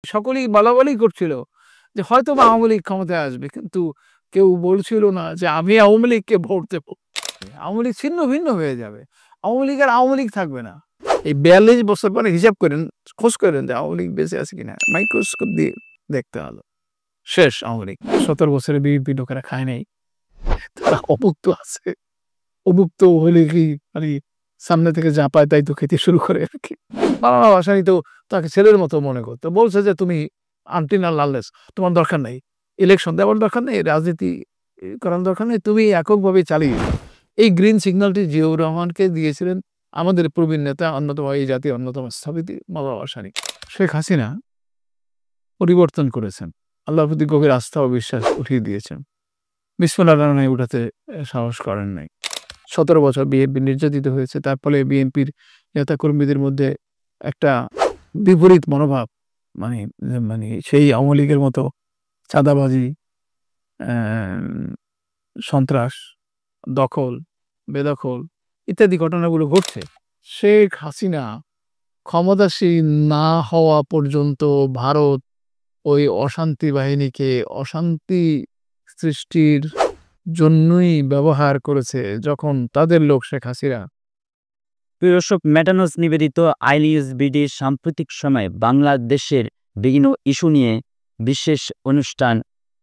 সকলেই বলাবলি করছিল যে হয়তো বা আওয়ামী লীগ ক্ষমতায় আসবে, কিন্তু কেউ বলছিল না যে আমি আওয়ামী লীগকে ভোট দেব। আওয়ামী লীগ ছিন্ন ভিন্ন হয়ে যাবে, আওয়ামী লীগ আর আওয়ামী লীগ থাকবে না। এই 42 বছর পরে হিসাব করেন, খোঁজ করেন যে আওয়ামী লীগ বেঁচে আছে কিনা, মাইক্রোস্কোপ দিয়ে দেখতে হলো, শেষ আওয়ামী লীগ। 17 বছরে বিএনপি লোকেরা খায় নাই, তারা অভুক্ত আছে। অভুক্ত হলে কি মানে সামনে থেকে যা পায় তাই তো খেতে শুরু করে আর কি। বাংলা ভাষায় তো তাকে ছেলের মতো মনে করতো, বলছে যে তুমি আনটিল না লাললেস, তোমার দরকার নেই, ইলেকশন দেওয়ার দরকার নেই, রাজনীতি করার দরকার নেই, তুমি এককভাবে চালিয়ে যাও। এই গ্রিন সিগন্যালটি জিয়াউর রহমানকে দিয়েছিলেন আমাদের প্রবীণ নেতা, অন্যতম এই জাতীয় অন্যতম স্থপতি মাওলানা ভাসানী। শেখ হাসিনা পরিবর্তন করেছেন, আল্লাহর প্রতি গভীর আস্থা ও বিশ্বাস উঠিয়ে দিয়েছেন, বিসমিল্লাহ রাহমানির উঠাতে সাহস করেন নাই। 17 বছর বিএনপি নির্যাতিত হয়েছে, তার ফলে বিএনপির নেতাকর্মীদের মধ্যে একটা বিপরীত মনোভাব, মানে মানে সেই আওয়ামী লীগের মতো চাঁদাবাজি, সন্ত্রাস, দখল, বেদখল ইত্যাদি ঘটনাগুলো ঘটছে। শেখ হাসিনা ক্ষমতাসীন না হওয়া পর্যন্ত ভারত ওই অশান্তি বাহিনীকে অশান্তি সৃষ্টির জন্যই ব্যবহার করেছে, যখন তাদের লোক শেখ হাসিনা। প্রিয় দর্শক, মেটানোস নিবেদিত আইলিউএসবিডি সাম্প্রতিক সময়ে বাংলাদেশের বিভিন্ন ইস্যু নিয়ে বিশেষ অনুষ্ঠান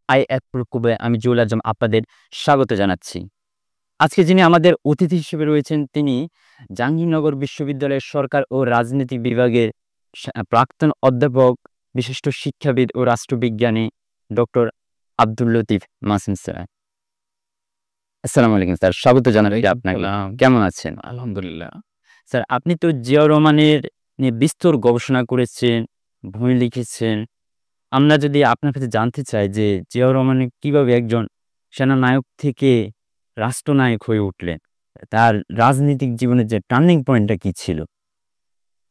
আইএফ প্রকোপে আমি জুয়েল আজম আপনাদের স্বাগত জানাচ্ছি। আজকে যিনি আমাদের অতিথি হিসেবে রয়েছেন তিনি জাহাঙ্গীরনগর বিশ্ববিদ্যালয়ের সরকার ও রাজনীতি বিভাগের প্রাক্তন অধ্যাপক, বিশিষ্ট শিক্ষাবিদ ও রাষ্ট্রবিজ্ঞানী ডক্টর আব্দুল লতিফ মাসুম স্যার। আসসালামু আলাইকুম স্যার, স্বাগত জানাচ্ছি আপনাকে। কেমন আছেন? আলহামদুলিল্লাহ। স্যার, আপনি তো জিয়াউর রহমানের নিয়ে বিস্তর গবেষণা করেছেন, বই লিখেছেন। আমরা যদি আপনার কাছে জানতে চাই যে জিয়াউর রহমান কিভাবে একজন সেনানায়ক থেকে রাষ্ট্রনায়ক হয়ে উঠলেন, তার রাজনৈতিক জীবনের যে টার্নিং পয়েন্টটা কি ছিল?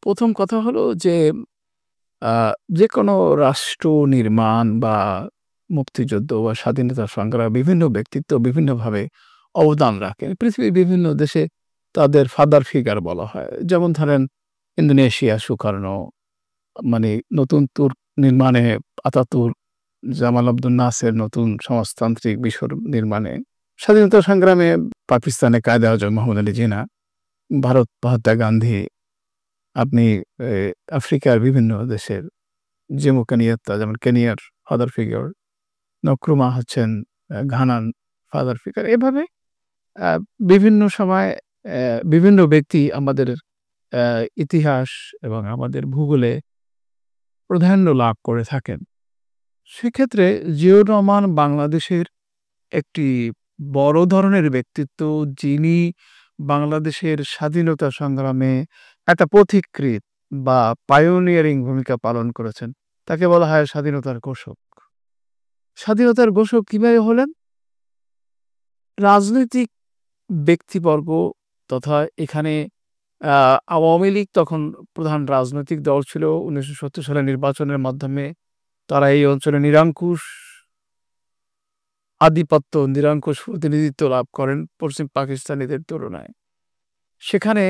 প্রথম কথা হলো যে যে কোনো রাষ্ট্র নির্মাণ বা মুক্তিযুদ্ধ বা স্বাধীনতা সংগ্রামে বিভিন্ন ব্যক্তিত্ব বিভিন্নভাবে অবদান রাখে। পৃথিবীর বিভিন্ন দেশে তাদের ফাদার ফিগার বলা হয়। যেমন ধরেন ইন্দোনেশিয়া সুকার্নো, মানে নতুন তুর্ক নির্মাণে আতাতুর্ক, জামাল আব্দুল নাসের নতুন সমাজতান্ত্রিক মিশর নির্মাণে, স্বাধীনতা সংগ্রামে পাকিস্তানে কায়েদে আজম মোহাম্মদ আলী জিন্নাহ, ভারত মহাত্মা গান্ধী, আপনি আফ্রিকার বিভিন্ন দেশের জেমু কেনিয়াত্তা, যেমন কেনিয়ার ফাদার ফিগার, নক্রুমা হচ্ছেন ঘানার ফাদার ফিগার। এভাবে বিভিন্ন সময় বিভিন্ন ব্যক্তি আমাদের ইতিহাস এবং আমাদের ভূগোলে প্রাধান্য লাভ করে থাকেন। সেক্ষেত্রে জিয়াউর রহমান বাংলাদেশের একটি বড় ধরনের ব্যক্তিত্ব, যিনি বাংলাদেশের স্বাধীনতা সংগ্রামে একটা পথিকৃৎ বা পায়োনিয়ারিং ভূমিকা পালন করেছেন। তাকে বলা হয় স্বাধীনতার ঘোষক। স্বাধীনতার ঘোষক কিভাবে হলেন? রাজনৈতিক ব্যক্তিবর্গ তথা এখানে আওয়ামী লীগ তখন প্রধান রাজনৈতিক দল ছিল। 1970 সালের নির্বাচনের মাধ্যমে তারা এই অঞ্চলে নিরঙ্কুশ আধিপত্য, নিরঙ্কুশ প্রতিনিধিত্ব লাভ করেন পশ্চিম পাকিস্তানিদের তুলনায়। সেখানে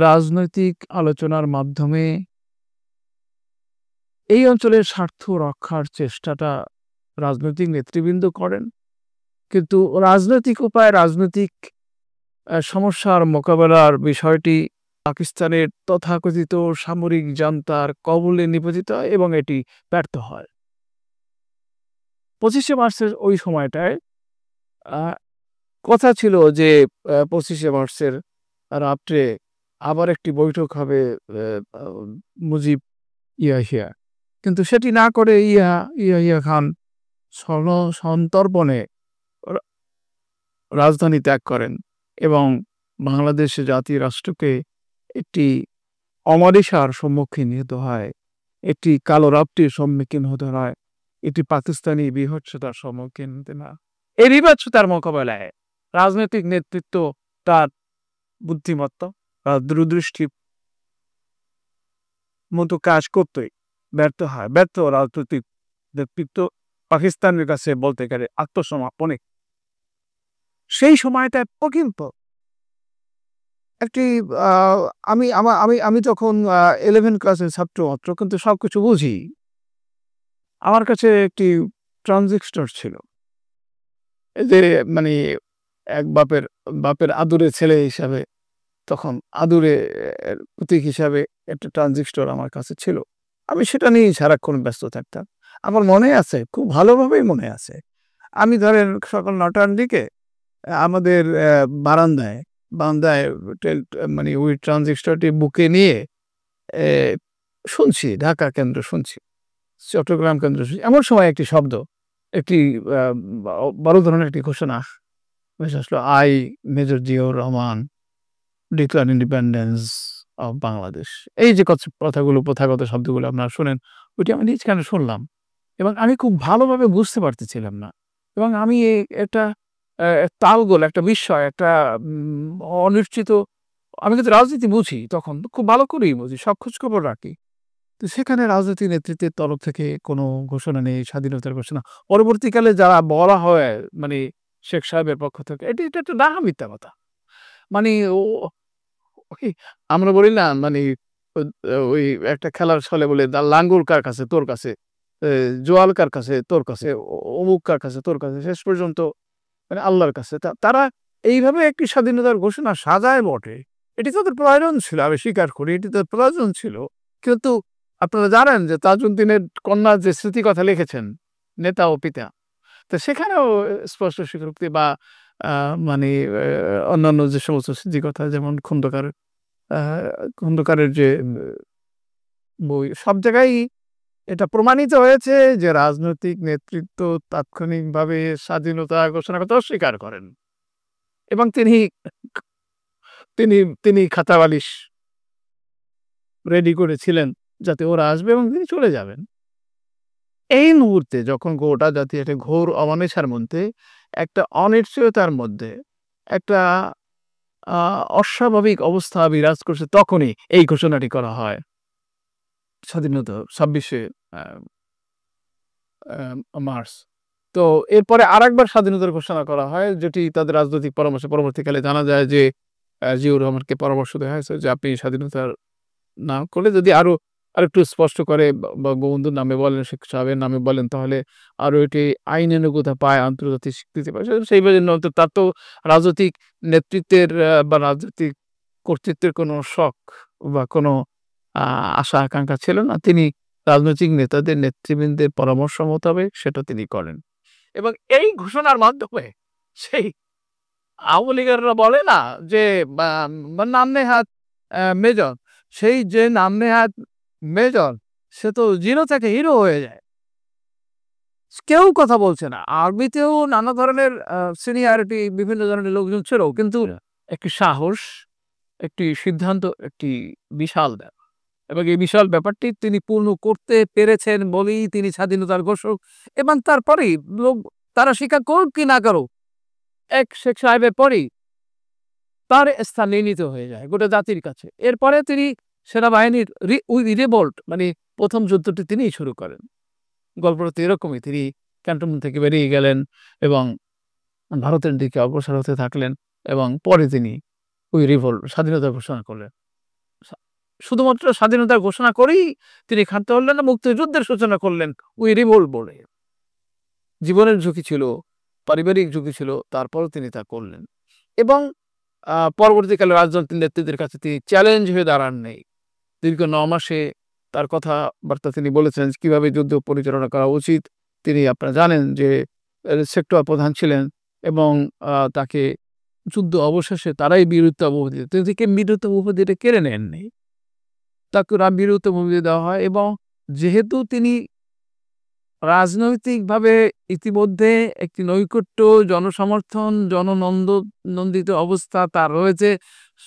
রাজনৈতিক আলোচনার মাধ্যমে এই অঞ্চলের স্বার্থ রক্ষার চেষ্টাটা রাজনৈতিক নেতৃবৃন্দ করেন, কিন্তু রাজনৈতিক উপায়ে রাজনৈতিক সমস্যার মোকাবেলার বিষয়টি পাকিস্তানের তথাকথিত সামরিক জান্তার কবলে নিপতিত হয় এবং এটি ব্যর্থ হয়। 25শে মার্চের ওই সময়টায় কথা ছিল যে 25শে মার্চের রাত্রে আবার একটি বৈঠক হবে মুজিব ইয়াহিয়া, কিন্তু সেটি না করে ইয়াহিয়া খান সন্তর্পণে রাজধানী ত্যাগ করেন এবং বাংলাদেশ জাতীয় রাষ্ট্রকে একটি অমারিশার সম্মুখীন হতে হয়, একটি কালো রাত্রির সম্মুখীন হতে হয়, এটি পাকিস্তানি বীভৎসতার সম্মুখীন হতে না। এই বীভৎসতার মোকাবেলায় রাজনৈতিক নেতৃত্ব তার বুদ্ধিমত্তা, দূরদৃষ্টি মতো কাজ করতেই ব্যর্থ হয়। ব্যর্থ রাজনৈতিক নেতৃত্ব পাকিস্তানের কাছে বলতে গেলে আত্মসমর্পণে। সেই সময়টা কিন্তু একটি আ আমি আমা আমি আমি তখন 11 ক্লাসের ছাত্র মাত্র, কিন্তু সবকিছু বুঝি। আমার কাছে একটি ট্রানজিস্টর ছিল। এই যে মানে এক বাপের আদুরে ছেলে হিসাবে তখন আদুরে প্রতীক হিসাবে একটা ট্রানজিস্টর আমার কাছে ছিল। আমি সেটা নিয়েই সারাক্ষণ ব্যস্ত থাকতাম। আমার মনে আছে, খুব ভালোভাবেই মনে আছে। আমি ধরেন সকাল ৯ টার দিকে আমাদের বারান্দায় মানে ওই ট্রানজিস্টরটি বুকে নিয়ে এ শুনছি, ঢাকা কেন্দ্র শুনছি, চট্টগ্রাম কেন্দ্র শুনছি। এমন সময় একটি শব্দ, একটি আ বড় ধরনের একটি ঘোষণা ভেসে আসলো, "I major Ziaur Rahman declare independence of Bangladesh." এই যে কথাগুলো, প্রথাগত শব্দগুলো আপনারা শোনেন, ওইটি আমি নিজ কানে শুনলাম এবং আমি খুব ভালোভাবে বুঝতে পারতেছিলাম না এবং আমি একটা তালগোল, একটা বিস্ময়, একটা অনিশ্চিত। আমি কিন্তু রাজনীতি বুঝি, তখন খুব ভালো করেই বুঝি, সব খোঁজখবর রাখি। তো সেখানে রাজনৈতিক নেতৃত্বের তরফ থেকে কোনো ঘোষণা নেই, স্বাধীনতার ঘোষণা। পরবর্তীকালে যারা বলা হয় মানে শেখ সাহেবের পক্ষ থেকে, এটা একটা ডাহা মিথ্যা কথা। মানে ও ওই আমরা বলি না, মানে ও ওই একটা খেলার ছলে বলে, লাঙ্গল কার কাছে? তোর কাছে। এ জোয়াল কার কাছে? তোর কাছে। অমুক কার কাছে? তোর কাছে। শেষ পর্যন্ত মানে আল্লাহর কাছে। তারা এইভাবে একটি স্বাধীনতার ঘোষণা সাজায় বটে। এটি তাদের প্রয়োজন ছিল, আমি স্বীকার করি। এটি তাদের প্রয়োজন ছিল। কিন্তু আপনারা জানেন যে তাজউদ্দিনের কন্যা যে স্মৃতিকথা লিখেছেন, নেতা ও পিতা। তো সেখানেও স্পষ্ট স্বীকারোক্তি বা আ মানে অন্যান্য যে সমস্ত স্মৃতিকথা, যেমন আ খন্দকারের যে বই, সব জায়গায় এটা প্রমাণিত হয়েছে যে রাজনৈতিক নেতৃত্ব তাৎক্ষণিকভাবে স্বাধীনতা ঘোষণা করতে অস্বীকার করেন এবং তিনি তিনি খাতা বালিশ রেডি করেছিলেন যাতে ওরা আসবে এবং তিনি চলে যাবেন। এই মুহূর্তে যখন গোটা জাতি একটা ঘোর অমানিসার মধ্যে, একটা অনিশ্চয়তার মধ্যে, একটা আ অস্বাভাবিক অবস্থা বিরাজ করছে, তখনই এই ঘোষণাটি করা হয়। স্বাধীনতা ২৬শে আ মার্চ। তো এরপরে আরেকবার স্বাধীনতার ঘোষণা করা হয়, যেটি তাদের রাজনৈতিক পরামর্শে পরবর্তীকালে জানা যায় যে জিয়াউর রহমানকে পরামর্শ দেওয়া হয়েছে যে আপনি স্বাধীনতার না করলে, যদি আরেকটু স্পষ্ট করে বঙ্গবন্ধুর নামে বলেন, শেখ সাহেবের নামে বলেন, তাহলে আরো এটি আইনানুগতা পায়, আন্তর্জাতিক স্বীকৃতি পায়। সেই জন্য তার তো রাজনৈতিক নেতৃত্বের বা রাজনৈতিক কর্তৃত্বের কোনো শখ বা কোনো আ আশা আকাঙ্ক্ষা ছিল না। তিনি রাজনৈতিক নেতাদের, নেতৃবৃন্দের পরামর্শ মোতাবেক সেটা তিনি করেন এবং এই ঘোষণার মাধ্যমে সেই আওয়ামী লীগেররা বলে না যে বা নাম নেহাত মেজর, সেই যে নাম নেহাত মেজর, সে তো 0 থেকে হিরো হয়ে যায়। কেউ কথা বলছে না। আর্মিতেও নানা ধরনের সিনিয়রিটি, বিভিন্ন ধরনের লোকজন ছিল। কিন্তু একটি সাহস, একটি সিদ্ধান্ত, একটি বিশাল ব্যাপার এবং এই বিশাল ব্যাপারটি তিনি পূর্ণ করতে পেরেছেন বলেই তিনি স্বাধীনতার ঘোষক এবং তারপরেই লোক, তারা স্বীকার করুক কি না করুক, এক শেখ সাহেবের পরেই তার স্থান নির্ণীত হয়ে যায় গোটা জাতির কাছে। এরপরে তিনি সেনাবাহিনীর ওই রিভোল্ট, মানে ১ম যুদ্ধটি তিনিই শুরু করেন। গল্পটা তো এরকমই। তিনি ক্যান্টনমেন্ট থেকে বেরিয়ে গেলেন এবং ভারতের দিকে অগ্রসর হতে থাকলেন এবং পরে তিনি ওই স্বাধীনতা ঘোষণা করলেন। সা শুধুমাত্র স্বাধীনতা ঘোষণা করেই তিনি ক্ষান্ত হলেন না, মুক্তিযুদ্ধের সূচনা করলেন ওই রিভোল্ট বলে। জীবনের ঝুঁকি ছিল, পারিবারিক ঝুঁকি ছিল, তারপরেও তিনি তা করলেন এবং পরবর্তীকালে রাজনৈতিক নেতৃত্বের কাছে তিনি চ্যালেঞ্জ হয়ে দাঁড়ান নাই। দীর্ঘ ৯ মাসে তার কথাবার্তা তিনি বলেছেন কিভাবে যুদ্ধ পরিচালনা করা উচিত। তিনি, আপনারা জানেন যে সেক্টর প্রধান ছিলেন এবং তাকে যুদ্ধ অবশেষে তারাই বীরত্ব উপাধি, তিনি থেকে বীরত্ব উপাধিটা কেড়ে নেননি। তাকে বীরত্ব উপাধি দেওয়া হয় এবং যেহেতু তিনি রাজনৈতিকভাবে ইতিমধ্যে একটি নৈকট্য, জনসমর্থন, নন্দিত অবস্থা তার রয়েছে,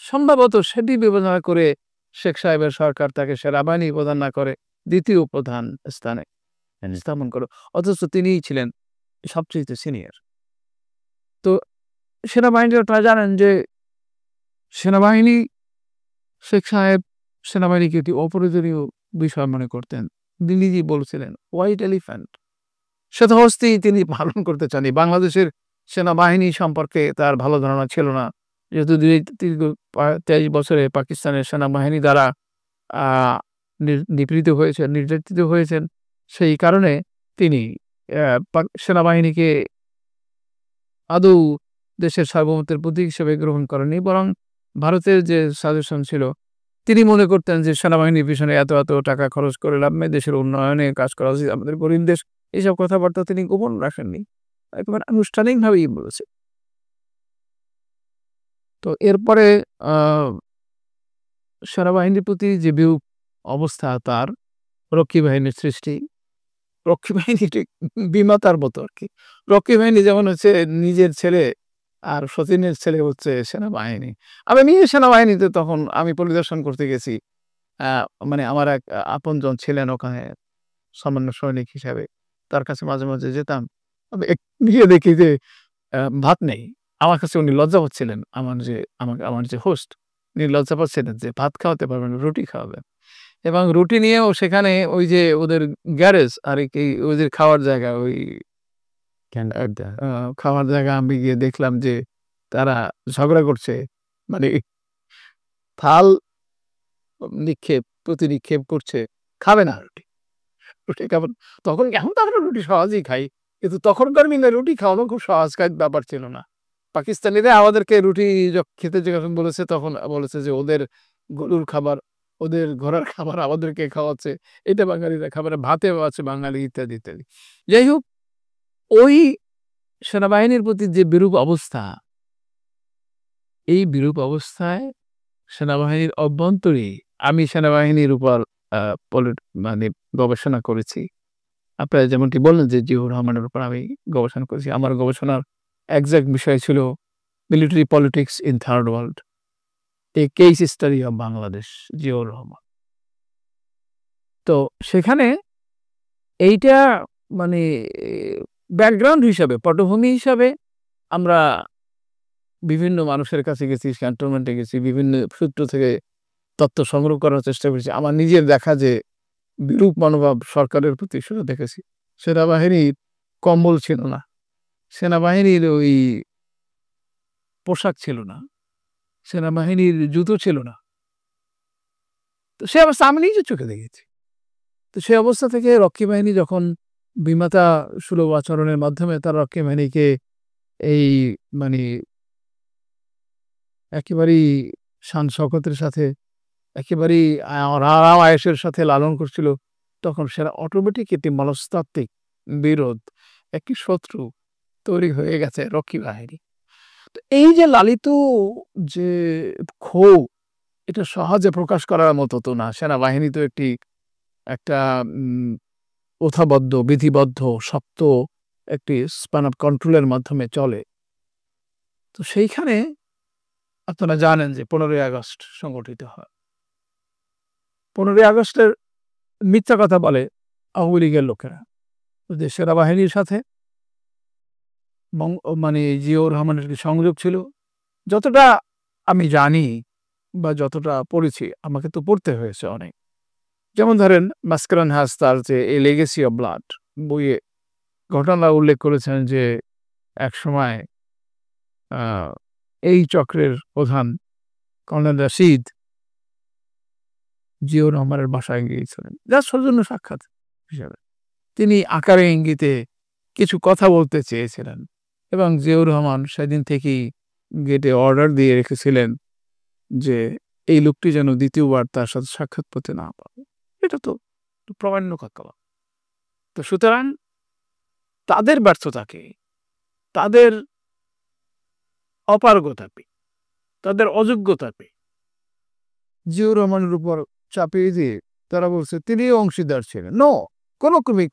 সম্ভবত সেটি বিবেচনা করে শেখ সাহেবের সরকার তাকে সেনাবাহিনী প্রধান না করে ২য় প্রধান স্থানে স্থাপন করো। অথচ তিনিই ছিলেন সবচাইতে সিনিয়র। তো সেনাবাহিনীর, আপনারা জানেন যে সেনাবাহিনী, শেখ সাহেব সেনাবাহিনীকে একটি অপরিহার্য বিষয় মনে করতেন। তিনি নিজেই বলেছিলেন, হোয়াইট এলিফ্যান্ট। শ্বেতহস্তি তিনি পালন করতে চাননি। বাংলাদেশের সেনাবাহিনী সম্পর্কে তার ভালো ধারণা ছিল না। যেহেতু দীর্ঘ ২৩ বছরে পাকিস্তানের সেনাবাহিনী দ্বারা আ নিপীড়িত হয়েছেন, নির্যাতিত হয়েছেন। সেই কারণে তিনি সেনাবাহিনীকে আদৌ দেশের সার্বভৌমত্বের প্রতীক হিসেবে গ্রহণ করেননি। বরং ভারতের যে সাজেশন ছিল, তিনি মনে করতেন যে সেনাবাহিনীর পিছনে এত টাকা খরচ করে লাভ নেই। দেশের উন্নয়নে কাজ করা উচিত। আমাদের গরিব দেশ। এইসব কথাবার্তা তিনি গোপন রাখেননি। একেবারে আনুষ্ঠানিকভাবেই বলেছে। তো এরপরে আ সেনাবাহিনীর প্রতি যে বিরূপ অবস্থা তার, রক্ষী বাহিনীর সৃষ্টি। রক্ষী বাহিনী ঠিক বিমাতার মতো আরকি। রক্ষী বাহিনী যেমন হচ্ছে নিজের ছেলে, আর সচিনের ছেলে হচ্ছে সেনাবাহিনী। আমি সেনাবাহিনীতে তখন আমি পরিদর্শন করতে গেছি। আ মানে আমার এক আপনজন ছিলেন ওখানে সামান্য সৈনিক হিসাবে। তার কাছে মাঝে যেতাম। আমি গিয়ে দেখি যে ভাত নেই। আমার কাছে উনি লজ্জা পাচ্ছিলেন। আমার যে হোস্ট, উনি লজ্জা পাচ্ছিলেন যে ভাত খাওয়াতে পারবেন না, রুটি খাওয়াবেন। এবং রুটি নিয়েও সেখানে ওই যে ওদের গ্যারেজ আর কি ওদের খাওয়ার জায়গা ওই আ খাওয়ার জায়গা আমি গিয়ে দেখলাম যে তারা ঝগড়া করছে। মানে থাল প্রতিনিক্ষেপ করছে। খাবে না রুটি। রুটি খাবে না। এখন তো আমরা রুটি সহজেই খাই। কিন্তু তখনকার দিনে রুটি খাওয়ানো খুব সহজ ব্যাপার ছিল না। পাকিস্তানিরা আমাদেরকে রুটি খেতে যখন বলেছে তখন বলেছে যে ওদের গরুর খাবার, ওদের ঘোড়ার খাবার আমাদেরকে খাওয়াচ্ছে। এটা বাঙালিরা খাবে না। ভাতেও আছে বাঙালি ইত্যাদি। যাই হোক, ওই সেনাবাহিনীর প্রতি যে বিরূপ অবস্থা, এই বিরূপ অবস্থায় সেনাবাহিনীর অভ্যন্তরে আমি সেনাবাহিনীর উপর আ পলি মানে গবেষণা করেছি। আপনারা যেমনটি বললেন যে জিয়াউর রহমানের উপর আমি গবেষণা করেছি। আমার গবেষণার এক্সাক্ট বিষয় ছিল military politics in third world, A case study of Bangladesh, Ziaur Rahman. তো সেখানে এইটা মানে ব্যাকগ্রাউন্ড হিসাবে, পটভূমি হিসাবে আমরা বিভিন্ন মানুষের কাছে গেছি, ক্যান্টনমেন্টে গেছি, বিভিন্ন সূত্র থেকে তথ্য সংগ্রহ করার চেষ্টা করেছি। আমার নিজের দেখা যে বিরূপ মনোভাব সরকারের প্রতি সেটা দেখেছি। সেনাবাহিনীর কম্বল ছিল না। সেনাবাহিনীর ওই পোশাক ছিল না। সেনাবাহিনীর জুতো ছিল না। তো সে অবস্থা আমি নিজের চোখে দেখেছি। তো সেই অবস্থা থেকে রক্ষী বাহিনী যখন বিমাতা সুলভ আচরণের মাধ্যমে তারা রক্ষী বাহিনীকে এই মানে একেবারেই শান শওকতের সাথে একেবারেই আরাম আয়েশের সাথে লালন করছিল, তখন সেটা অটোমেটিক একটি মনস্তাত্ত্বিক বিরোধ, একটি শত্রু তৈরি হয়ে গেছে রক্ষী বাহিনী। তো এই যে লালিত যে ক্ষোভ, এটা সহজে প্রকাশ করার মতো তো না। সেনাবাহিনী তো একটা প্রথাবদ্ধ, বিধিবদ্ধ, শক্ত একটি স্প্যান অফ কন্ট্রোলের মাধ্যমে চলে। তো সেইখানে আপনারা জানেন যে ১৫ই আগস্ট সংগঠিত হয়। ১৫ই আগস্টের মিথ্যা কথা বলে আওয়ামী লীগের লোকেরা। যে সেনাবাহিনীর সাথে মানে জিয়াউর রহমানের কি সংযোগ ছিল। যতটা আমি জানি বা যতটা পড়েছি, আমাকে তো পড়তে হয়েছে অনেক। যেমন ধরেন মাসকারান হাস তার যে এ লেগেসি অফ ব্লাড বইয়ে ঘটনা উল্লেখ করেছেন যে একসময় আ এই চক্রের প্রধান কর্নেল রাশিদ জিয়াউর রহমানের বাসায় গিয়েছিলেন। জাস্ট সৌজন্য সাক্ষাৎ হিসাবে। তিনি আকারে ইঙ্গিতে কিছু কথা বলতে চেয়েছিলেন এবং জিয়াউর রহমান সেদিন থেকেই গেটে অর্ডার দিয়ে রেখেছিলেন যে এই লোকটি যেন দ্বিতীয়বার তার সাথে সাক্ষাৎ করতে না পারে। এটা তো প্রামাণ্য কথা। তো সুতরাং তাদের ব্যর্থতাকে, তাদের অপারগতাকে, তাদের অযোগ্যতাকে জিয়াউর রহমানের উপর চাপিয়ে দিয়ে তারা বলছে তিনিও অংশীদার ছিলেন। নো,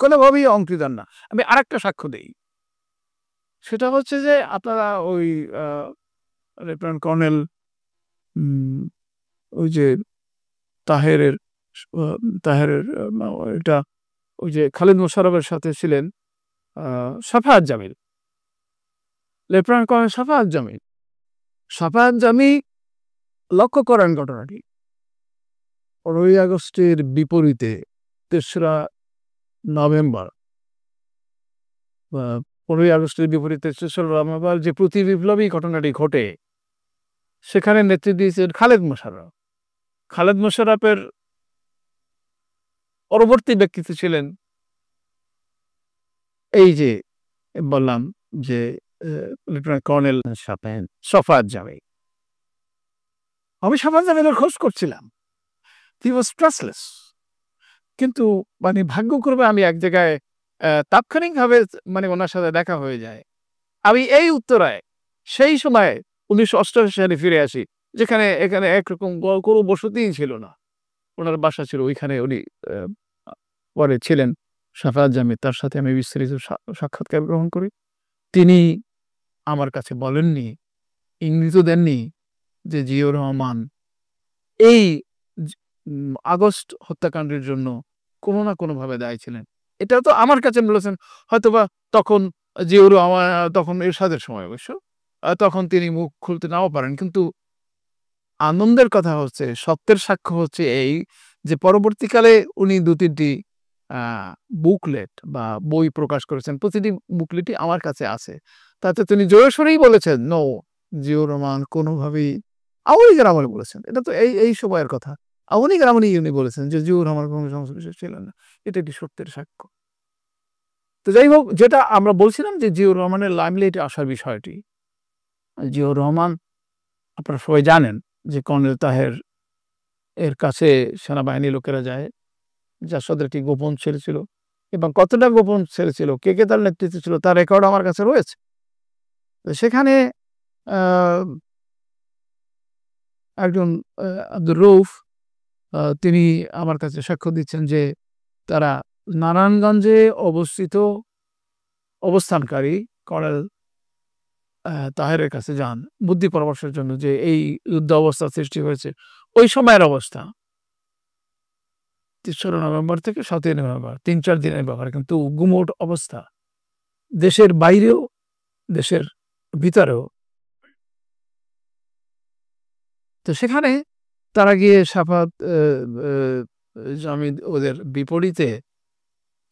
কোনোভাবেই অংশীদার না। আমি আরেকটা সাক্ষ্য দেই। সেটা হচ্ছে যে আপনারা ওই আ লেফটেন্যান্ট কর্নেল উম ওই যে তাহেরের আ তাহেরের এটা ওই যে খালিদ মোশাররফের সাথে ছিলেন আ সাফায়াত জামিল। Lieutenant colonel Safayat Jamil. সাফায়াত জামিল লক্ষ্য করেন ঘটনাটি। ১৫ই আগস্টের বিপরীতে ৩রা নভেম্বর ১৫ই আগস্টের বিপরীতে ৩রা নভেম্বর যে প্রতিবিপ্লবী ঘটনাটি ঘটে, সেখানে নেতৃত্ব দিয়েছিলেন খালেদ মোশাররফ। খালেদ মোশাররফের পরবর্তী ব্যক্তিত্ব ছিলেন এই যে বললাম যে লেফটেন্যান্ট কর্নেল শফাত জামিল। আমি শফাত জামিলের খোঁজ করছিলাম। হি ওয়াজ ট্রাস্টলেস। কিন্তু মানে ভাগ্যক্রমে আমি এক জায়গায় তাৎক্ষণিকভাবে মানে ওনার সাথে দেখা হয়ে যায়। আমি এই উত্তরায় সেই সময়ে 1988 সালে ফিরে আসি, যেখানে এখানে একরকম কোনো বসতিই ছিল না। ওনার বাসা ছিল ওইখানে। উনি পরে ছিলেন শফাত জামিল। তার সাথে আমি বিস্তারিত সাক্ষাৎকার গ্রহণ করি। তিনি আমার কাছে বলেননি, ইঙ্গিতও দেননি যে জিয়াউর রহমান এই আগস্ট হত্যাকাণ্ডের জন্য কোনো না কোনোভাবে দায়ী ছিলেন। এটা তো আমার কাছে বলেছেন। হয়তোবা তখন জিয়াউর রহমান তখন এরশাদের সময় অবশ্য, তখন তিনি মুখ খুলতে নাও পারেন। কিন্তু আনন্দের কথা হচ্ছে, সত্যের সাক্ষ্য হচ্ছে এই যে পরবর্তীকালে উনি ২-৩টি বুকলেট বা বই প্রকাশ করেছেন। প্রতিটি বুকলেটই আমার কাছে আছে। তাতে তিনি জোরেশোরেই বলেছেন, নো, জিয়াউর রহমান কোনোভাবেই আওয়ামী লীগের আমলে বলেছেন। এটা তো এই সময়ের কথা। আওয়ামী লীগের আমলেই উনি বলেছেন যে জিয়াউর রহমান কোনো সংশ্লিষ্ট ছিলেন না। এটা একটি সত্যের সাক্ষ্য। তো যাই হোক, যেটা আমরা বলছিলাম যে জিয়াউর রহমানের লাইমলাইটে আসার বিষয়টি, জিয়াউর রহমান আপনারা সবাই জানেন যে কর্নেল তাহের এর কাছে সেনাবাহিনীর লোকেরা যায়, জাসদের একটি গোপন সেল ছিল এবং কতটা গোপন সেল ছিল, কে তার নেতৃত্বে ছিল তার রেকর্ড আমার কাছে রয়েছে। তো সেখানে একজন আব্দুর রউফ তিনি আমার কাছে সাক্ষ্য দিচ্ছেন যে তারা নারায়ণগঞ্জে অবস্থানকারী কর্নেল তাহেরের কাছে যান বুদ্ধি পরামর্শের জন্য যে এই যুদ্ধ অবস্থা সৃষ্টি হয়েছে। ওই সময়ের অবস্থা ৩রা নভেম্বর থেকে ৭ই নভেম্বর ৩-৪ দিনের ব্যাপার, কিন্তু গুমোট অবস্থা দেশের বাইরেও দেশের ভিতরেও। তো সেখানে তারা গিয়ে শফাত জামিল ওদের বিপরীতে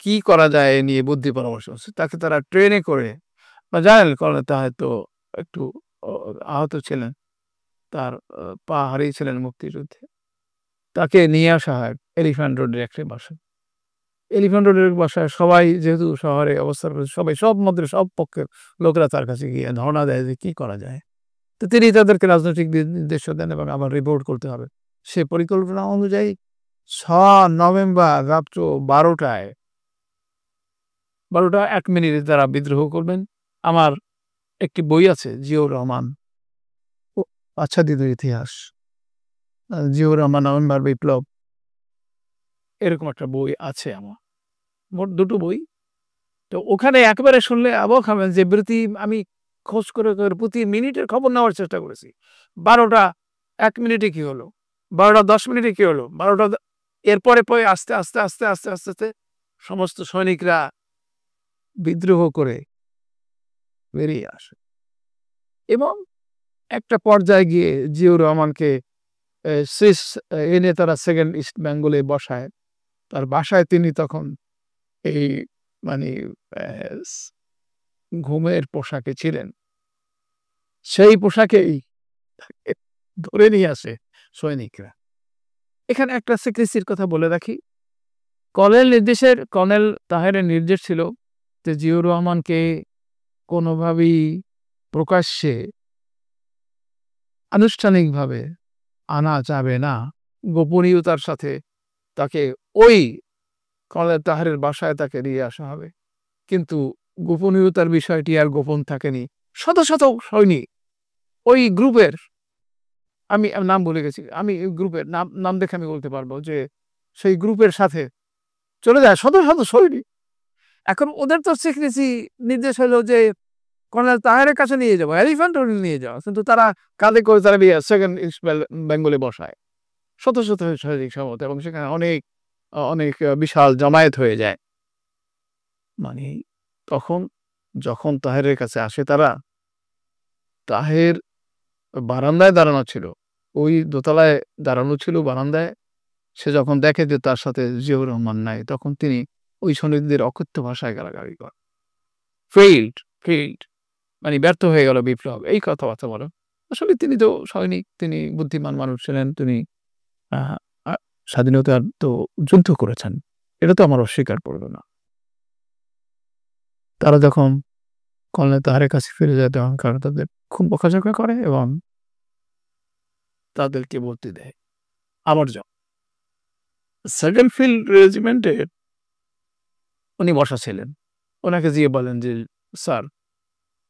কি করা যায় এ নিয়ে বুদ্ধি পরামর্শ হচ্ছে। তাকে তারা ট্রেনে করে, বা জানেন কর্নেল তাহের তো একটু আহত ছিলেন, তার পা হারিয়েছিলেন মুক্তিযুদ্ধে। তাকে নিয়ে আসা হয় এলিফ্যান্ট রোডের একটি বাসায়। এলিফ্যান্ট রোডের বাসায় সবাই যেহেতু শহরে অবস্থান করে, সবাই সব পক্ষের লোকেরা তার কাছে গিয়ে ধারণা দেয় যে কি করা যায়। তো তিনি তাদেরকে রাজনৈতিক নির্দেশ দেন এবং আবার রিপোর্ট করতে হবে। সে পরিকল্পনা অনুযায়ী ৬ নভেম্বর রাত্র ১২টায় ১ মিনিটে তারা বিদ্রোহ করবেন। আমার একটি বই আছে, জিয়াউর রহমান আচ্ছাদিত ইতিহাস, জিয়াউর রহমান নভেম্বর বিপ্লব, এরকম একটা বই আছে আমার, মোট ২টো বই। তো ওখানে একেবারে শুনলে অবাক হবেন যে আমি খোঁজ করে প্রতি মিনিটের খবর নেওয়ার চেষ্টা করেছি। ১২টা ১ মিনিটে কি হলো, ১২টা ১০ মিনিটে কি হলো, ১২টা এরপরে আস্তে আস্তে আস্তে আস্তে আস্তে আস্তে সমস্ত সৈনিকরা বিদ্রোহ করে বেরিয়ে আসে এবং একটা পর্যায়ে গিয়ে জিয়াউর রহমানকে এনে তারা সেকেন্ড ইস্ট বেঙ্গলে বসায়। তার বাসায় তিনি তখন এই মানে ঘুমের পোশাকে ছিলেন। সেই পোশাকেই ধরে নিয়ে আসে সৈনিকরা। এখানে একটা সিক্রেসির কথা বলে রাখি। কর্নেল তাহেরের নির্দেশ ছিল যে জিয়াউর রহমানকে কোনোভাবেই প্রকাশ্যে আনুষ্ঠানিকভাবে আনা যাবে না, গোপনীয়তার সাথে তাকে ওই কর্নেল তাহেরের বাসায় তাকে নিয়ে আসা হবে। কিন্তু গোপনীয়তার বিষয়টি আর গোপন থাকেনি। শত শত সৈনিক ওই গ্রুপের, আমি নাম ভুলে গেছি, আমি গ্রুপের নাম দেখে আমি বলতে পারবো যে সেই গ্রুপের সাথে চলে যায় শত শত সৈনিক। এখন ওদের তো সিক্রেসি নির্দেশ হলো যে কর্নেল তাহেরের কাছে নিয়ে যাবো, এলিফ্যান্ট রোডে নিয়ে যাওয়া, কিন্তু তারা কাঁধে করে তারা সেকেন্ড ইস্ট বেঙ্গলে বসায় শত শত সৈনিক সমত, এবং সেখানে অনেক অনেক বিশাল জমায়েত হয়ে যায়। মানে তখন যখন তাহেরের কাছে আসে তারা, তাহের বারান্দায় দাঁড়ানো ছিল, ওই দোতলায় দাঁড়ানো ছিল বারান্দায়। সে যখন দেখে যে তার সাথে জিয়াউর রহমান নাই, তখন তিনি ওই সৈনিকদের অকথ্য ভাষায় গালাগালি করেন। ফেইল্ড মানে ব্যর্থ হয়ে গেল বিপ্লব, এই কথাবার্তা বলো। আসলে তিনি তো সৈনিক, তিনি বুদ্ধিমান মানুষ ছিলেন। তিনি আ আ স্বাধীনতার তো যুদ্ধ করেছেন। এটা তো আমরা অস্বীকার করব না। তারা যখন কর্নেল তাহেরের কাছে ফিরে যায় তখন তারা তাদের খুব বকাঝকা করে এবং তাদেরকে বলতে দেয়। আবার যাও। 2nd ফিল্ড রেজিমেন্টের উনি বসা ছিলেন। উনাকে যেয়ে বলেন যে, "স্যার,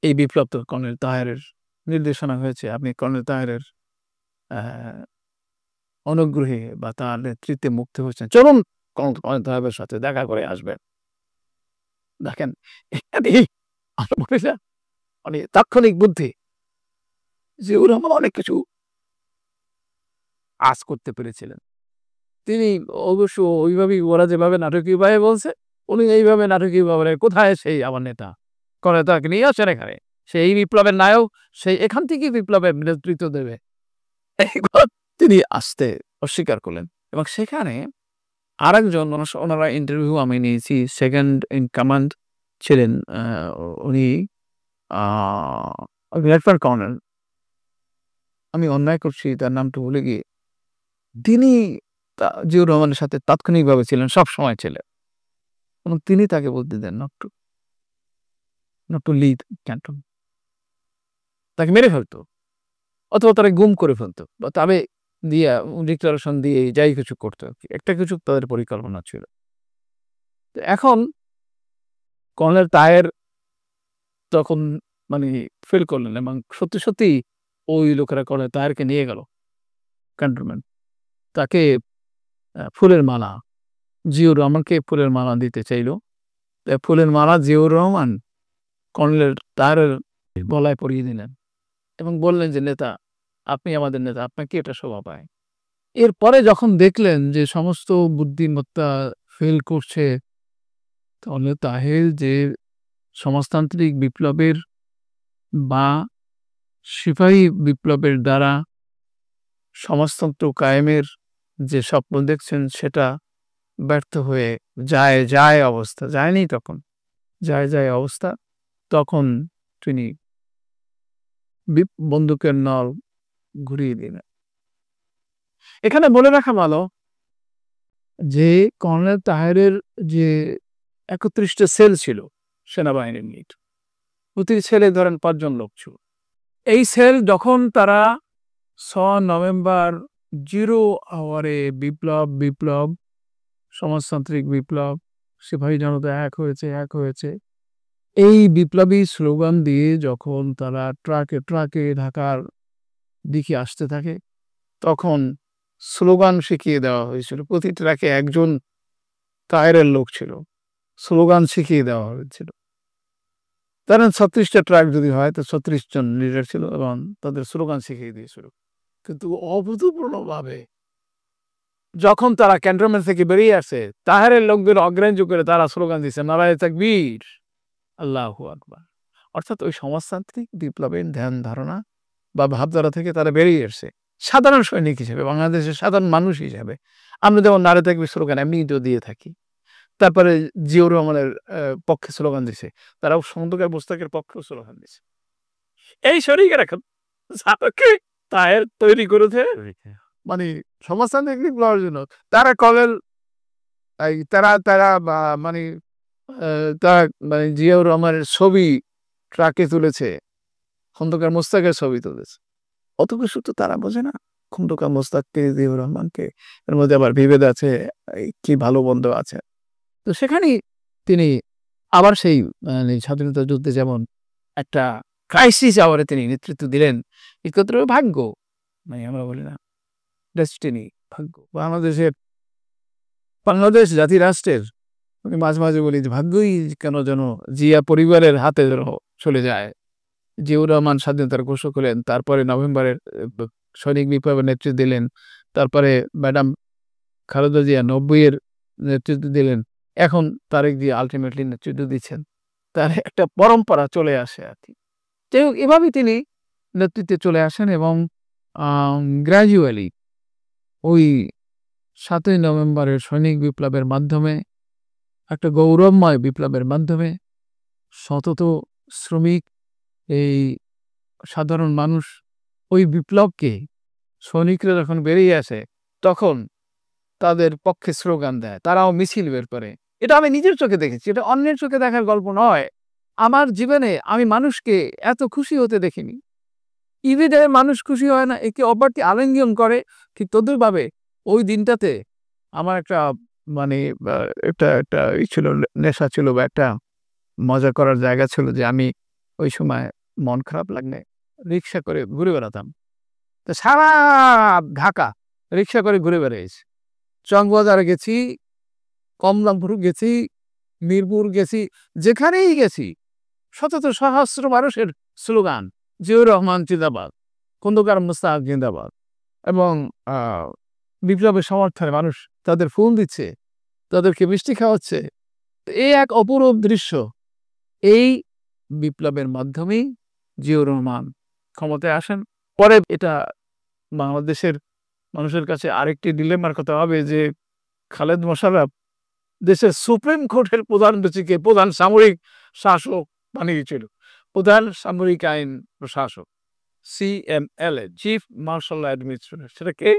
এই বিপ্লব তো কর্নেল তাহেরের নির্দেশনা হয়েছে। আপনি কর্নেল তাহেরের অ্যা অনুগ্রহে বা তার নেতৃত্বে মুক্ত হয়েছেন। চলুন কর্নেল তাহেরের সাথে দেখা করে আসবেন।" দেখেন এখানেই আমরা বলি না মানে তাৎক্ষণিক বুদ্ধি জিয়াউর রহমান অনেক কিছু আঁচ করতে পেরেছিলেন। তিনি অবশ্য ওইভাবেই ওরা যেভাবে নাটকীয়ভাবে বলছে, উনি এইভাবে নাটকীয়ভাবে কোথায় সেই আমার নেতা? কর্নেল তাহেরকে নিয়ে আসেন এখানে। সে এই বিপ্লবের নায়ক, সে এখান থেকেই বিপ্লবের নেতৃত্ব দেবে। এইবার তিনি আসতে অস্বীকার করলেন এবং সেখানে আরেকজন ওনারা ইন্টারভিউ আমি নিয়েছি 2nd ইন কমান্ড ছিলেন উনি আ লেফটেন্যান্ট কর্নেল। আমি অন্যায় করছি তার নামটা ভুলে গিয়ে। তিনি জিয়াউর রহমানের সাথে তাৎক্ষণিকভাবে ছিলেন, সবসময় ছিলেন এবং তিনি তাকে বলতে দেন not to lead ক্যান্টন। তাকে মেরে ফেলতো অথবা তাকে গুম করে ফেলতো বা তবে দিয়া ডিক্লারেশন দিয়ে যাই কিছু করতো আরকি। একটা কিছু তাদের পরিকল্পনা ছিল। তো এখন কর্নেল তাহের তখন মানে ফিল করলেন এবং সত্যিই ওই লোকেরা কর্নেল তাহেরকে নিয়ে গেল ক্যান্টনমেন্ট। তাকে ফুলের মালা জিয়াউর রহমানকে ফুলের মালা দিতে চাইল। ফুলের মালা জিয়াউর রহমান কর্নেল তাহেরের গলায় পরিয়ে দিলেন এবং বললেন যে, "নেতা, আপনি আমাদের নেতা। আপনাকে এটা শোভা পায়।" এরপরে যখন দেখলেন যে সমস্ত বুদ্ধিমত্তা ফেল করছে, কর্নেল তাহের যে সমাজতান্ত্রিক বিপ্লবের বা সিপাহী বিপ্লবের দ্বারা সমাজতন্ত্র কায়েমের যে স্বপ্ন দেখছেন সেটা ব্যর্থ হয়ে যায় অবস্থা। যায়নি তখন। যায় অবস্থা। তখন তিনি বন্দুকের নল ঘুরিয়ে দিলেন। এখানে বলে রাখা ভালো যে কর্নেল তাহেরের যে ৩১ টা সেল ছিল সেনাবাহিনীর নিট। প্রতি সেলে ধরেন ৫ জন লোক ছিল। এই সেল যখন তারা ৬ নভেম্বর 0 আওয়ারে বিপ্লব, সমাজতান্ত্রিক বিপ্লব, সিপাহী জনতা এক হয়েছে। এই বিপ্লবী স্লোগান দিয়ে যখন তারা ট্রাকে ঢাকার দিকে আসতে থাকে, তখন স্লোগান শিখিয়ে দেওয়া হয়েছিল। প্রতি ট্রাকে একজন তাহেরের লোক ছিল। স্লোগান শিখিয়ে দেওয়া হয়েছিল। ধরেন ৩৬ টা ট্রাক যদি হয় তো ৩৬ জন লিডার ছিল এবং তাদের স্লোগান শিখিয়ে দিয়েছিল। কিন্তু অভূতপূর্ণভাবে যখন তারা ক্যান্টনমেন্ট থেকে বেরিয়ে আসে, তাহেরের লোকদের অগ্রাহ্য করে তারা স্লোগান দিচ্ছে, নারায়ে তাকবীর, আল্লাহু আকবার। অর্থাৎ ওই সমাজতান্ত্রিক বিপ্লবের ধ্যান ধারণা বা ভাবধারা থেকে তারা বেরিয়ে এসছে। সাধারণ সৈনিক হিসেবে, বাংলাদেশের সাধারণ মানুষ হিসেবে। আমরা যেমন নারে তাকবীর স্লোগান এমনিই তো দিয়ে থাকি। তারপরে জিয়াউর রহমানের পক্ষে স্লোগান দিছে। তারাও খন্দকার মোশতাকের পক্ষেও স্লোগান দিছে। এই শরিকের এখন যাদেরকে তাহের তৈরি করেছে মানে সমাজতান্ত্রিক বিপ্লবের জন্য তারা কলের তারা মানে তারা মানে জিয়াউর রহমানের ছবি ট্রাকে তুলেছে, খন্দকার মোশতাকের ছবি তুলেছে। অত কিছু তো তারা বোঝে না। খন্দকার মোশতাককে, জিয়াউর রহমানকে এর মধ্যে আবার বিভেদ আছে, কি ভালো মন্দ আছে। তো সেখানেই তিনি আবার সেই মানে স্বাধীনতা যুদ্ধে যেমন একটা ক্রাইসিস আওয়ারে তিনি নেতৃত্ব দিলেন। একত্র ভাগ্য মানে আমরা বলি না ডেস্টিনি ভাগ্য। বাংলাদেশ জাতি রাষ্ট্রের আমি মাঝে বলি যে ভাগ্যই কেন যেন জিয়া পরিবারের হাতে যেন চলে যায়। জিয়াউর রহমান স্বাধীনতার ঘোষক হলেন। তারপরে নভেম্বরের সৈনিক বিপ্লবের নেতৃত্ব দিলেন। তারপরে ম্যাডাম খালেদা জিয়া ৯০ এর নেতৃত্ব দিলেন। এখন তারেক জিয়া আল্টিমেটলি নেতৃত্ব দিচ্ছেন। তার একটা পরম্পরা চলে আসে আরকি। যাই হোক এভাবেই তিনি নেতৃত্বে চলে আসেন এবং গ্র্যাজুয়ালি ওই ৭ই নভেম্বরের সৈনিক বিপ্লবের মাধ্যমে একটা গৌরবময় বিপ্লবের মাধ্যমে শত শ্রমিক এই সাধারণ মানুষ ওই বিপ্লবকে সৈনিকরা যখন বেরিয়ে আসে তখন তাদের পক্ষে স্লোগান দেয়, তারাও মিছিল বের করে। এটা আমি নিজের চোখে দেখেছি, এটা অন্যের চোখে দেখার গল্প নয়। আমার জীবনে আমি মানুষকে এত খুশি হতে দেখিনি। ঈদে মানুষ খুশি হয় না, একে অপরকে আলিঙ্গন করে, ঠিক তদ্রুপভাবে ওই দিনটাতে আমার একটা মানে একটা ছিল, নেশা ছিল বা একটা মজা করার জায়গা ছিল যে আমি ওই সময় মন খারাপ লাগলে রিক্সা করে ঘুরে বেড়াতাম। তো সারা ঢাকা রিক্সা করে ঘুরে বেড়িয়েছি। চকবাজার গেছি, কমলাপুর গেছি, মিরপুর গেছি, যেখানেই গেছি শত সহস্র মানুষের স্লোগান জিয়াউর রহমান জিন্দাবাদ, খন্দকার মোস্তাক জিন্দাবাদ, এবং বিপ্লবের সমর্থনে মানুষ তাদের ফুল দিচ্ছে, তাদেরকে মিষ্টি খাওয়াচ্ছে। এই এক অপূরূপ দৃশ্য। এই বিপ্লবের মাধ্যমেই জিয়াউর রহমান ক্ষমতায় আসেন। পরে এটা বাংলাদেশের মানুষের কাছে আরেকটি ডিলেমার কথা হবে যে খালেদ মোশাররফ দেশের সুপ্রিম কোর্টের প্রধান বিচারপতিকে প্রধান সামরিক শাসক বানিয়েছিল, প্রধান সামরিক আইন প্রশাসক, CMLA, চিফ মার্শাল অ্যাডমিনিস্ট্রেটর। সেটা কে?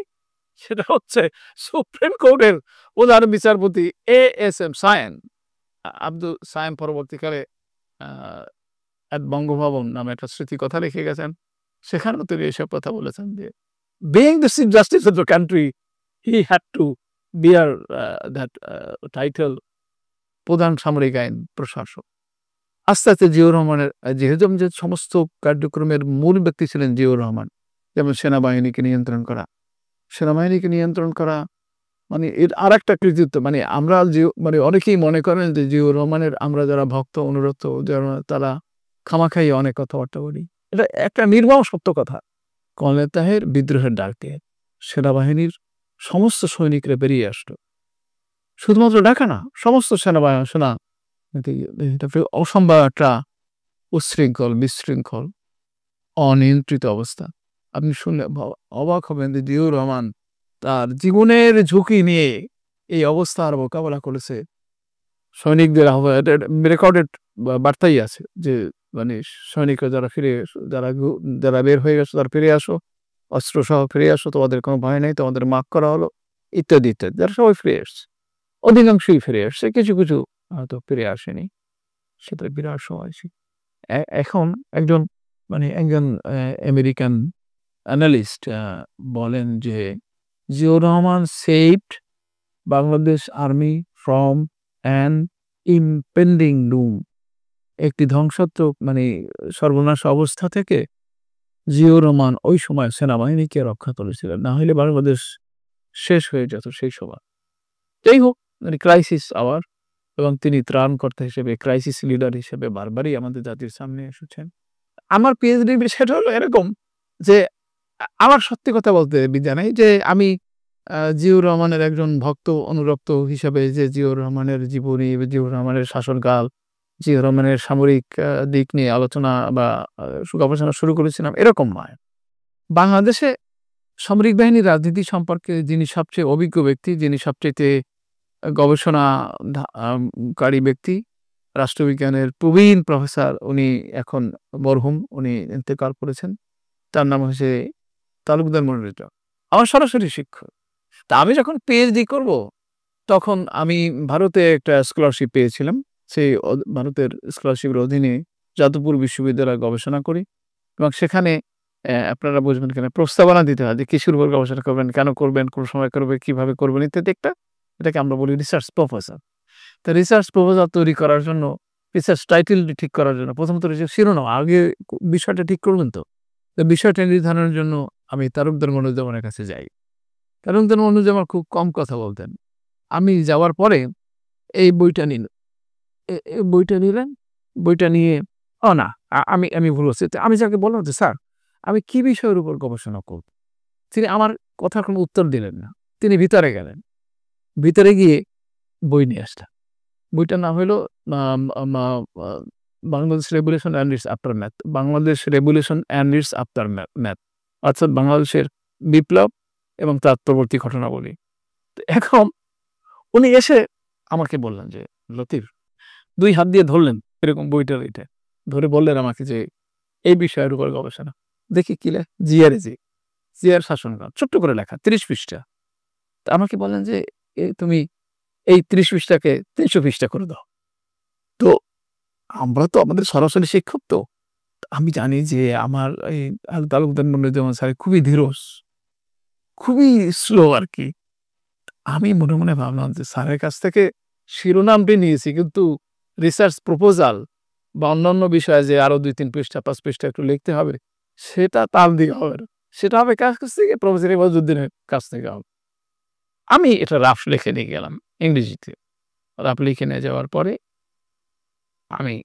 সেটা হচ্ছে সুপ্রিম কোর্টের প্রধান বিচারপতি ASM সায়েম। আব্দুল সায়েম পরবর্তীকালে বঙ্গভবন নামে একটা স্মৃতিকথা লিখে গেছেন, সেখানেও তিনি এসব কথা বলেছেন যে being the chief justice of the country, he had to bear that title, প্রধান সামরিক আইন প্রশাসক। আস্তে আস্তে জিয়াউর রহমানের যেহেতু যে সমস্ত কার্যক্রমের মূল ব্যক্তি ছিলেন জিয়াউর রহমান, যেমন সেনাবাহিনীকে নিয়ন্ত্রণ করা, সেনাবাহিনীকে নিয়ন্ত্রণ করা মানে এর আর একটা কৃতিত্ব। মানে আমরা মানে অনেকেই মনে করেন যে জিয়াউর রহমানের আমরা যারা ভক্ত অনুরক্ত যারা তারা খামাখাই অনেক কথাবার্তা বলি, এটা একটা নির্মম সত্য কথা। কর্নেল তাহের বিদ্রোহের ডাক দিয়ে সেনাবাহিনীর সমস্ত সৈনিকরা বেরিয়ে আসলো, শুধুমাত্র ঢাকা না, সমস্ত সেনা অসম্ভব একটা উচ্ছৃঙ্খল, বিশৃঙ্খল, অনিয়ন্ত্রিত অবস্থা। আপনি শুনলে অবাক হবেন যে জিয়াউর রহমান তার জীবনের ঝুঁকি নিয়ে এই অবস্থার মোকাবেলা করেছে। সৈনিকদের রেকর্ডেড বার্তাই আছে যে মানে সৈনিকরা যারা যারা বের হয়ে গেছে তারা ফিরে আসো, অস্ত্র সহ ফিরে আসো, তোমাদের কোনো ভয় নেই, তোমাদের মাফ করা হলো, ইত্যাদি ইত্যাদি। যারা সবাই ফিরে এসছে, অধিকাংশই ফিরে আসছে, কিছু কিছু হয়তো ফিরে আসেনি, সেটা বিরাট সময়। এখন একজন একজন আমেরিকান অ্যানালিস্ট বলেন যে Ziaur Rahman saved Bangladesh army from an impending doom, একটি ধ্বংসাত্মক সর্বনাশ অবস্থা থেকে জিয়াউর রহমান ওই সময় সেনাবাহিনীকে রক্ষা করেছিলেন, না হলে বাংলাদেশ শেষ হয়ে যেত সেই সময়। যাই হোক, ক্রাইসিস আওয়ার, এবং তিনি ত্রাণকর্তা হিসেবে, ক্রাইসিস লিডার হিসেবে বারবারই আমাদের জাতির সামনে এসেছেন। আমার পিএইচডি বিষয়টা হলো এরকম যে আমার সত্যি কথা বলতে জানাই যে আমি জিয়াউর রহমানের একজন ভক্ত অনুরক্ত হিসাবে যে জিয়াউর রহমানের জীবনী, জিয়াউর রহমানের শাসনকাল, জিয়াউর রহমানের সামরিক দিক নিয়ে আলোচনা বা গবেষণা শুরু করেছিলাম এরকম নয়। বাংলাদেশে সামরিক বাহিনীর রাজনীতি সম্পর্কে যিনি সবচেয়ে অভিজ্ঞ ব্যক্তি, যিনি সবচেয়ে গবেষণাকারী ব্যক্তি, রাষ্ট্রবিজ্ঞানের প্রবীণ প্রফেসর, উনি এখন মরহুম, উনি ইন্তেকাল করেছেন। তার নাম হচ্ছে তালুকদার মনিরুজ্জামান, আমার সরাসরি শিক্ষক। তা আমি যখন পিএইচডি করব তখন আমি ভারতে একটা স্কলারশিপ পেয়েছিলাম। সেই ভারতের স্কলারশিপের অধীনে যাদবপুর বিশ্ববিদ্যালয়ে গবেষণা করি, এবং সেখানে আপনারা বুঝবেন কেন প্রস্তাবনা দিতে হয় যে কিসের উপর গবেষণা করবেন, কেন করবেন, কোন সময় করবেন, কিভাবে করবেন ইত্যাদি। এটাকে আমরা বলি রিসার্চ প্রপোজাল। তা রিসার্চ প্রপোজাল তৈরি করার জন্য, রিসার্চ টাইটেল ঠিক করার জন্য প্রথমত শিরোনাম আগে বিষয়টা ঠিক করবেন। তো বিষয়টা নির্ধারণের জন্য আমি তালুকদার মনিরুজ্জামানের কাছে যাই। তালুকদার মনিরুজ্জামান খুব কম কথা বলতেন। আমি যাওয়ার পরে এই বইটা নিলেন, বইটা নিয়ে না আমি ভুল হচ্ছে, আমি যাকে বললাম যে স্যার আমি কি বিষয়ের উপর গবেষণা করব, তিনি আমার কথার কোনো উত্তর দিলেন না। তিনি ভিতরে গেলেন, ভিতরে গিয়ে বই নিয়ে আসলেন। বইটার নাম হলো Bangladesh revolution and it's after math, Bangladesh revolution and it's after math, অর্থাৎ বাংলাদেশের বিপ্লব এবং তার পরবর্তী ঘটনাবলী। এখন উনি এসে আমাকে বললেন যে লতিফ, 2 হাত দিয়ে ধরলেন এরকম বইটা ধরে বললেন আমাকে যে এই বিষয়ের উপর গবেষণা। দেখি কি লেখা, জিয়ার শাসনকাল, ছোট্ট করে লেখা 30 পৃষ্ঠা। তা আমাকে বলেন যে তুমি এই 30 পৃষ্ঠাকে 300 পৃষ্ঠা করে দাও। তো আমরা তো আমাদের সরাসরি শিক্ষক তো। আমি জানি যে আমার এই তালুকদার মনিরুজ্জামান স্যার খুবই ধীরস, খুবই স্লো আরকি। আমি মনে, মনে ভাবলাম যে স্যারের কাছ থেকে শিরোনামটি নিয়েছি, কিন্তু রিসার্চ প্রপোজাল বা অন্যান্য বিষয়ে যে আরো ২-৩ পৃষ্ঠা ৫ পৃষ্ঠা একটু লিখতে হবে, সেটা তার দিয়ে হবে না। সেটা হবে কার কাছ থেকে? প্রফেসর ইমাজউদ্দিনের কাছ থেকে হবে। আমি এটা রাফ লিখে নিয়ে গেলাম ইংরেজিতে। রাফ লিখে নিয়ে যাওয়ার পরে আমি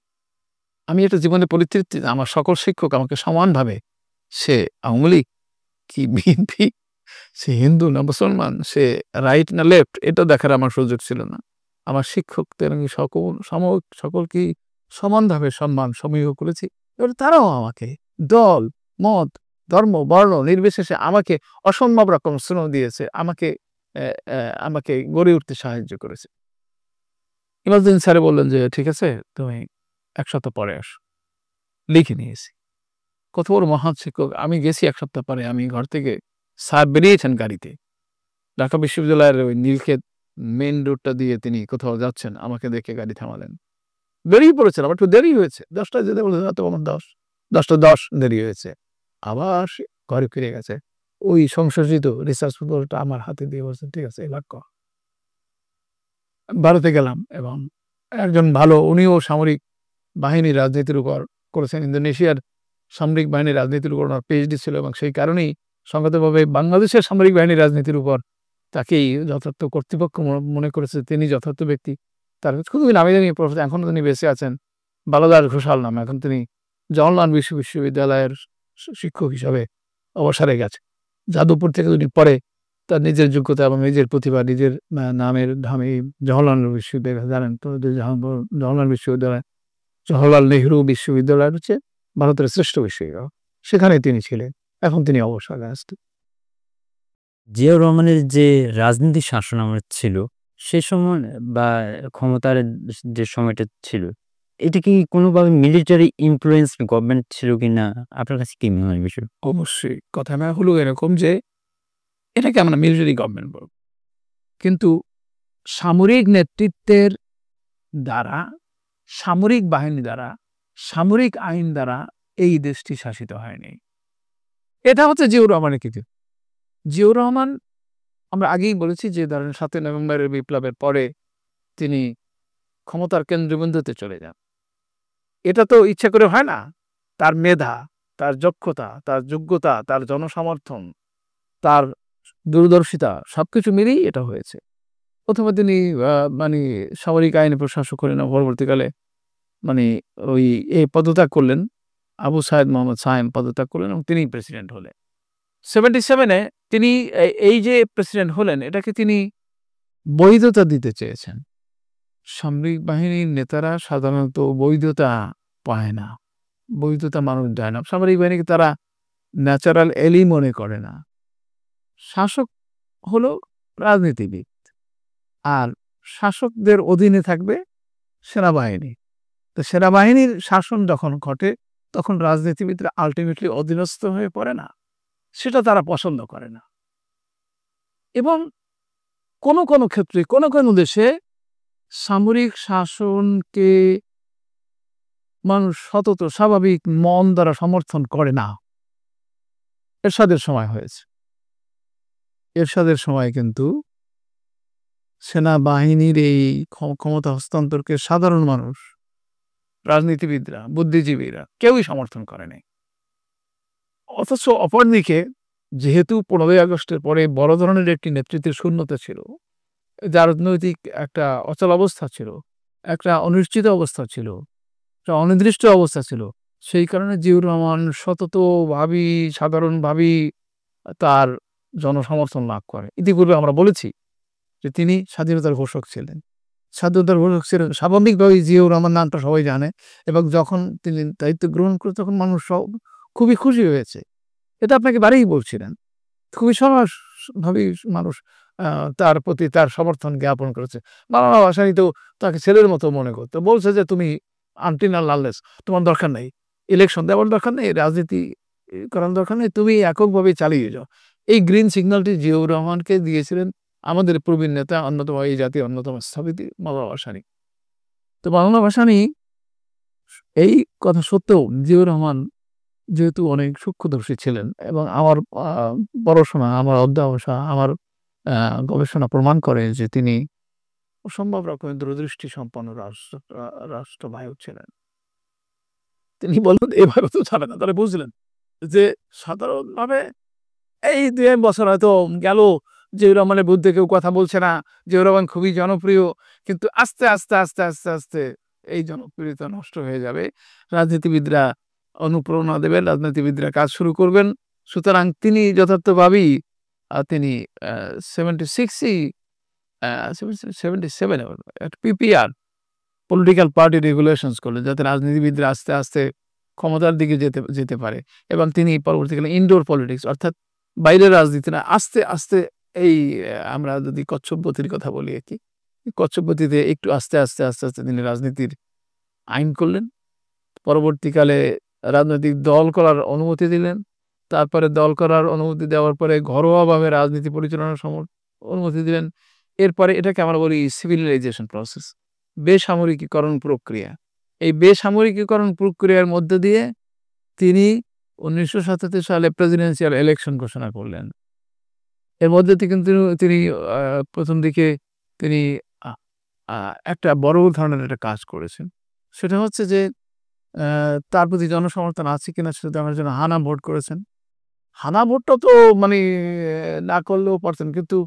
আমি এটা জীবনে পরিতৃপ্তি, আমার সকল শিক্ষক আমাকে সমানভাবে, সে আওয়ামী লীগ কি বিএনপি, সে হিন্দু না মুসলমান, সে রাইট না লেফট, এটা দেখার আমার সুযোগ ছিল না। আমার শিক্ষকদের আমি সকলকেই সমানভাবে সম্মান সমীহ করেছি। এবার তারাও আমাকে দল, মত, ধর্ম, বর্ণ নির্বিশেষে আমাকে অসম্ভব রকম স্নেহ দিয়েছে। আমাকে গড়ে উঠতে সাহায্য করেছে। ইমাজউদ্দিন স্যার বললেন যে, "ঠিক আছে, তুমি ১ সপ্তাহ পরে আসো।" লিখে নিয়েছি। কত বড় মহান শিক্ষক! আমি গেছি ১ সপ্তাহ পরে, আমি ঘর থেকে, স্যার বেরিয়েছেন গাড়িতে। ঢাকা বিশ্ববিদ্যালয়ের ওই নীলক্ষেত মেইন রোডটা দিয়ে তিনি কোথাও যাচ্ছেন। আমাকে দেখে গাড়ি থামালেন। বেরিয়ে পড়েছেন, আমার একটু দেরি হয়েছে। ১০ টায় যেতে বলেছেন, তো আমার ১০টা ১০ দেরি হয়েছে। আবার সে ঘরে ফিরে গেছে। ওই সংশোধিত রিসার্চ প্রপোজালটা আমার হাতে দিয়ে বলছেন, "ঠিক আছে, এবার কর।" ভারতে গেলাম এবং একজন ভালো, উনিও সামরিক বাহিনীর রাজনীতির উপর করেছেন। ইন্দোনেশিয়ার সামরিক বাহিনীর রাজনীতির উপর ওনার পিএইচডি ছিল এবং সেই কারণেই সংগতভাবে বাংলাদেশের সামরিক বাহিনীর রাজনীতির উপর তাকেই যথার্থ কর্তৃপক্ষ মনে করেছে, তিনি যথার্থ ব্যক্তি। তার খুবই নামি দামি প্রফেসর, এখনো তিনি বেঁচে আছেন। বালাদার ঘোষাল নামে। এখন তিনি জওহরলাল বিশ্ববিদ্যালয়ের শিক্ষক হিসাবে অবসরে গেছে। যাদবপুর থেকে তিনি পরে তার নিজের যোগ্যতা এবং নিজের প্রতিভা, নিজের নামের ধামে জওহরলাল বিশ্ববিদ্যালয়, জানেন তো যে জওহরলাল বিশ্ববিদ্যালয়, জওহরলাল নেহরু বিশ্ববিদ্যালয় হচ্ছে ভারতের শ্রেষ্ঠ বিশ্ববিদ্যালয়। সেখানে তিনি ছিলেন। এখন তিনি অবসরে আছেন। জিয়াউর রহমানের যে রাজনীতি শাসনামল ছিল, সে সময় বা ক্ষমতার যে সময়টা ছিল, এটা কি কোনোভাবে মিলিটারি ইনফ্লুয়েন্সড গভর্নমেন্ট ছিল কিনা? আপনার কাছে কি মনে হয় এই বিষয়ে? অবশ্যই কথাটা হলো এরকম যে এটাকে আমরা মিলিটারি গভর্নমেন্ট বলব। কিন্তু সামরিক নেতৃত্বের দ্বারা, সামরিক বাহিনী দ্বারা, সামরিক আইন দ্বারা এই দেশটি শাসিত হয়নি। এটা হচ্ছে জিয়াউর রহমানের কৃতিত্ব। জিয়াউর রহমান, আমরা আগেই বলেছি যে ধরেন ৭ই নভেম্বরের বিপ্লবের পরে তিনি ক্ষমতার কেন্দ্রবিন্দুতে চলে যান। এটা তো ইচ্ছা করে হয় না। তার মেধা, তার দক্ষতা, তার যোগ্যতা, তার জনসমর্থন, তার দূরদর্শিতা সবকিছু মিলেই এটা হয়েছে। প্রথমে তিনি মানে সামরিক আইন প্রশাসক হলেন, পরবর্তীকালে মানে ওই পদত্যাগ করলেন। আবু সায়েদ মোহাম্মদ সায়েম পদত্যাগ করলেন এবং তিনিই প্রেসিডেন্ট হলেন। 77 এ তিনি এই যে প্রেসিডেন্ট হলেন, এটাকে তিনি বৈধতা দিতে চেয়েছেন। সামরিক বাহিনীর নেতারা সাধারণত বৈধতা পায় না। বৈধতা মানুষ দেয় না। সামরিক বাহিনীকে তারা ন্যাচারাল এলি মনে করে না। শাসক হলো রাজনীতিবিদ। আর শাসকদের অধীনে থাকবে সেনাবাহিনী। তো সেনাবাহিনীর শাসন যখন ঘটে, তখন রাজনীতিবিদরা আল্টিমেটলি অধীনস্থ হয়ে পড়ে না। সেটা তারা পছন্দ করে না। এবং কোনো ক্ষেত্রে কোনো দেশে সামরিক শাসনকে মানুষ সতত স্বাভাবিক মন দ্বারা সমর্থন করে না। এরশাদের সময় হয়েছে। এরশাদের সময় কিন্তু সেনাবাহিনীর এই ক্ষমতা হস্তান্তরকে সাধারণ মানুষ, রাজনীতিবিদরা, বুদ্ধিজীবীরা কেউই সমর্থন করে নাই। অথচ অপরদিকে যেহেতু 15ই আগস্টের পরে বড় ধরনের একটি নেতৃত্বের শূন্যতা ছিল, রাজনৈতিক একটা অচলাবস্থা ছিল, একটা অনিশ্চিত অবস্থা ছিল, একটা অনির্দিষ্ট অবস্থা ছিল। সেই কারণে জিয়াউর রহমান সাধারণভাবেই তার জনসমর্থন লাভ করে। ইতিপূর্বে আমরা বলেছি যে তিনি স্বাধীনতার ঘোষক ছিলেন। স্বাধীনতার ঘোষক ছিলেন, স্বাভাবিকভাবেই জিয়াউর রহমান নামটা সবাই জানে এবং যখন তিনি দায়িত্ব গ্রহণ করে তখন মানুষ খুবই খুশি হয়েছে। এটা আপনাকে বারেই বলছিলেন। খুবই সহজভাবেই মানুষ তার প্রতি তার সমর্থন জ্ঞাপন করেছে। মাওলানা ভাসানী তো তাকে ছেলের মতো মনে করতো। বলছে যে, "তুমি আনটিল আনলেস তোমার দরকার নেই। ইলেকশন দেওয়ার দরকার নেই। রাজনীতি করার দরকার নেই, তুমি এককভাবে চালিয়ে যাও। এই গ্রিন সিগন্যালটি জিয়াউর রহমানকে দিয়েছিলেন আমাদের প্রবীণ নেতা, অন্যতম এই জাতির অন্যতম স্থপতি মাওলানা ভাসানী। তো মাওলানা ভাসানী এই কথা সত্ত্বেও জিয়াউর রহমান যেহেতু অনেক সূক্ষ্মদর্শী ছিলেন এবং আমার পড়াশোনা, আমার অধ্যবসায়, আমার গবেষণা প্রমাণ করে যে তিনি অসম্ভব রকমের দূরদৃষ্টি সম্পন্ন রাষ্ট্রনায়ক ছিলেন। তিনি বললেন এভাবে তো যাবে না। তাহলে বুঝলেন যে সাধারণভাবে এই ২ বছর হয়তো গেল, জিয়াউর রহমানের বিরুদ্ধে কেউ কথা বলছে না, জিয়াউর রহমান খুবই জনপ্রিয়, কিন্তু আস্তে আস্তে আস্তে আস্তে আস্তে এই জনপ্রিয়তা নষ্ট হয়ে যাবে। রাজনীতিবিদরা অনুপ্রেরণা দেবেন, রাজনীতিবিদরা কাজ শুরু করবেন। সুতরাং তিনি যথার্থভাবেই তিনি 76ই 77 একটা পিপিআর পলিটিক্যাল পার্টি রেগুলেশনস করলেন, যাতে রাজনীতিবিদরা আস্তে আস্তে ক্ষমতার দিকে যেতে পারে। এবং তিনি পরবর্তীকালে ইনডোর পলিটিক্স, অর্থাৎ বাইরের রাজনীতি না, আস্তে আস্তে এই আমরা যদি কচ্ছপবতীর কথা বলি আর কি, কচ্ছপবতীতে একটু আস্তে আস্তে আস্তে আস্তে তিনি রাজনীতির আইন করলেন। পরবর্তীকালে রাজনৈতিক দল করার অনুমতি দিলেন। তারপরে দল করার অনুমতি দেওয়ার পরে ঘরোয়াভাবে রাজনীতি পরিচালনার অনুমতি দিলেন। এরপরে এটাকে আমরা বলি সিভিলাইজেশন প্রসেস, বেসামরিকীকরণ প্রক্রিয়া। এই বেসামরিকীকরণ প্রক্রিয়ার মধ্য দিয়ে তিনি ১৯৭৭ সালে প্রেসিডেন্সিয়াল ইলেকশন ঘোষণা করলেন। এর মধ্যে থেকে কিন্তু তিনি প্রথম দিকে তিনি একটা বড় ধরনের একটা কাজ করেছেন। সেটা হচ্ছে যে তার প্রতি জনসমর্থন আছে কিনা সেটা জানার জন্য হানা ভোট করেছেন। হানা ভোটটা তো মানে না করলেও পারতেন, কিন্তু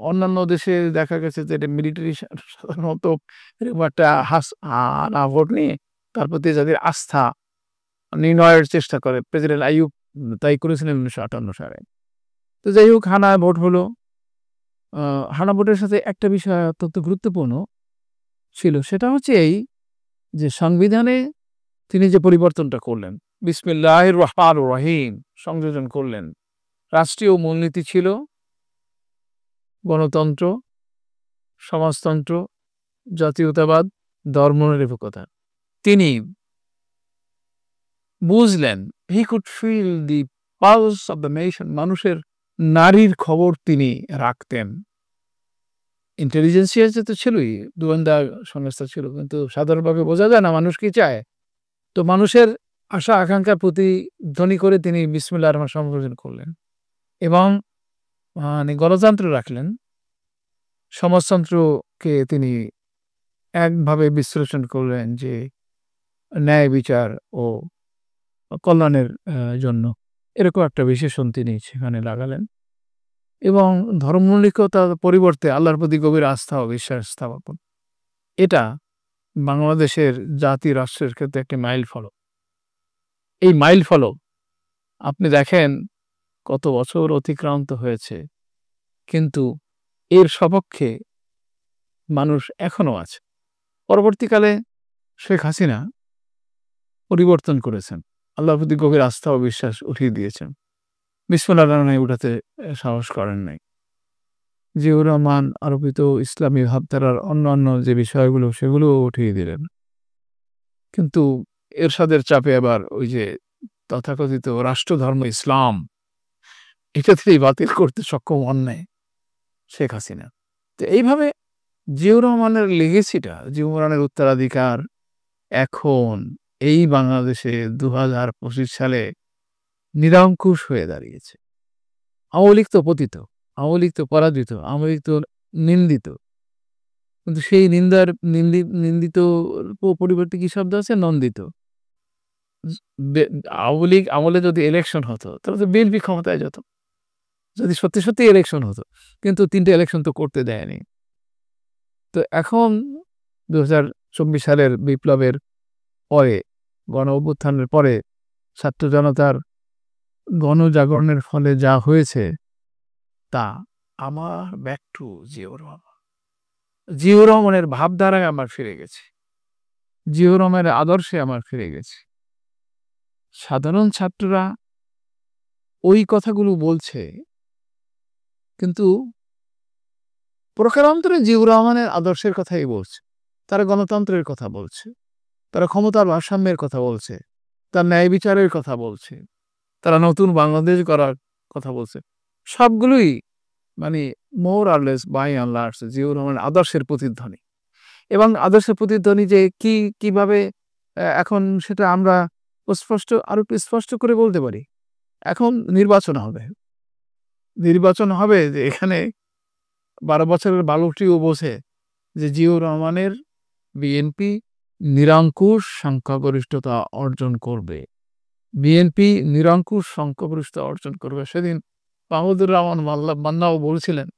অন্যান্য দেশে দেখা গেছে যে এটা মিলিটারি সাধারণত এরকম একটা হানা ভোট নিয়ে তার প্রতি যাদের আস্থা নির্ণয়ের চেষ্টা করে। প্রেসিডেন্ট আইয়ুব তাই করেছিলেন ১৯৫৮ সালে। তো যাই হোক, হানা ভোট হলো। হানা ভোটের সাথে একটা বিষয় অত্যন্ত গুরুত্বপূর্ণ ছিল, সেটা হচ্ছে এই যে সংবিধানে তিনি যে পরিবর্তনটা করলেন, বিসমিল্লাহির রহমানির রহিম সংযোজন করলেন। রাষ্ট্রীয় মূলনীতি ছিল গণতন্ত্র, সমাজতন্ত্র, জাতীয়তাবাদ, ধর্মনিরপেক্ষতা। তিনি বুঝলেন, he could feel the pulse of the nation, মানুষের নারীর খবর তিনি রাখতেন। ইন্টেলিজেন্সিয়া তো ছিলই, গোয়েন্দা সংস্থা ছিল, কিন্তু সাধারণভাবে বোঝা যায় না মানুষ কি চায়। তো মানুষের আশা আকাঙ্ক্ষার প্রতিধ্বনি করে তিনি বিসমিল্লাহির রহমানির রহিম সংযোজন করলেন এবং মানে গণতন্ত্র রাখলেন। সমাজতন্ত্রকে তিনি একভাবে বিশ্লেষণ করলেন যে ন্যায় বিচার ও কল্যাণের জন্য, এরকম একটা বিশেষণ তিনি সেখানে লাগালেন। এবং ধর্মনিরপেক্ষতার পরিবর্তে আল্লাহর প্রতি গভীর আস্থা ও বিশ্বাস স্থাপন, এটা বাংলাদেশের জাতি রাষ্ট্রের ক্ষেত্রে একটি মাইল ফলক। এই মাইল ফলক আপনি দেখেন কত বছর অতিক্রান্ত হয়েছে, কিন্তু এর সপক্ষে মানুষ এখনো আছে। পরবর্তীকালে শেখ হাসিনা পরিবর্তন করেছেন, আল্লাহর প্রতি গভীর আস্থা ও বিশ্বাস উঠিয়ে দিয়েছেন, বিসমিল্লাহির রহমানির রহিম উঠাতে সাহস করেন নাই। জিয়াউর রহমান আরোপিত ইসলামী ভাবধারার অন্যান্য যে বিষয়গুলো সেগুলো উঠিয়ে দিলেন, কিন্তু এরশাদের চাপে আবার ওই যে তথাকথিত রাষ্ট্রধর্ম ইসলাম, এটা থেকেই বাতিল করতে সক্ষম হন নাই শেখ হাসিনা। তো এইভাবে জিয়াউর রহমানের লেগেসিটা, জিয়াউর রহমানের উত্তরাধিকার এখন এই বাংলাদেশে ২০২৫ সালে নিরঙ্কুশ হয়ে দাঁড়িয়েছে। আওয়ামী লীগ তো পতিত, আওয়ামী লীগ তো পরাজিত, আওয়ামী লীগ তো নিন্দিত, কিন্তু সেই নিন্দিত পরিবর্তে কি শব্দ আছে? নন্দিত। আওয়ামী লীগ আমলে যদি ইলেকশন হতো তাহলে তো বিএনপি ক্ষমতায় যেত, যদি সত্যি সত্যি ইলেকশন হতো, কিন্তু ৩টে ইলেকশন তো করতে দেয়নি। তো এখন ২০২৪ সালের বিপ্লবের পরে, গণ অভ্যুত্থানের পরে ছাত্র জনতার গণজাগরণের ফলে যা হয়েছে তা আমার ব্যাক টু জিয়াউর রহমান। জিয়াউর রহমানের ভাবধারায় আমার ফিরে গেছে, জিয়াউর রহমানের আদর্শে আমার ফিরে গেছে। সাধারণ ছাত্ররা ওই কথাগুলো বলছে, কিন্তু প্রকারান্তরে জিয়াউর রহমানের আদর্শের কথাই বলছে। তারা গণতন্ত্রের কথা বলছে, তারা ক্ষমতার ভারসাম্যের কথা বলছে, তার ন্যায় বিচারের কথা বলছে, তারা নতুন বাংলাদেশ গড়ার কথা বলছে। সবগুলোই মানে more or less by and large Ziaur রহমানের আদর্শের প্রতিধ্বনি। এবং আদর্শের প্রতিধ্বনি যে কিভাবে এখন সেটা আমরা আরো একটু স্পষ্ট করে বলতে পারি। এখন নির্বাচন হবে। নির্বাচন হবে যে এখানে ১২ বছরের বালকটিও বোঝে যে জিয়াউর রহমানের বিএনপি নিরঙ্কুশ সংখ্যাগরিষ্ঠতা অর্জন করবে। বিএনপি নিরঙ্কুশ সংখ্যাগরিষ্ঠতা অর্জন করবে। সেদিন মাহমুদুর রহমান মান্নাও বলছিলেন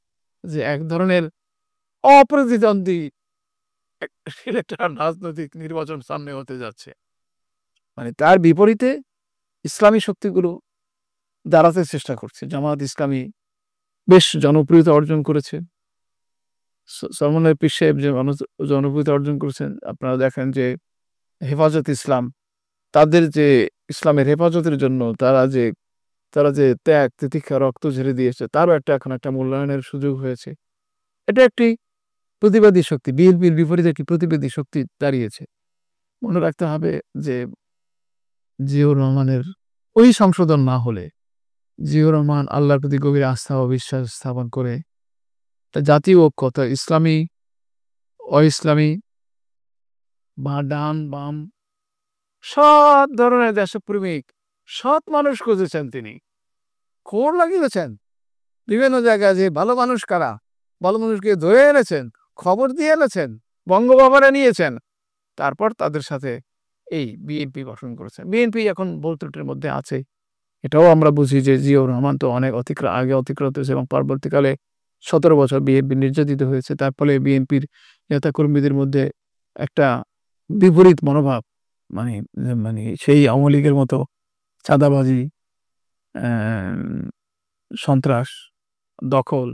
যে এক ধরনের অপ্রতিদ্বন্দ্বী একটা রাজনৈতিক নির্বাচন সামনে হতে যাচ্ছে। মানে তার বিপরীতে ইসলামী শক্তিগুলো দাঁড়াতে চেষ্টা করছে। জামায়াত ইসলামী বেশ জনপ্রিয়তা অর্জন করেছে। সলমনের পীর সাহেব যে জনপ্রিয়তা অর্জন করেছেন, আপনারা দেখেন যে হেফাজত ইসলাম, তাদের যে ইসলামের হেফাজতের জন্য তারা যে ত্যাগ তিতিক্ষা রক্ত ঝেড়ে দিয়েছে, তারও এখন একটা মূল্যায়নের সুযোগ হয়েছে। এটা একটি প্রতিবাদী শক্তি, বিএনপির বিপরীতে একটি প্রতিবাদী শক্তি দাঁড়িয়েছে। মনে রাখতে হবে যে জিয়াউর রহমানের ওই সংশোধন না হলে জিয়াউর রহমান আল্লাহর প্রতি গভীর আস্থা ও বিশ্বাস স্থাপন করে জাতীয় ঐক্যতা, ইসলামী অ-ইসলামী বা ডান বাম সব ধরনের দেশপ্রেমিক সৎ মানুষ খুঁজেছেন তিনি, খোঁড় লাগিয়েছেন বিভিন্ন জায়গায় যে ভালো মানুষ কারা, ভালো মানুষকে ধরে এনেছেন, খবর দিয়ে এনেছেন, বঙ্গবাবারা নিয়েছেন, তারপর তাদের সাথে এই বিএনপি গঠন করেছেন। বিএনপি এখন ভুল ত্রুটির মধ্যে আছে, এটাও আমরা বুঝি যে জিয়াউর রহমান তো অনেক আগে অতিক্রান্ত হয়েছে এবং পরবর্তীকালে ১৭ বছর বিএনপি নির্যাতিত হয়েছে। তার ফলে বিএনপির নেতাকর্মীদের মধ্যে একটা বিপরীত মনোভাব, মানে মানে সেই আওয়ামী লীগের মতো চাঁদাবাজি, সন্ত্রাস, দখল,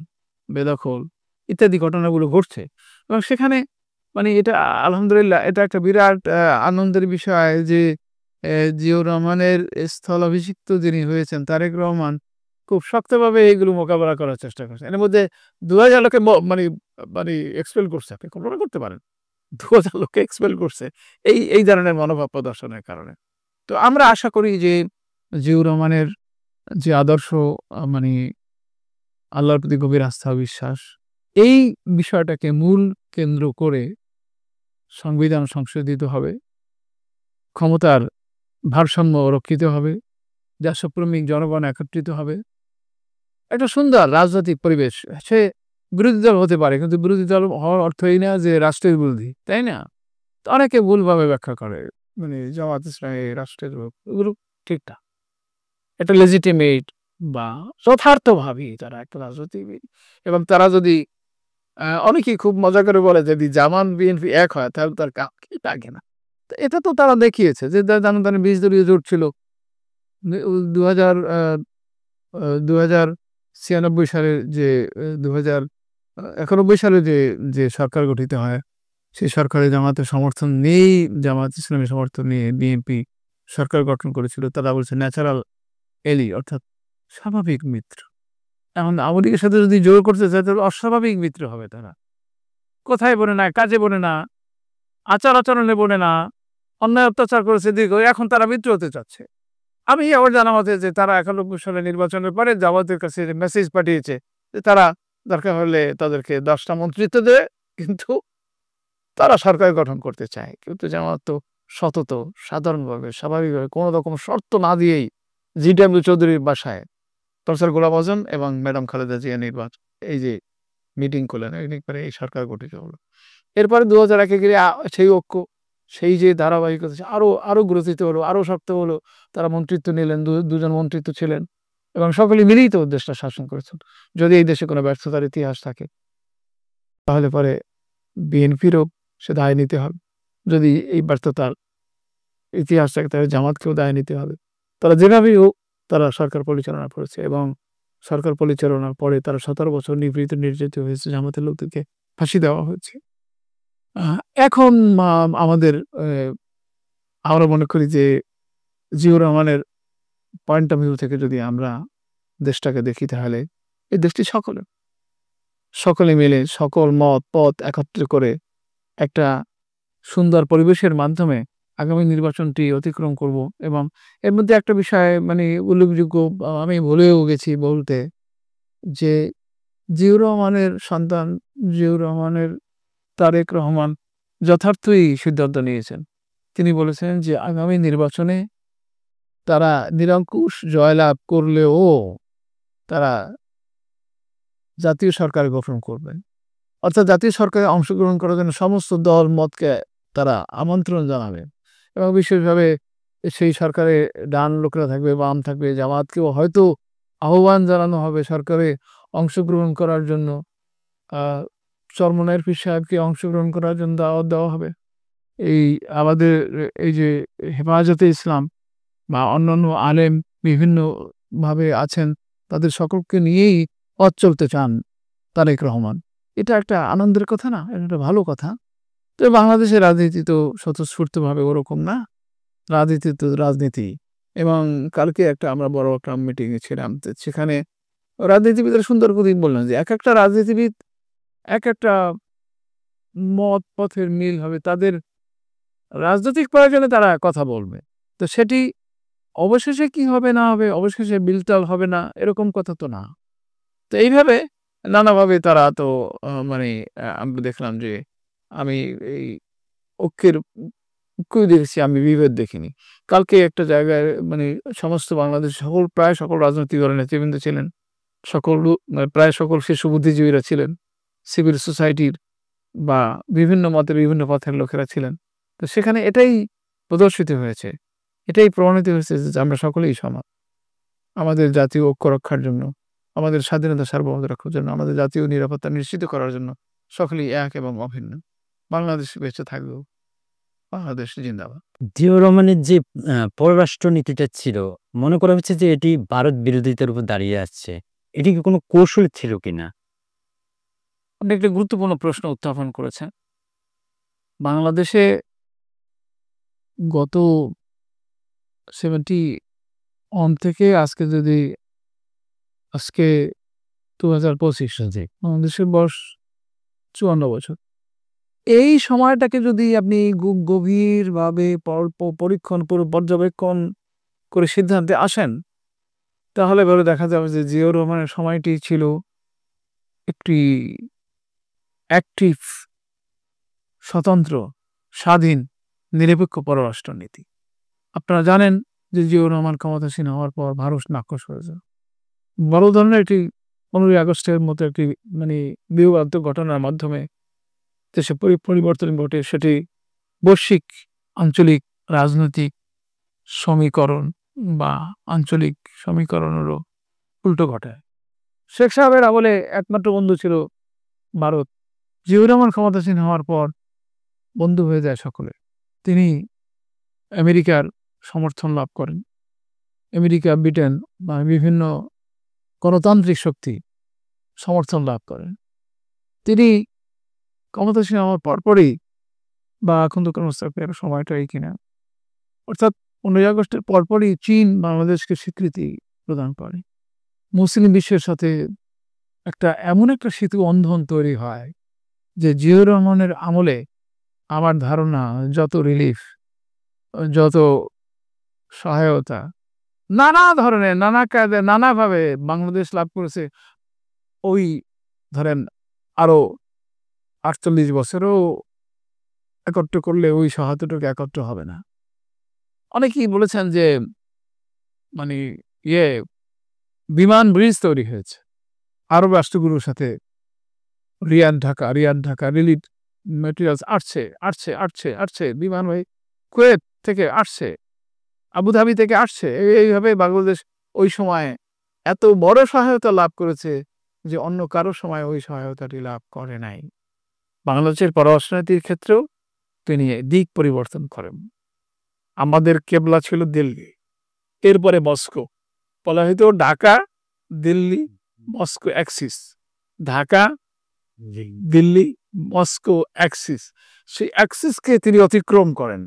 বেদখল ইত্যাদি ঘটনাগুলো ঘটছে। এবং সেখানে মানে এটা আলহামদুলিল্লাহ এটা একটা বিরাট আনন্দের বিষয় যে জিয়াউর রহমানের স্থলাভিষিক্ত যিনি হয়েছেন তারেক রহমান খুব শক্তভাবে এইগুলো মোকাবেলা করার চেষ্টা করছেন। এর মধ্যে ২,০০০ লোকে মানে মানে এক্সপেল করছে, আপনি কল্পনা করতে পারেন ২,০০০ লোককে এক্সপেল করছে এই ধরনের মনোভাব প্রদর্শনের কারণে। তো আমরা আশা করি যে জিয়াউর রহমানের যে আদর্শ, মানে আল্লাহর প্রতি গভীর আস্থা বিশ্বাস, এই বিষয়টাকে মূল কেন্দ্র করে সংবিধান সংশোধিত হবে, ক্ষমতার ভারসাম্য রক্ষিত হবে, দেশপ্রেমিক জনগণ একত্রিত হবে, একটা সুন্দর রাজনৈতিক পরিবেশ। সে বিরোধী দল হতে পারে, কিন্তু বিরোধী দল হওয়ার অর্থ এই না যে রাষ্ট্রের বিরোধী, তাই না? তো অনেকে ভুলভাবে ব্যাখ্যা করে, মানে জামাত ইসলামী রাষ্ট্রের এগুলো ঠিক না। এটা লেজিটিমেট বা যথার্থভাবেই তারা একটা রাজনীতিবিদ, এবং তারা যদি অনেকেই খুব মজা করে বলে যদি জামাত বিএনপি এক হয় তাহলে তার কাউকে লাগে না। তো এটা তো তারা দেখিয়েছে যে জানেন ২০ দলীয় জোট ছিল ২০৯৬ সালে যে ২০৯১ সালে যে সরকার গঠিত হয়, সেই সরকারে জামাতের সমর্থন নেই, জামাত ইসলামের সমর্থন নিয়ে বিএনপি সরকার গঠন করেছিল। তারা বলছে ন্যাচারাল এলি, অর্থাৎ স্বাভাবিক মিত্র। এখন আওয়ামী লীগের সাথে যদি জোর করতে চায় তাহলে অস্বাভাবিক মিত্র হবে তারা। কোথায় বলে না, কাজে বলে না, আচার আচরণে বলে না, অন্যায় অত্যাচার করেছে দীর্ঘ, এখন তারা মিত্র হতে চাচ্ছে। আমি আবার জানা মতে যে তারা ৯১ সালে নির্বাচনের পরে জামাতের কাছে মেসেজ পাঠিয়েছে যে তারা দরকার হলে তাদেরকে ১০টা মন্ত্রিত্ব দেবে, কিন্তু তারা সরকার গঠন করতে চায়। কিন্তু জামাত তো সতত সাধারণভাবে স্বাভাবিকভাবে কোনো রকম শর্ত না দিয়েই জিডব্লিউ চৌধুরীর বাসায় প্রফেসর গোলাম আযম এবং ম্যাডাম খালেদা জিয়া এই যে মিটিং করলেন, এই সরকার গঠিত হলো। এরপরে ২০০১ গিয়ে সেই ঐক্য, সেই যে ধারাবাহিকতা আরো গ্রথিত হলো, আরো শক্ত হলো। তারা মন্ত্রিত্ব নিলেন, দুজন মন্ত্রিত্ব ছিলেন এবং সকলে মিলেই তো দেশটা শাসন করেছেন। যদি এই দেশে কোনো ব্যর্থতার ইতিহাস থাকে তাহলে পরে বিএনপিরও সে দায় নিতে হবে। যদি এই ব্যর্থতার ইতিহাস থাকে তাহলে জামাতকেও দায় নিতে হবে। তারা যেভাবেই হোক তারা সরকার পরিচালনা করেছে এবং সরকার পরিচালনার পরে তারা ১৭ বছর নিপীড়িত নির্যাতিত হয়েছে, জামাতের লোকদেরকে ফাঁসি দেওয়া হয়েছে। এখন আমাদের আমরা মনে করি যে জিয়াউর রহমানের পয়েন্ট অফ ভিউ থেকে যদি আমরা দেশটাকে দেখি তাহলে এই দেশটি সকলে মিলে সকল মত পথ একত্র করে একটা সুন্দর পরিবেশের মাধ্যমে আগামী নির্বাচনটি অতিক্রম করব এবং এর মধ্যে একটা বিষয় মানে উল্লেখযোগ্য আমি ভুলেও গেছি বলতে যে জিয়াউর রহমানের সন্তান জিয়াউর রহমানের তারেক রহমান যথার্থই সিদ্ধান্ত নিয়েছেন। তিনি বলেছেন যে আগামী নির্বাচনে তারা নিরঙ্কুশ জয়লাভ করলেও তারা জাতীয় সরকার গঠন করবেন। অর্থাৎ জাতীয় সরকারে অংশগ্রহণ করার জন্য সমস্ত দল মতকে তারা আমন্ত্রণ জানাবেন এবং বিশেষভাবে সেই সরকারে ডান লোকরা থাকবে, বাম থাকবে, জামাতকেও হয়তো আহ্বান জানানো হবে সরকারে অংশগ্রহণ করার জন্য। চরমনায়ের পীর সাহেবকে অংশগ্রহণ করার জন্য দাওয়াত দেওয়া হবে। এই আমাদের এই যে হেফাজতে ইসলাম বা অন্যান্য আলেম বিভিন্নভাবে আছেন, তাদের সকলকে নিয়েই পথ চলতে চান তারেক রহমান। এটা একটা আনন্দের কথা না? এটা একটা ভালো কথা। তো বাংলাদেশের রাজনীতি তো স্বতঃস্ফূর্তভাবে ওরকম না। রাজনীতি তো রাজনীতি। এবং কালকে আমরা বড় একটা মিটিংয়ে ছিলাম। তো সেখানে রাজনীতিবিদরা সুন্দর করেই বললেন যে একেকটা রাজনীতিবিদ একেকটা মত পথের মিল হবে। তাদের রাজনৈতিক প্রয়োজনে তারা কথা বলবে। তো সেটি অবশেষে কি হবে না হবে, অবশেষে বিলটাল হবে না, এরকম কথা তো না। তো এইভাবে নানাভাবে তারা তো মানে আমি দেখলাম যে আমি এই ঐক্যের ঐক্যই দেখেছি, আমি বিভেদ দেখিনি। কালকে একটা জায়গায় মানে সমস্ত বাংলাদেশের প্রায় সকল রাজনৈতিক দলের নেতৃবৃন্দ ছিলেন। প্রায় সকল শিশু বুদ্ধিজীবীরা ছিলেন। সিভিল সোসাইটির বা বিভিন্ন মতের বিভিন্ন পথের লোকেরা ছিলেন। তো সেখানে এটাই প্রদর্শিত হয়েছে। এটাই প্রমাণিত হয়েছে যে আমরা সকলেই সমান। আমাদের জাতীয় ঐক্য রক্ষার জন্য, আমাদের স্বাধীনতা সার্বভৌমত্ব রক্ষার জন্য, আমাদের জাতীয় নিরাপত্তা নিশ্চিত করার জন্য সকলেই এক এবং অভিন্ন। বাংলাদেশ বেঁচে থাকবেও। বাংলাদেশ জিন্দাবাদ। জিয়াউর রহমানের যে পররাষ্ট্র নীতিটা ছিল, মনে করা হচ্ছে যে এটি ভারত বিরোধিতার উপর দাঁড়িয়ে আছে। এটি কি কোনো কৌশল ছিল কিনা? আপনি একটা গুরুত্বপূর্ণ প্রশ্ন উত্থাপন করেছেন। বাংলাদেশে গত 71 থেকে আজকে যদি আজকে 2025 সালে বাংলাদেশের বয়স 54 বছর। এই সময়টাকে যদি আপনি গভীরভাবে পরীক্ষণ পর্যবেক্ষণ করে সিদ্ধান্তে আসেন, তাহলে এবারে দেখা যাবে যে জিয়াউর রহমানের সময়টি ছিল একটি অ্যাক্টিভ, স্বতন্ত্র, স্বাধীন, নিরপেক্ষ পররাষ্ট্রনীতি। আপনারা জানেন যে জিয়াউর রহমান ক্ষমতাসীন হওয়ার পর ভারত নাকশ হয়েছে। বড় ধরনের একটি 15ই আগস্টের মতো একটি মানে বিয়োগাত্মক ঘটনার মাধ্যমে দেশে পরিবর্তন ঘটে। সেটি বৈশ্বিক আঞ্চলিক রাজনৈতিক সমীকরণ বা আঞ্চলিক সমীকরণেরও উল্টো ঘটায়। শেখ সাহেবের আমলে একমাত্র বন্ধু ছিল ভারত। জিয়াউর রহমান ক্ষমতাসীন হওয়ার পর বন্ধু হয়ে যায় সকলে। তিনি আমেরিকার সমর্থন লাভ করেন। আমেরিকা, ব্রিটেন বা বিভিন্ন গণতান্ত্রিক শক্তি সমর্থন লাভ করেন। তিনি ক্ষমতাসীন হওয়ার পরপরই বা এখন তো কোনো সময়টাই কিনা, অর্থাৎ 15ই আগস্টের পরপরই চীন বাংলাদেশকে স্বীকৃতি প্রদান করে। মুসলিম বিশ্বের সাথে এমন একটা সেতু বন্ধন তৈরি হয় যে জিয়াউর রহমানের আমলে আমার ধারণা যত রিলিফ, যত সহায়তা নানা ধরনের নানা কাজে নানাভাবে বাংলাদেশ লাভ করেছে, ওই ধরেন আরো 48 বছরও একত্র করলে ওই সহায়তাটুকু একত্র হবে না। অনেকেই বলেছেন যে মানে বিমান ব্রিজ তৈরি হয়েছে আরব রাষ্ট্রগুলোর সাথে। রিয়াদ ঢাকা রিলিফ ম্যাটেরিয়ালস আসছে বিমান ওই কুয়েত থেকে আসছে, আবুধাবি থেকে আসছে। এইভাবে বাংলাদেশ ওই সময় এত বড় সহায়তা লাভ করেছে যে অন্য কারো সময় ওই সহায়তাটি লাভ করে নাই। বাংলাদেশের পররাষ্ট্রনীতির ক্ষেত্রেও তিনি দিক পরিবর্তন করেন। আমাদের কেবলা ছিল দিল্লি, এরপরে মস্কো। বলা হয়তো Dhaka, Delhi, Moscow Axis. Dhaka, Delhi, Moscow Axis. সেই অ্যাক্সিসকে তিনি অতিক্রম করেন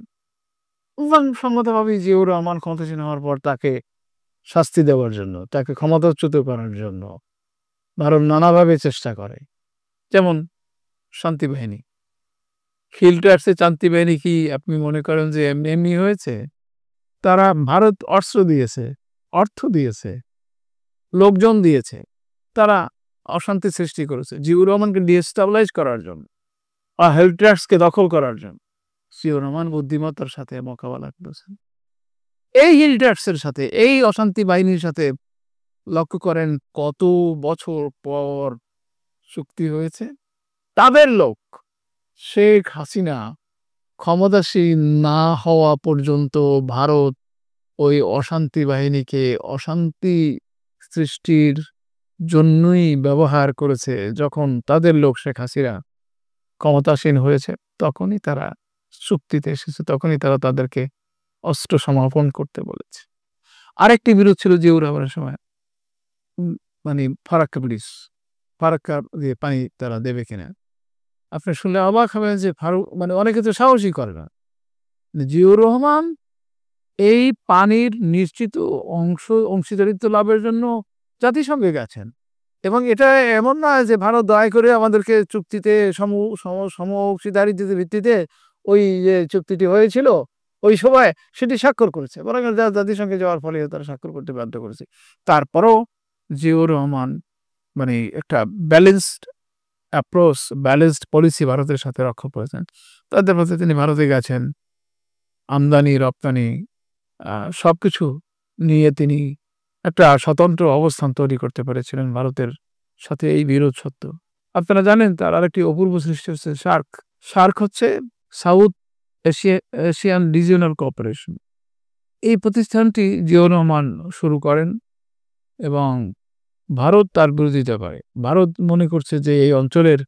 এবং সংগতভাবেই জিয়াউর রহমান ক্ষমতাসীন হওয়ার পর তাকে শাস্তি দেওয়ার জন্য, তাকে ক্ষমতাচ্যুত করার জন্য ভারত নানাভাবে চেষ্টা করে। যেমন শান্তি বাহিনী, হিলট্রাক্সের শান্তি বাহিনী কি আপনি মনে করেন যে এমনি এমনি হয়েছে? তারা ভারত অস্ত্র দিয়েছে, অর্থ দিয়েছে, লোকজন দিয়েছে। তারা অশান্তি সৃষ্টি করেছে জিয়াউর রহমানকে ডিস্টেবলাইজ করার জন্য, হিলট্রাক্সকে দখল করার জন্য। জিয়াউর রহমান বুদ্ধিমত্তার সাথে মোকাবেলা করেছেন। এই হিলট্রাক্সের সাথে, এই অশান্তি বাহিনীর সাথে লক্ষ্য করেন কত বছর পর চুক্তি হয়েছে। তাদের লোক শেখ হাসিনা ক্ষমতাসীন না হওয়া পর্যন্ত ভারত ওই অশান্তি বাহিনীকে অশান্তি সৃষ্টির জন্যই ব্যবহার করেছে। যখন তাদের লোক শেখ হাসিনা ক্ষমতাসীন হয়েছে তখনই তারা চুক্তিতে এসেছে, তখনই তারা তাদেরকে অস্ত্র সমাপন করতে বলেছে। আরেকটি বিরোধ ছিল জিয়াউর রহমানের সময়, মানে ফারাক্কা ব্রিজ, ফারাক্কা দিয়ে পানি তারা দেবে কিনা। আপনি শুনলে অবাক হবেন যে মানে অনেকে তো সাহসই করে না। জিয়াউর রহমান এই পানির নিশ্চিত অংশীদারিত্ব লাভের জন্য জাতিসংঘে গেছেন, এবং এটা এমন না যে ভারত দয়া করে আমাদেরকে চুক্তিতে সম অংশীদারিত্বের ভিত্তিতে ওই যে চুক্তিটি হয়েছিল ওই সময় সেটি স্বাক্ষর করেছে, বরং জাতিসংঘে যাওয়ার ফলে তারা স্বাক্ষর করতে বাধ্য করেছে। তারপরও জিয়াউর রহমান মানে একটা ব্যালেন্সড অ্যাপ্রোচ, ব্যালেন্সড পলিসি ভারতের সাথে রক্ষা করেছেন। তাদের মধ্যে তিনি ভারতে গেছেন, আমদানি রপ্তানি সবকিছু নিয়ে তিনি একটা স্বতন্ত্র অবস্থান তৈরি করতে পেরেছিলেন ভারতের সাথে। এই বিরোধ সত্ত্বেও আপনারা জানেন তার আরেকটি অপূর্ব সৃষ্টি হচ্ছে সার্ক। সার্ক হচ্ছে সাউথ এশিয়ান রিজিওনাল কোঅপারেশন। এই প্রতিষ্ঠানটি জিয়াউর রহমান শুরু করেন এবং ভারত তার বিরোধিতা করে। ভারত মনে করছে যে এই অঞ্চলের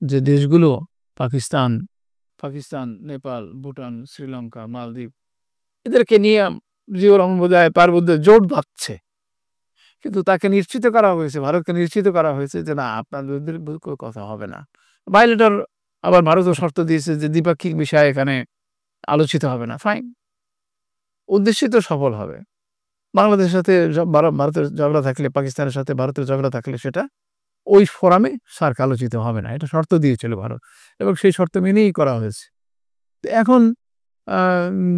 যে দেশগুলো পাকিস্তান, নেপাল, ভুটান, শ্রীলঙ্কা, মালদ্বীপ, এদেরকে নিয়ে জিয়াউর রহমান বোধহয় তার মধ্যে জোট বাঁধছে। কিন্তু তাকে নিশ্চিত করা হয়েছে, ভারতকে নিশ্চিত করা হয়েছে যে না, আপনাদের কথা হবে না। বাইলেটার আবার ভারতও শর্ত দিয়েছে যে দ্বিপাক্ষিক বিষয় এখানে আলোচিত হবে না। ফাইন, উদ্দেশ্য তো সফল হবে। বাংলাদেশের সাথে ভারতের ঝগড়া থাকলে, পাকিস্তানের সাথে ভারতের ঝগড়া থাকলে সেটা ওই ফোরামে সার্ক আলোচিত হবে না, এটা শর্ত দিয়েছিল ভারত, এবং সেই শর্ত মেনেই করা হয়েছে। এখন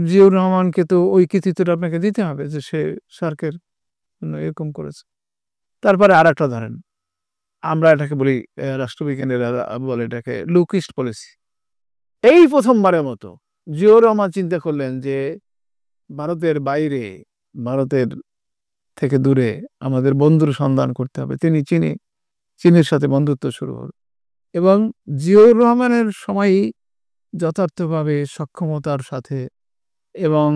জিয়াউর রহমানকে তো ওই কৃতিত্বটা আপনাকে দিতে হবে যে সে সার্কের জন্য এরকম করেছে। তারপরে আর একটা ধরেন, আমরা এটাকে বলি, রাষ্ট্রবিজ্ঞানীরা বলে এটাকে লুকিস্ট পলিসি। এই প্রথমবারের মতো জিয়াউর রহমান চিন্তা করলেন যে ভারতের বাইরে, ভারতের থেকে দূরে আমাদের বন্ধুর সন্ধান করতে হবে। তিনি চীনের সাথে বন্ধুত্ব শুরু হল, এবং জিয়াউর রহমানের সময়ই যথার্থভাবে সক্ষমতার সাথে এবং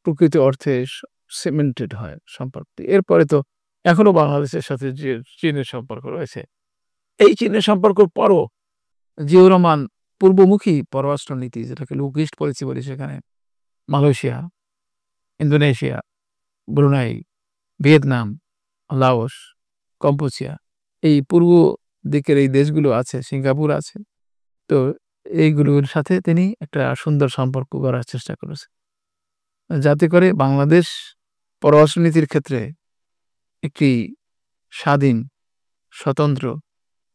প্রকৃত অর্থে সিমেন্টেড হয় সম্পর্কটি। এরপরে তো এখনো বাংলাদেশের সাথে যে চীনের সম্পর্ক রয়েছে, এই চীনের সম্পর্কের পরও জিয়াউর রহমান পূর্বমুখী পররাষ্ট্রনীতি, যেটাকে লুকিস্ট পলিসি বলি, সেখানে Malaysia, Indonesia, Brunei, Vietnam, Laos, Cambodia, এই পূর্ব দিকের এই দেশগুলো আছে, সিঙ্গাপুর আছে, তো এইগুলোর সাথে তিনি একটা সুন্দর সম্পর্ক করার চেষ্টা করেছেন, যাতে করে বাংলাদেশ পররাষ্ট্রনীতির ক্ষেত্রে একটি স্বাধীন, স্বতন্ত্র,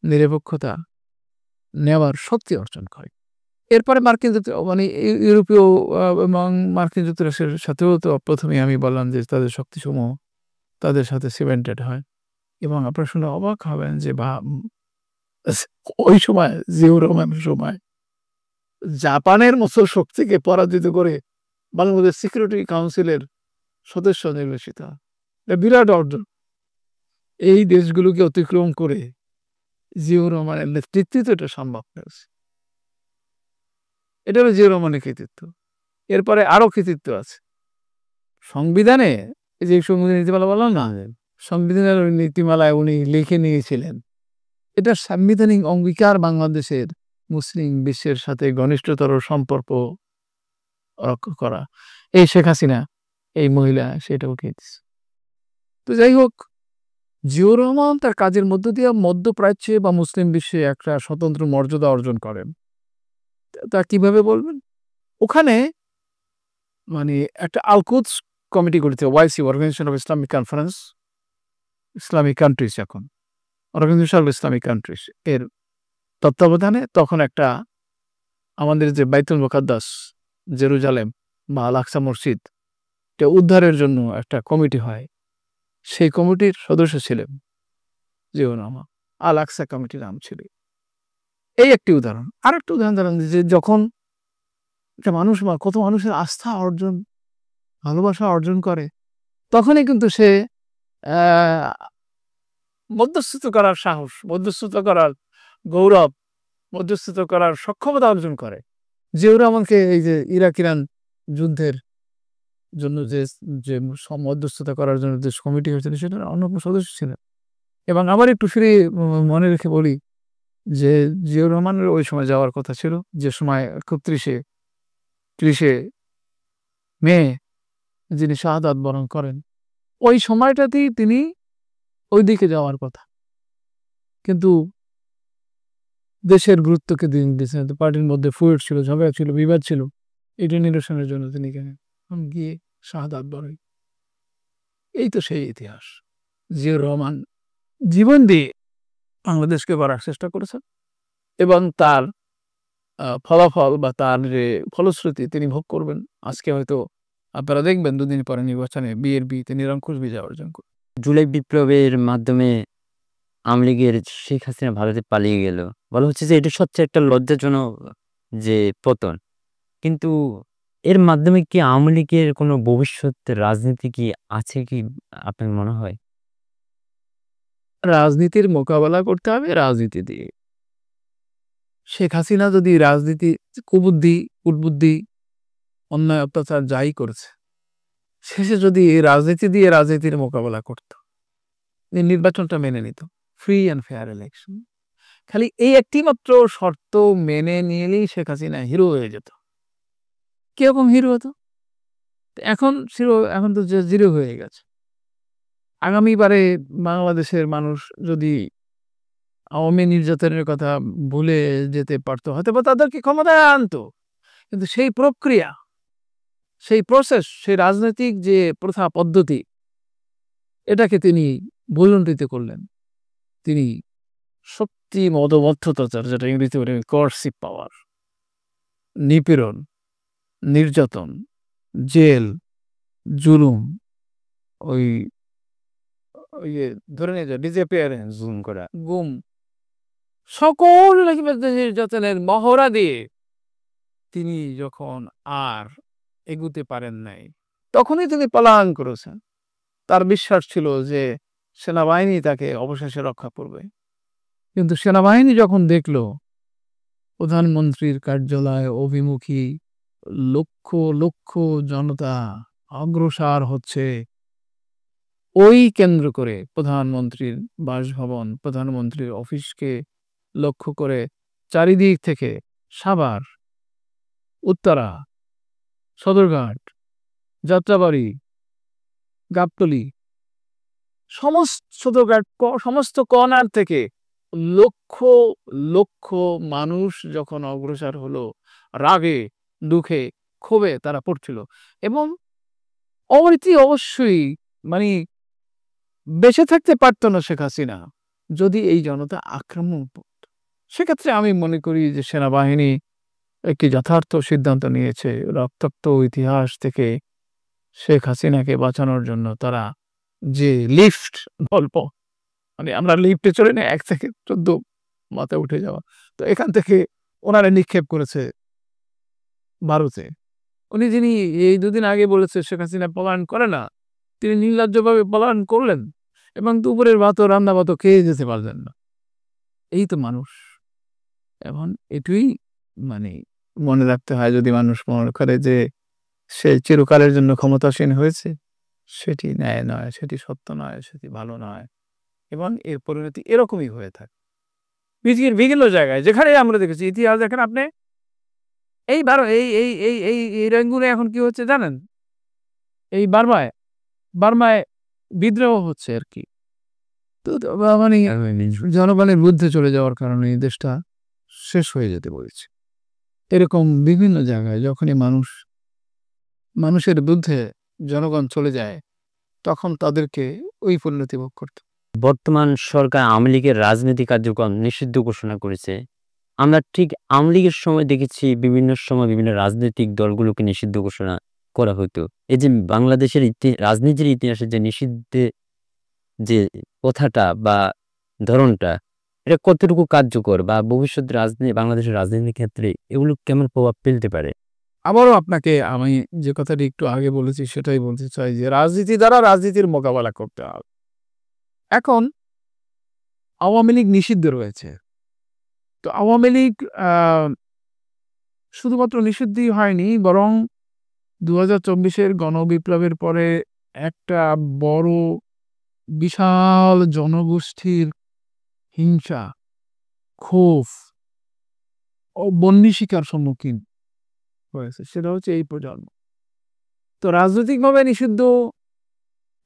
নিরপেক্ষতা নেওয়ার শক্তি অর্জন করে। এরপরে মানে ইউরোপীয় এবং মার্কিন যুক্তরাষ্ট্রের সাথেও তো প্রথমে আমি বললাম যে তাদের শক্তিসমূহ তাদের সাথে সিমেন্টেড হয়, এবং আপনারা শুনে অবাক হবেন যে ওই সময় জিয়াউর রহমানের সময় জাপানের মতো শক্তিকে পরাজিত করে বাংলাদেশ সিকিউরিটি কাউন্সিলের সদস্য নির্বাচিত, বিরাট অর্জন। এই দেশগুলোকে অতিক্রম করে জিয়াউর রহমানের নেতৃত্বে এটা সম্ভব হয়েছে। এটা হলো জিয়াউর রহমানের কৃতিত্ব। এরপরে আরো কৃতিত্ব আছে সংবিধানে। এই যে সংবিধান নীতিমালা বললাম না, সংবিধানের নীতিমালায় উনি লিখে নিয়েছিলেন এটা সাংবিধানিক অঙ্গীকার বাংলাদেশের মুসলিম বিশ্বের সাথে ঘনিষ্ঠতর সম্পর্ক রক্ষা করা। এই শেখ হাসিনা, এই মহিলা, সেটাও খেয়েছে। তো যাই হোক, জিয়াউর রহমান তার কাজের মধ্য দিয়ে মধ্যপ্রাচ্যে বা মুসলিম বিশ্বে একটা স্বতন্ত্র মর্যাদা অর্জন করেন। তা কিভাবে বলবেন? ওখানে মানে একটা আল-কুদস কমিটি করেছে, OIC, organisation of Islamic conference, Islamic countries, এখন অর্গানাইজেশন অফ ইসলামিক কান্ট্রিজ এর তত্ত্বাবধানে তখন একটা আমাদের যে বাইতুল মুকাদ্দাস জেরুজালেম বা আল আকসা মসজিদ এটা উদ্ধারের জন্য একটা কমিটি হয়, সেই কমিটির সদস্য ছিলেন জিয়াউর রহমান। আল আকসা কমিটির নাম ছিল। এই একটি উদাহরণ। আরেকটা উদাহরণ ধরেন যে যখন একটা মানুষ বা কত মানুষের আস্থা অর্জন, ভালোবাসা অর্জন করে, তখনই কিন্তু সে মধ্যস্থিত করার সাহস, মধ্যস্থিত করার গৌরব, মধ্যস্থিত করার সক্ষমতা অর্জন করে। জিয়াউর রহমানকে এই যে ইরাক ইরান যুদ্ধের জন্য যে যে মধ্যস্থতা করার জন্য যে কমিটি হয়েছিল সেটার অন্যতম সদস্য ছিলেন। এবং আবার একটু ফিরে মনে রেখে বলি যে জিয়াউর রহমানের ওই সময় যাওয়ার কথা ছিল, যে সময় খুব 30শে মে যিনি শাহাদাত বরণ করেন, ওই সময়টাতেই তিনি ওই দিকে যাওয়ার কথা, কিন্তু দেশের গুরুত্বকে দিন দিয়েছেন। পার্টির মধ্যে ফুয়েট ছিল, ঝগড়া ছিল, বিবাদ ছিল, এটা নিরসনের জন্য তিনি গিয়ে শাহাদাত বরণ। এই তো সেই ইতিহাস। জিয়াউর রহমান জীবন দিয়ে বাংলাদেশকে গড়ার চেষ্টা করেছেন এবং তার ফলাফল বা তার যে ফলশ্রুতি তিনি ভোগ করবেন। আজকে হয়তো আপনারা দেখবেন 2 দিন পরে নির্বাচনে বিএনপিতে নিরঙ্কুশ বিজয় অর্জন করবে। জুলাই বিপ্লবের মাধ্যমে আওয়ামী লীগের শেখ হাসিনা ভারতে পালিয়ে গেল। বলা হচ্ছে যে এটা সবচেয়ে একটা লজ্জাজনক যে পতন। কিন্তু এর মাধ্যমে কি আওয়ামী লীগের কোনো ভবিষ্যৎ রাজনীতি কি আছে কি আপনার মনে হয়? রাজনীতির মোকাবেলা করতে হবে রাজনীতি দিয়ে। শেখ হাসিনা যদি রাজনীতি কুবুদ্ধি, কুটবুদ্ধি, অন্যায়, অত্যাচার যাই করেছে, শেষে যদি রাজনীতি দিয়ে রাজনীতির মোকাবেলা করত, নির্বাচনটা মেনে নিত, ফ্রি অ্যান্ড ফেয়ার ইলেকশন, খালি এই একটি মাত্র শর্ত মেনে নিলেই শেখ হাসিনা হিরো হয়ে যেত। কিরকম হিরো হতো? এখন তো জিরো হয়ে গেছে। আগামীবারে বাংলাদেশের মানুষ যদি আওয়ামী নির্যাতনের কথা ভুলে যেতে পারতো, হয়তো বা তাদেরকে ক্ষমতায় আনতো, কিন্তু সেই প্রক্রিয়া, সেই প্রসেস, সেই রাজনৈতিক যে প্রথা পদ্ধতি, এটাকে তিনি ভুলুণ্ঠিত করলেন। তিনি শক্তি, মদমত্ততাচার, যেটা ইংরেজিতে বলে কোয়ার্সিভ পাওয়ার, নিপীড়ন, নির্যাতন, জেল, জুলুম, ওই ওই ধরে নিয়ে যায় ডিসঅ্যাপিয়ারেন্স, গুম, সকল নির্যাতনের মহড়া দিয়ে তিনি যখন আর এগুতে পারেন নাই, তখনই তিনি পলায়ন করেছেন। তার বিশ্বাস ছিল যে সেনাবাহিনী তাকে অবশেষে রক্ষা করবে। কিন্তু সেনাবাহিনী যখন দেখল প্রধানমন্ত্রীর কার্যালয় অভিমুখী লক্ষ লক্ষ জনতা অগ্রসর হচ্ছে, ওই কেন্দ্র করে প্রধানমন্ত্রীর বাসভবন, প্রধানমন্ত্রীর অফিসকে লক্ষ্য করে চারিদিক থেকে সাভার, উত্তরা, সদরঘাট, যাত্রাবাড়ি, গাবতলী, সমস্ত কর্নার থেকে লক্ষ লক্ষ মানুষ যখন অগ্রসর হলো, রাগে, দুঃখে, ক্ষোভে তারা পড়ছিল। এবং অবশ্যই মানে বেঁচে থাকতে পারত না শেখ হাসিনা যদি এই জনতা আক্রমণ করত। সেক্ষেত্রে আমি মনে করি যে সেনাবাহিনী একটি যথার্থ সিদ্ধান্ত নিয়েছে। রক্তাক্ত ইতিহাস থেকে শেখ হাসিনাকে বাঁচানোর জন্য তারা যে লিফট গল্প, মানে আমরা লিফটে চলে না 1 থেকে 14 মাথায় উঠে যাওয়া, তো এখান থেকে ওনারা নিক্ষেপ করেছে ভারতে। উনি যিনি এই 2 দিন আগে বলেছে শেখ হাসিনা পলায়ন করে না, তিনি নির্লজ্জভাবে পলায়ন করলেন এবং দুপুরের ভাতও রান্না ভাতও খেয়ে যেতে পারলেন না। এই তো মানুষ। এখন এটুই মানে মনে রাখতে হয়, যদি মানুষ মনে করে যে সে চিরকালের জন্য ক্ষমতাসীন হয়েছে, সেটি ন্যায় নয়, সেটি সত্য নয়, সেটি ভালো নয়, এবং এর পরিণতি এরকমই হয়ে থাকে পৃথিবীর বিভিন্ন জায়গায়। যেখানে আমরা দেখেছি ইতিহাস, দেখেন আপনি এই রেঙ্গুনে এখন কি হচ্ছে জানেন? এই বার্মায় বিদ্রোহ হচ্ছে আর কি। তো মানে জনগণের বিরুদ্ধে চলে যাওয়ার কারণে এই দেশটা শেষ হয়ে যেতে বলেছে। এরকম বিভিন্ন জায়গায় যখনই মানুষের বিরুদ্ধে জনগণ চলে যায়, তখন তাদেরকে ওই পরিণতি ভোগ করতে। বর্তমান সরকার আওয়ামী লীগের রাজনৈতিক কার্যক্রম নিষিদ্ধ ঘোষণা করেছে। আমরা ঠিক আওয়ামী লীগের সময় দেখেছি বিভিন্ন সময় বিভিন্ন রাজনৈতিক দলগুলোকে নিষিদ্ধ ঘোষণা করা হতো। এই যে বাংলাদেশের রাজনীতির ইতিহাসে যে নিষিদ্ধে যে কথাটা বা ধরনটা, এটা কতটুকু কার্যকর বা ভবিষ্যৎ বাংলাদেশের রাজনীতির ক্ষেত্রে এগুলো কেমন প্রভাব ফেলতে পারে? আবারও আপনাকে আমি যে কথাটি একটু আগে বলেছি সেটাই বলতে চাই যে রাজনীতি দ্বারা রাজনীতির মোকাবেলা করতে হবে। এখন আওয়ামী লীগ নিষিদ্ধ রয়েছে। তো আওয়ামী লীগ শুধুমাত্র নিষিদ্ধই হয়নি, বরং ২০২৪-এর গণবিপ্লবের পরে একটা বড় বিশাল জনগোষ্ঠীর হিংসা, ক্ষোভ ও বন্যী শিকার সম্মুখীন হয়েছে। সেটা হচ্ছে এই প্রজন্ম। তো রাজনৈতিকভাবে নিষিদ্ধ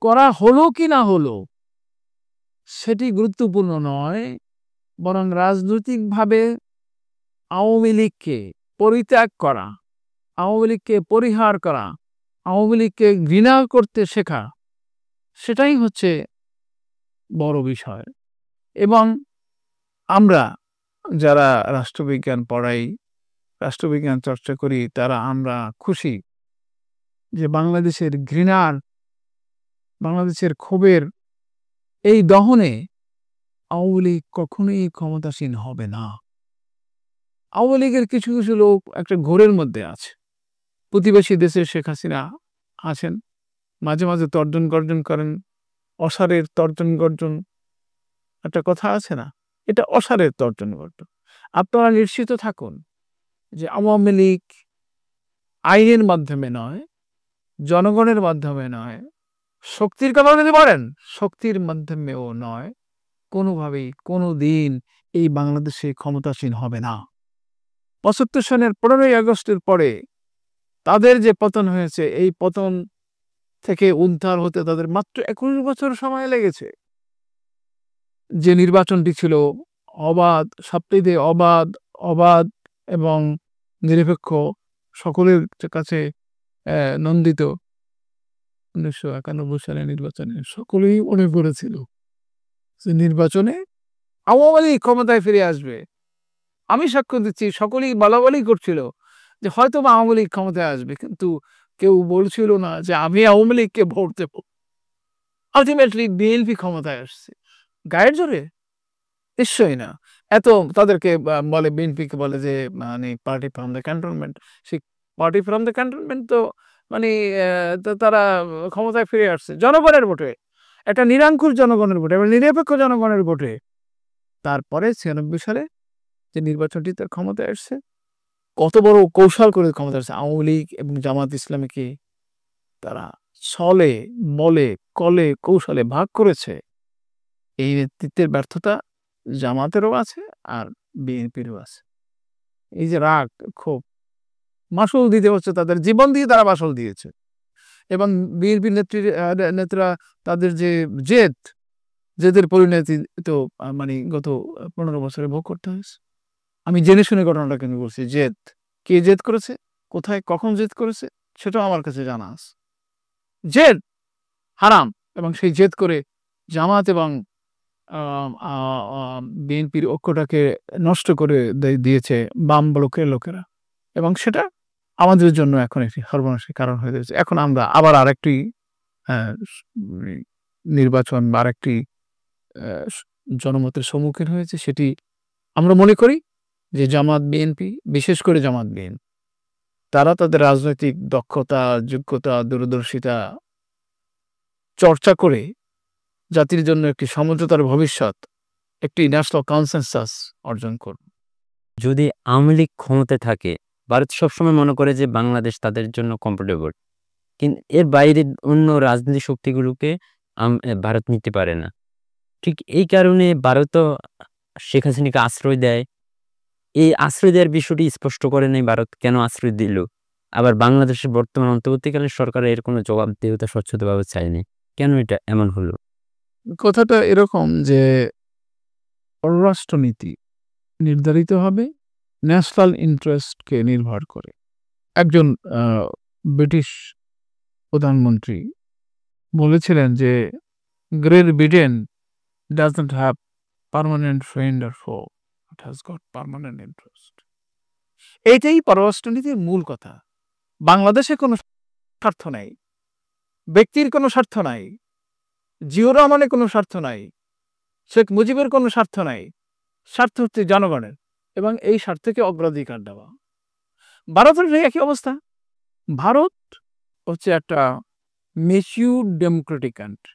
করা হলো কি না হলো সেটি গুরুত্বপূর্ণ নয়, বরং রাজনৈতিকভাবে আওয়ামী লীগকে পরিত্যাগ করা, আওয়ামী লীগকে পরিহার করা, আওয়ামী লীগকে ঘৃণা করতে শেখা, সেটাই হচ্ছে বড় বিষয়। এবং আমরা যারা রাষ্ট্রবিজ্ঞান পড়াই, রাষ্ট্রবিজ্ঞান চর্চা করি, আমরা খুশি যে বাংলাদেশের ঘৃণার, বাংলাদেশের ক্ষোভের এই দহনে আওয়ামী লীগ কখনোই ক্ষমতাসীন হবে না। আওয়ামী লীগের কিছু কিছু লোক একটা ঘোরের মধ্যে আছে। প্রতিবেশী দেশে শেখ হাসিনা আছেন, মাঝে মাঝে তর্জন গর্জন করেন, অসারের তর্জন গর্জন, একটা কথা আছে না, এটা অসারের তর্জন গর্জন। আপনারা নিশ্চিত থাকুন যে আওয়ামী লীগ আইনের মাধ্যমে নয়, জনগণের মাধ্যমে নয়, শক্তির কথা যদি বলেন শক্তির মাধ্যমেও নয়, কোনোভাবেই কোনো দিন এই বাংলাদেশে ক্ষমতাসীন হবে না। ৭৫ সনের ১৫ই আগস্টের পরে তাদের যে পতন হয়েছে, এই পতন থেকে উদ্ধার হতে তাদের মাত্র ২১ বছর সময় লেগেছে। যে নির্বাচনটি ছিল অবাধ, সবচেয়ে অবাধ এবং নিরপেক্ষ, সকলের কাছে নন্দিত ১৯৯১ সালের নির্বাচনে সকলেই মনে করেছিল যে নির্বাচনে আওয়ামী লীগ ক্ষমতায় ফিরে আসবে। আমি সাক্ষ্য দিচ্ছি, সকলেই বলাবলি করছিল যে হয়তো বা আওয়ামী লীগ ক্ষমতায় আসবে, কিন্তু কেউ বলছিল না যে আমি আওয়ামী লীগকে ভোট দেব। আলটিমেটলি বিএনপি ক্ষমতায় আসছে। গায়ের জোরে? নিশ্চয়ই না। এত তাদেরকে বলে, বিএনপিকে বলে যে মানে পার্টি ফ্রম দ্য ক্যান্টনমেন্ট। সেই পার্টি ফ্রম দ্য ক্যান্টনমেন্ট তো মানে তারা ক্ষমতায় ফিরে আসছে জনগণের ভোটে, একটা নিরঙ্কুশ জনগণের ভোটে এবং নিরপেক্ষ জনগণের ভোটে। তারপরে ৯৬ সালে যে নির্বাচনটি তার ক্ষমতায় আসছে, কত বড় কৌশল করে ক্ষমতায় আসছে। আওয়ামী লীগ এবং জামাত ইসলামীকে তারা ছলে বলে কলে কৌশলে ভাগ করেছে। এই নেতৃত্বের ব্যর্থতা জামাতেরও আছে আর বিএনপিরও আছে। এই যে রাগ, ক্ষোভ, মাসুল দিতে হচ্ছে, তাদের জীবন দিয়ে তারা মাসুল দিয়েছে। এবং বিএনপির নেত্রীরা তাদের যে জেদের পরিণতি তো মানে গত ১৫ বছরে ভোগ করতে হয়েছে। আমি জেনে শুনে ঘটনাটা কিন্তু বলছি। কে জেদ করেছে, কোথায় কখন জেদ করেছে সেটাও আমার কাছে জানা আছে। জেদ হারাম, এবং সেই জেদ করে জামাত এবং বিএনপির ঐক্যটাকে নষ্ট করে দিয়েছে বাম ব্লকের লোকেরা, এবং সেটা আমাদের জন্য এখন একটি সর্বনাশের কারণ হয়ে যাচ্ছে। এখন আমরা আবার আরেকটি নির্বাচন বা আরেকটি জনমতের সম্মুখীন হয়েছে। সেটি আমরা মনে করি যে জামাত বিএনপি, বিশেষ করে জামাত বিএনপি, তারা তাদের রাজনৈতিক দক্ষতা, যোগ্যতা, দূরদর্শিতা চর্চা করে জাতির জন্য একটি সমঝোতার ভবিষ্যৎ, একটি ন্যাশনাল কনসেনসাস অর্জন করবে। যদি আওয়ামী লীগ ক্ষমতায় থাকে, ভারত সবসময় মনে করে যে বাংলাদেশ তাদের জন্য কমফোর্টেবল। কিন্তু এর বাইরে অন্য রাজনৈতিক শক্তিগুলোকে ভারত নিতে পারে না। ঠিক এই কারণে ভারতও শেখ হাসিনাকে আশ্রয় দেয়। এই আশ্রয় দেওয়ার বিষয়টি স্পষ্ট করে নাই ভারত কেন আশ্রয় দিল। আবার বাংলাদেশের বর্তমান অন্তর্বর্তীকালীন সরকার এর কোনো জবাবদিহিতা স্বচ্ছতাভাবে চায়নি। কেন এটা এমন হলো? কথাটা এরকম যে পররাষ্ট্রনীতি নির্ধারিত হবে ন্যাশনাল ইন্টারেস্টকে নির্ভর করে। একজন ব্রিটিশ প্রধানমন্ত্রী বলেছিলেন যে great Britain doesn't have permanent friend or ফো, It has got permanent interest. এইটাই পররাষ্ট্রনীতির মূল কথা। বাংলাদেশে কোনো স্বার্থ নাই, ব্যক্তির কোনো স্বার্থ নাই, জিয়াউর রহমানের কোনো স্বার্থ নাই, শেখ মুজিবের কোনো স্বার্থ নাই। স্বার্থ হচ্ছে জনগণের, এবং এই স্বার্থকে অগ্রাধিকার দেওয়া। ভারতের একই অবস্থা। ভারত হচ্ছে একটা ম্যাচিউর ডেমোক্রেটিক কান্ট্রি।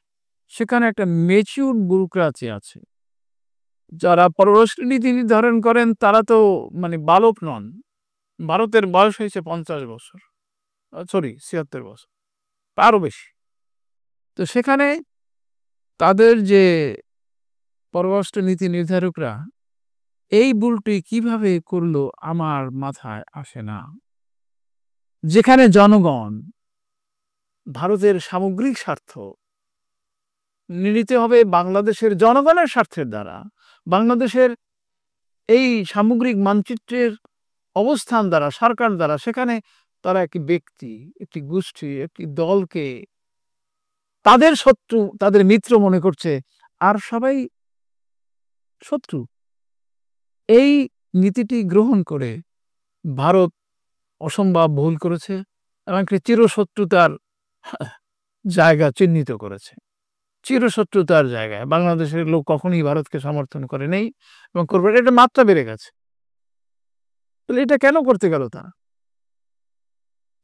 সেখানে একটা ম্যাচিউর ব্যুরোক্রাসি আছে। যারা পররাষ্ট্রনীতি নির্ধারণ করেন তারা তো মানে বালক নন। ভারতের বয়স হয়েছে 50 বছর, 76 বছর, আরও বেশি। তো সেখানে তাদের যে পররাষ্ট্রনীতি নির্ধারকরা এই ভুলটি কিভাবে করলো আমার মাথায় আসে না। যেখানে জনগণ ভারতের সামগ্রিক স্বার্থ নিতে হবে বাংলাদেশের জনগণের স্বার্থের দ্বারা, বাংলাদেশের এই সামগ্রিক মানচিত্রের অবস্থান দ্বারা, সরকার দ্বারা, সেখানে তারা একটি ব্যক্তি, একটি গোষ্ঠী, একটি দলকে তাদের শত্রু, তাদের মিত্র মনে করছে, আর সবাই শত্রু। এই নীতিটি গ্রহণ করে ভারত অসম্ভব ভুল করেছে এবং একটি চিরশত্রুতার জায়গা চিহ্নিত করেছে। চিরশত্রুতার জায়গায় বাংলাদেশের লোক কখনোই ভারতকে সমর্থন করে নেই এবং করবে। এটা মাত্রা বেড়ে গেছে। তাহলে এটা কেন করতে গেল তারা?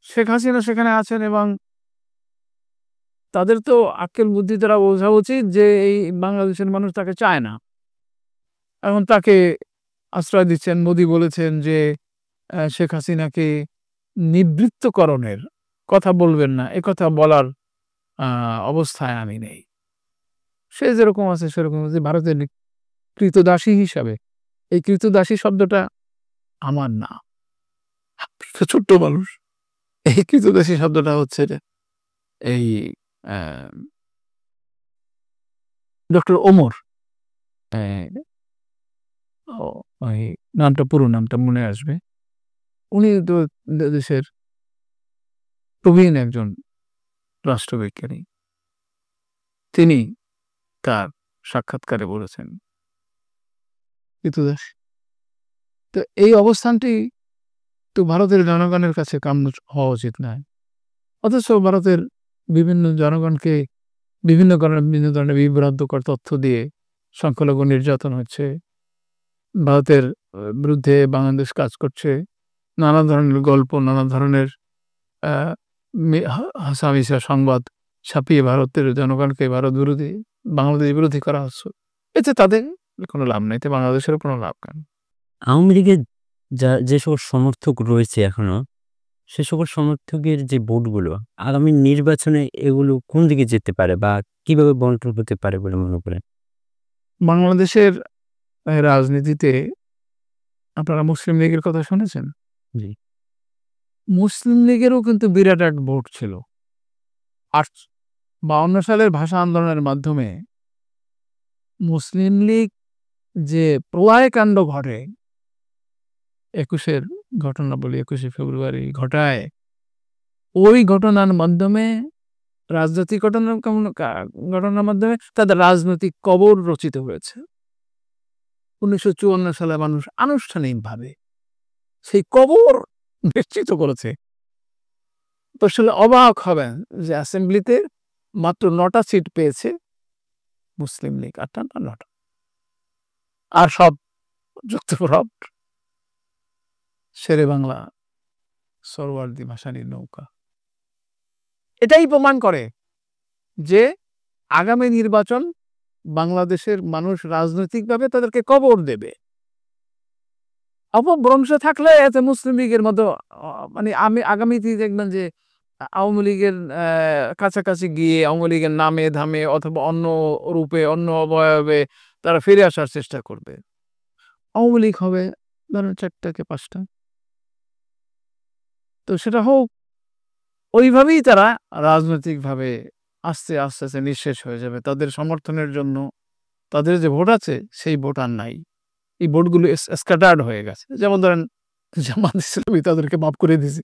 শেখ হাসিনা সেখানে আছেন এবং তাদের তো আক্কেল বুদ্ধি দ্বারা বোঝা উচিত যে এই বাংলাদেশের মানুষ তাকে চায় না। এখন তাকে আশ্রয় দিচ্ছেন। মোদি বলেছেন যে শেখ হাসিনাকে নিবৃত্তকরণের কথা বলবেন না, এ কথা বলার অবস্থায় আমি নেই। সে যেরকম আছে সেরকম আছে। ভারতের কৃতদাসী হিসাবে, এই কৃতদাসী শব্দটা আমার না, ছোট্ট মানুষ। এই কৃতদাসী শব্দটা হচ্ছে এই ডক্টর ওমর, ওই নামটা, পুরো নামটা মনে আসবে। উনি তো দেশের প্রবীণ একজন রাষ্ট্রবিজ্ঞানী। তিনি তার সাক্ষাৎকারে বলেছেন কৃতদাস। তো এই অবস্থানটি তো ভারতের জনগণের কাছে কাম্য হওয়া উচিত নয়। অথচ ভারতের বিভিন্ন জনগণকে বিভিন্ন ধরনের বিভ্রান্তকর তথ্য দিয়ে সংখ্যালঘু নির্যাতন হচ্ছে, ভারতের বিরুদ্ধে বাংলাদেশ কাজ করছে, নানা ধরনের গল্প, নানা ধরনের হাসামিসা সংবাদ ছাপিয়ে ভারতের জনগণকে ভারত বিরোধী, বাংলাদেশ বিরোধী করা হচ্ছে। এতে তাদের কোনো লাভ নেই, এতে বাংলাদেশেরও কোনো লাভ নেই। আওয়ামী লীগের যে সকল সমর্থক রয়েছে এখনো, সে সকল সমর্থকের যে ভোটগুলো আগামী নির্বাচনে এগুলো কোন দিকে যেতে পারে বা কিভাবে বন্টন হতে পারে বলে মনে করেন? বাংলাদেশের রাজনীতিতে আপনারা মুসলিম লীগের কথা শুনেছেন? জি। মুসলিম লীগেরও কিন্তু বিরাট এক ভোট ছিল। 52 সালের ভাষা আন্দোলনের মাধ্যমে মুসলিম লীগ যে প্রলয় কাণ্ড ঘটে, 21-এর ঘটনা বলি, 21শে ফেব্রুয়ারি ঘটায়, ওই ঘটনার মাধ্যমে রাজনৈতিক ঘটনার মাধ্যমে তাদের রাজনৈতিক কবর রচিত হয়েছে। 1954 সালে মানুষ আনুষ্ঠানিকভাবে সেই কবর নিশ্চিত করেছে। তো আসলে অবাক হবেন যে অ্যাসেম্বলিতে মাত্র 9টা সিট পেয়েছে মুসলিম লীগ, 8টা না 9টা, আর সব যুক্তফ্রন্ট, শেরে বাংলা, সরওয়ার্দী ভাসানীর নৌকা। এটাই প্রমাণ করে যে আগামী নির্বাচন বাংলাদেশের মানুষ রাজনৈতিকভাবে তাদেরকে কবর দেবে। অপভ্রংশ থাকলে এতে মুসলিম লীগের মতো মানে আমি আগামীতে দেখবেন যে আওয়ামী লীগের কাছাকাছি গিয়ে আওয়ামী লীগের নামে ধামে অথবা অন্য রূপে, অন্য অবয়বে তারা ফিরে আসার চেষ্টা করবে। আওয়ামী লীগ হবে ধরেন 4টা কি 5টা, তো সেটা হোক। ওইভাবেই তারা রাজনৈতিকভাবে আস্তে আস্তে নিঃশেষ হয়ে যাবে। তাদের সমর্থনের জন্য তাদের যে ভোট আছে সেই ভোট আর নাই। এই ভোটগুলো স্ক্যাটার্ড হয়ে গেছে। যেমন ধরেন জামাত ইসলামী তাদেরকে মাফ করে দিয়েছে।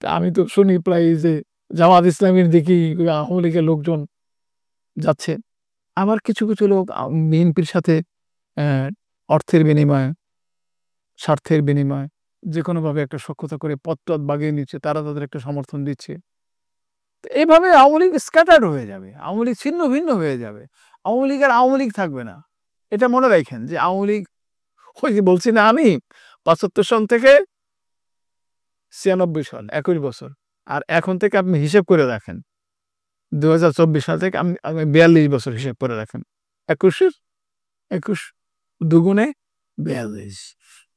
তা আমি তো শুনি প্রায় যে জামাত ইসলামীর দিকে আওয়ামী লীগের লোকজন যাচ্ছে। আবার কিছু কিছু লোক বিএনপির সাথে অর্থের বিনিময়ে স্বার্থের বিনিময়ে যেকোনোভাবে একটা সখ্যতা করে পথ বাগিয়ে নিচ্ছে, তারা তাদের একটা সমর্থন দিচ্ছে। তো এভাবে আওয়ামী লীগ স্ক্যাটার্ড হয়ে যাবে, আওয়ামী লীগ ছিন্ন ভিন্ন হয়ে যাবে, আওয়ামী লীগ আর আওয়ামী লীগ থাকবে না। এটা মনে রাখেন যে আওয়ামী লীগ, ওই যে বলছি না আমি ৭৫ সন থেকে ৯৬ সন ২১ বছর, আর এখন থেকে আপনি হিসেব করে রাখেন ২০২৪ সাল থেকে আপনি ৪২ বছর হিসেব করে রাখেন। ২১ দুগুণে ৪২,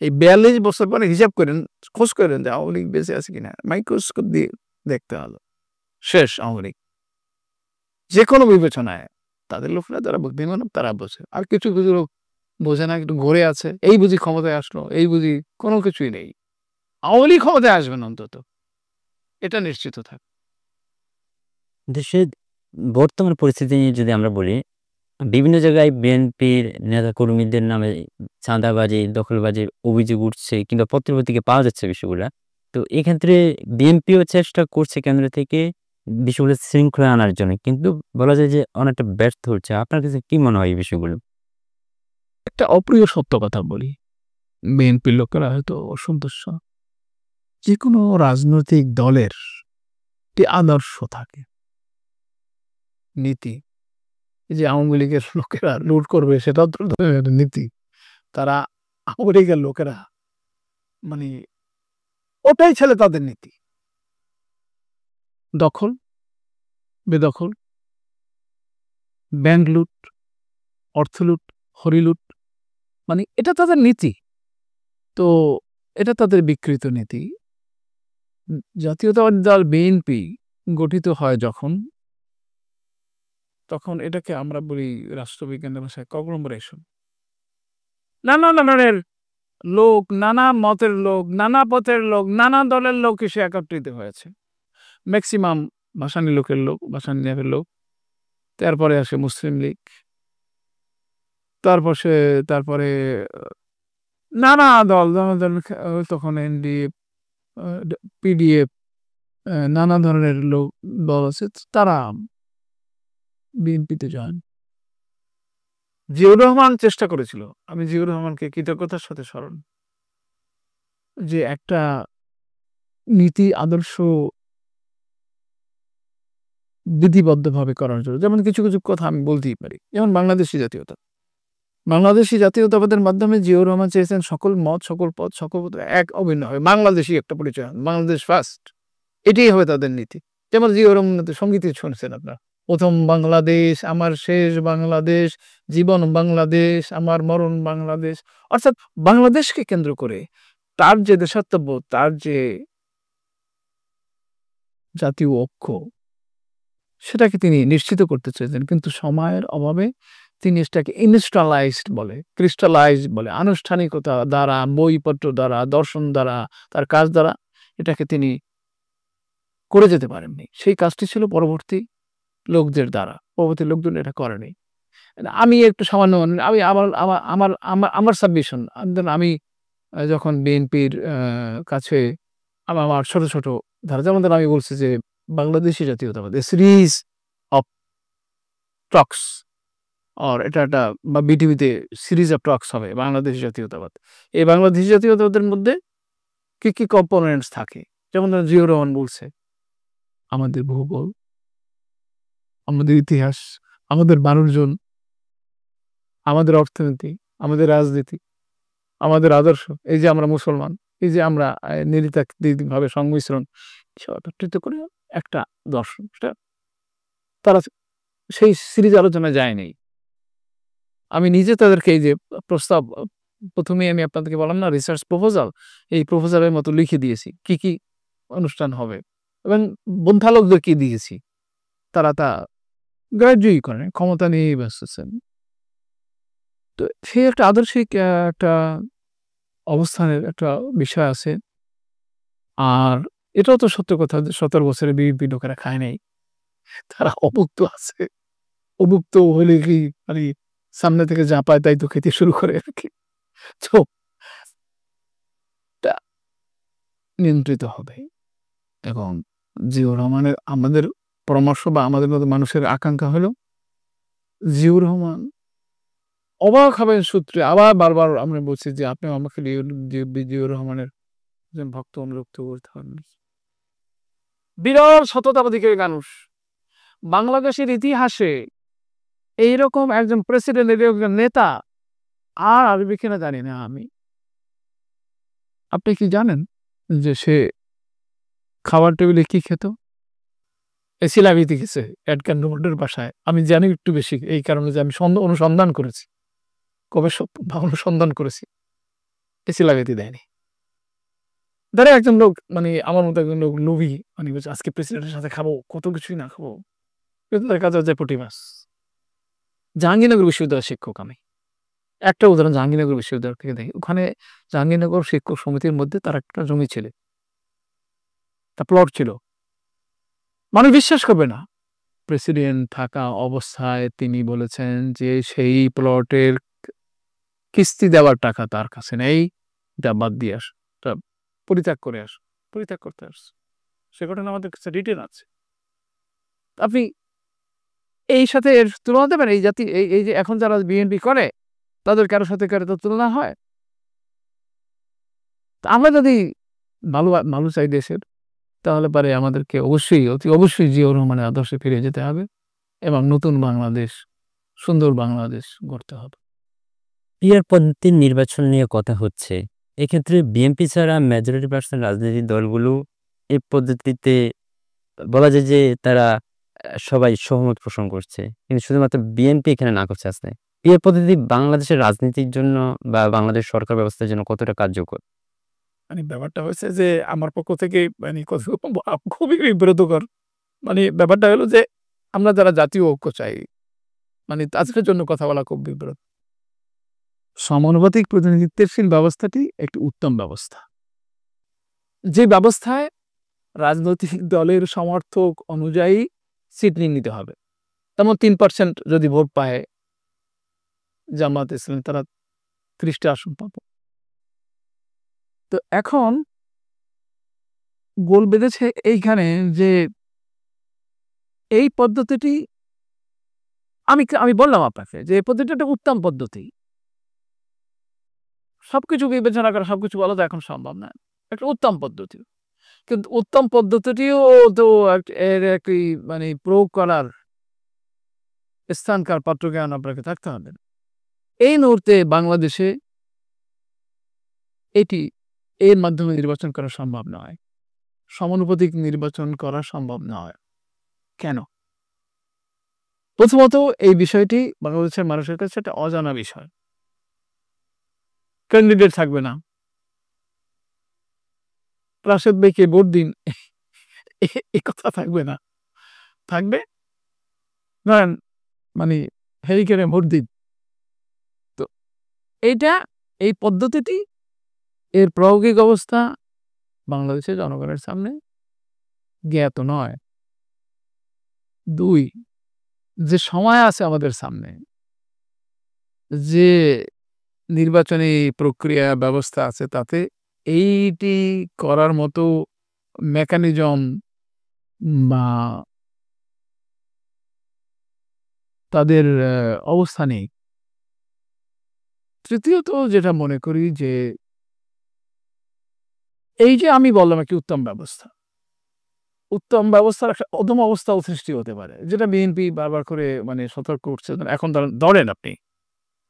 এই ৪২ বছর পরে হিসাব করেন, খোঁজ করেন যে আওয়ামী লীগ বেঁচে আছে কিনা, মাইক্রোস্কোপ দিয়ে দেখতে হলো, শেষ আওয়ামী লীগ। যে কোনো বিবেচনায় তাদের লোকরা যারা বুদ্ধিমান তারা বোঝে, আর কিছু কিছু লোক বোঝে না, একটু ঘুরে আছে, এই বুঝি ক্ষমতায় আসলো, এই বুঝি কোনো কিছুই নেই। আওয়ামী লীগ ক্ষমতায় আসবেন অন্তত, এটা নিশ্চিত থাক। দেশের বর্তমান পরিস্থিতি নিয়ে যদি আমরা বলি, বিভিন্ন জায়গায় বিএনপির নেতাকর্মীদের নামে চাঁদাবাজি, দখলবাজির অভিযোগ উঠছে কিংবা পত্র-পত্রিকায় পাওয়া যাচ্ছে বিষয়গুলা। তো এক্ষেত্রে বিএনপিও চেষ্টা করছে কেন্দ্র থেকে বিষয়গুলো শৃঙ্খলায় আনার জন্য। কিন্তু বলা যায় যে অনেকটা ব্যর্থ হচ্ছে। আপনার কাছে কি মনে হয় এই বিষয়গুলো? একটা অপ্রিয় সত্য কথা বলি, বিএনপির লোকেরা হয়তো অসন্তুষ্ট। যে কোনো রাজনৈতিক দলের একটি আদর্শ থাকে, নীতি। এই যে আওয়ামী লীগের লোকেরা লুট করবে সেটাও তো তাদের নীতি। তারা আওয়ামী লীগের লোকেরা মানে ওটাই ছিল তাদের নীতি। দখল, বেদখল, ব্যাংক লুট, অর্থ লুট, হরি লুট, মানে এটা তাদের নীতি। তো এটা তাদের বিকৃত নীতি। জাতীয়তাবাদী দল বিএনপি গঠিত হয় যখন, তখন এটাকে আমরা বলি রাষ্ট্রবিজ্ঞানের ভাষায় কংগ্লোমারেশন। নানা ধরনের লোক, নানা মতের লোক, নানা পথের লোক, নানা দলের লোক এসে একত্রিত হয়েছে। ম্যাক্সিমাম ভাসানী লোকের লোক, ভাসানী ন্যাপের লোক। তারপরে আসে মুসলিম লীগ, তারপরে নানা দল, তখন এনডিএফ, পিডিএফ, নানা ধরনের লোক দল আছে, তারা বিএনপিতে জয়েন। জিয়াউর রহমান চেষ্টা করেছিল, আমি জিয়াউর রহমানকে কৃতজ্ঞতার সাথে স্মরণ, যে একটা নীতি আদর্শ বিধিবদ্ধভাবে করার জন্য। যেমন কিছু কিছু কথা আমি বলতেই পারি, যেমন বাংলাদেশি জাতীয়তা। বাংলাদেশি জাতীয়তাবাদের মাধ্যমে জিয়াউর রহমান চেয়েছেন সকল মত, সকল পথ, সকল পথ এক অভিন্ন হবে, বাংলাদেশি একটা পরিচয়, বাংলাদেশ ফার্স্ট, এটাই হবে তাদের নীতি। যেমন জিয়াউর রহমানের সঙ্গীতে শুনছেন আপনার, প্রথম বাংলাদেশ আমার শেষ বাংলাদেশ, জীবন বাংলাদেশ আমার মরণ বাংলাদেশ। অর্থাৎ বাংলাদেশকে কেন্দ্র করে তার যে দেশাত্মবোধ, তার যে জাতীয় ঐক্য, সেটাকে তিনি নিশ্চিত করতে চেয়েছেন। কিন্তু সময়ের অভাবে তিনি এটাকে ইনস্টলাইজড বলে, ক্রিস্টালাইজড বলে, আনুষ্ঠানিকতা দ্বারা, বইপত্র দ্বারা, দর্শন দ্বারা, তার কাজ দ্বারা এটাকে তিনি করে যেতে পারেননি। সেই কাজটি ছিল পরবর্তী লোকদের দ্বারা, পরবর্তী লোকজন এটা করেনি। আমি একটু সামান্য, আমি আমার আমার আমার আমার আমার সাবমিশন, আমি যখন বিএনপির কাছে আমার ছোট ছোট ধারা, যেমন আমি বলছি যে বাংলাদেশি জাতীয়তাবাদ সিরিজ অফ টক্স, আর এটা একটা বা বিটিভিতে সিরিজ অফ টক্স হবে বাংলাদেশি জাতীয়তাবাদ। এই বাংলাদেশি জাতীয়তাবাদের মধ্যে কি কি কম্পোনেন্টস থাকে, যেমন জিয়াউর রহমান বলছে আমাদের ভূগোল, আমাদের ইতিহাস, আমাদের মানুষজন, আমাদের অর্থনীতি, আমাদের রাজনীতি, আমাদের আদর্শ, এই যে আমরা মুসলমান, এই যে আমরা নৃতাত্ত্বিকভাবে সংমিশ্রণ সব একত্রিত করে একটা দর্শন, সেটা তারা সেই সিরিজ আলোচনায় যায়নি। আমি নিজে তাদেরকে এই যে প্রস্তাব, প্রথমেই আমি আপনাদেরকে বললাম না রিসার্চ প্রপোজাল, এই প্রপোজালের মতো লিখে দিয়েছি কি কি অনুষ্ঠান হবে, এবং বোদ্ধা লোকদেরকে দিয়েছি, তারা তা গ্রাহ্যই করেন, ক্ষমতা নিয়েই ব্যস্ত আছেন। তো সেই একটা আদর্শিক একটা অবস্থানের একটা বিষয় আছে। আর এটাও তো সত্য কথা যে ১৭ বছরে বিএনপি লোকেরা খায় নাই, তারা অভুক্ত আছে। অভুক্ত হলে কি মানে সামনে থেকে যা পায় তাই তো খেতে শুরু করে আর কি। তো এটা নিয়ন্ত্রিত হবে। এবং জিয়াউর রহমানের আমাদের পরামর্শ বা আমাদের মতো মানুষের আকাঙ্ক্ষা হলো জিয়াউর রহমান অবাক হবেন সূত্রে আবার বারবার আমরা বলছি যে আপনি আমাকে জিয়াউর রহমানের ভক্ত অনুরক্ত করতে পারেন। বিরল সততাবধিকারী মানুষ। বাংলাদেশের ইতিহাসে এইরকম একজন প্রেসিডেন্ট, একজন নেতা আর আসবে কিনা জানি না আমি। আপনি কি জানেন যে সে খাবার টেবিলে কি খেত? এসি লাগিয়ে গেছে এডগার নোবেলের বাসায়। আমি জানি একটু বেশি, এই কারণে যে আমি অনুসন্ধান করেছি, অনুসন্ধান করেছি। এসি লাগাইতে দেয়নি। ধরে একজন লোক, মানে আমার মতো একজন লোক লোভী, মানে বলছে আজকে প্রেসিডেন্টের সাথে খাবো, কত কিছুই না খাবো, কিন্তু তার কাছে যায় পুঁটি মাছ। জাহাঙ্গীরনগর বিশ্ববিদ্যালয়ের শিক্ষক আমি। একটা উদাহরণ জাহাঙ্গীরনগর বিশ্ববিদ্যালয় থেকে দেখি। ওখানে জাহাঙ্গীরনগর শিক্ষক সমিতির মধ্যে তার একটা জমি ছিল, তার প্লট ছিল। মানুষ বিশ্বাস করবে না, প্রেসিডেন্ট থাকা অবস্থায় তিনি বলেছেন যে সেই প্লটের কিস্তি দেওয়ার টাকা তার কাছে নেই, এটা বাদ দিয়ে আস, এটা পরিত্যাগ করে আস, পরিত্যাগ করতে আস। সে ঘটনা আমাদের কাছে রিটেন আছে। আপনি এই সাথে এর তুলনা দেবেন? এই জাতি, এই যে এখন যারা বিএনপি করে, তাদের কারোর সাথে কারো তো তুলনা হয়? আমরা যদি ভালো চাই দেশের, তাহলে পারে আমাদেরকে অতি অবশ্যই জিয়াউর রহমানের আদর্শে ফিরে যেতে হবে এবং নতুন বাংলাদেশ, সুন্দর বাংলাদেশ গড়তে হবে। পিয়ার পদ্ধতির নির্বাচন নিয়ে কথা হচ্ছে। এক্ষেত্রে বিএনপি ছাড়া মেজরিটি পার্সেন্ট রাজনৈতিক দলগুলো এই পদ্ধতিতে বলা যায় যে তারা সবাই সহমত পোষণ করছে, কিন্তু শুধুমাত্র বিএনপি এখানে না করছে আসলে। পিয়ার পদ্ধতি বাংলাদেশের রাজনীতির জন্য বা বাংলাদেশ সরকার ব্যবস্থার জন্য কতটা কার্যকর? মানে ব্যাপারটা হয়েছে যে আমার পক্ষ থেকে মানে খুবই বিব্রতকর। মানে ব্যাপারটা হলো যে আমরা যারা জাতীয় ঐক্য চাই, মানে তাদের জন্য কথা বলা খুব বিব্রত। সমানুপাতিক প্রতিনিধিত্বশীল ব্যবস্থাটি একটি উত্তম ব্যবস্থা, যে ব্যবস্থায় রাজনৈতিক দলের সমর্থক অনুযায়ী সিট নিতে হবে। তেমন 3% যদি ভোট পায় জামাত ইসলাম, তারা 30টা আসন পাবে। তো এখন গোল বেঁধেছে এইখানে যে এই পদ্ধতিটি, আমি বললাম আপনাকে যে এই পদ্ধতিটা একটা উত্তম পদ্ধতি। সবকিছু বিবেচনা করা, সবকিছু বলা তো এখন সম্ভব না। একটা উত্তম পদ্ধতি, কিন্তু উত্তম পদ্ধতিটিও তো এর একটি মানে প্রয়োগ করার স্থানকার পাত্রজ্ঞান আপনাকে থাকতে হবে। এই মুহূর্তে বাংলাদেশে এর মাধ্যমে নির্বাচন করা সম্ভব নয়, সমানুপাতিক নির্বাচন করা সম্ভব নয়। কেন? প্রথমত এই বিষয়টি বাংলাদেশের মানুষের কাছে একটা অজানা বিষয়। ক্যান্ডিডেট থাকবে না, রাশেদ ভাইকে ভোট দিন, এ কথা থাকবে না। থাকবে ধরেন মানে হেরিকেনে ভোট দিন। তো এই পদ্ধতিটি, এর প্রায়োগিক অবস্থা বাংলাদেশের জনগণের সামনে জ্ঞাত নয়। 2, যে সময় আছে আমাদের সামনে, যে নির্বাচনী প্রক্রিয়া ব্যবস্থা আছে, তাতে এইটি করার মতো মেকানিজম বা তাদের অবস্থা নেই। তৃতীয়ত যেটা মনে করি যে এই যে আমি বললাম একটি উত্তম ব্যবস্থা, উত্তম ব্যবস্থার একটা অদম অবস্থাও সৃষ্টি হতে পারে, যেটা বিএনপি বারবার করে মানে সতর্ক করছে। এখন ধরেন আপনি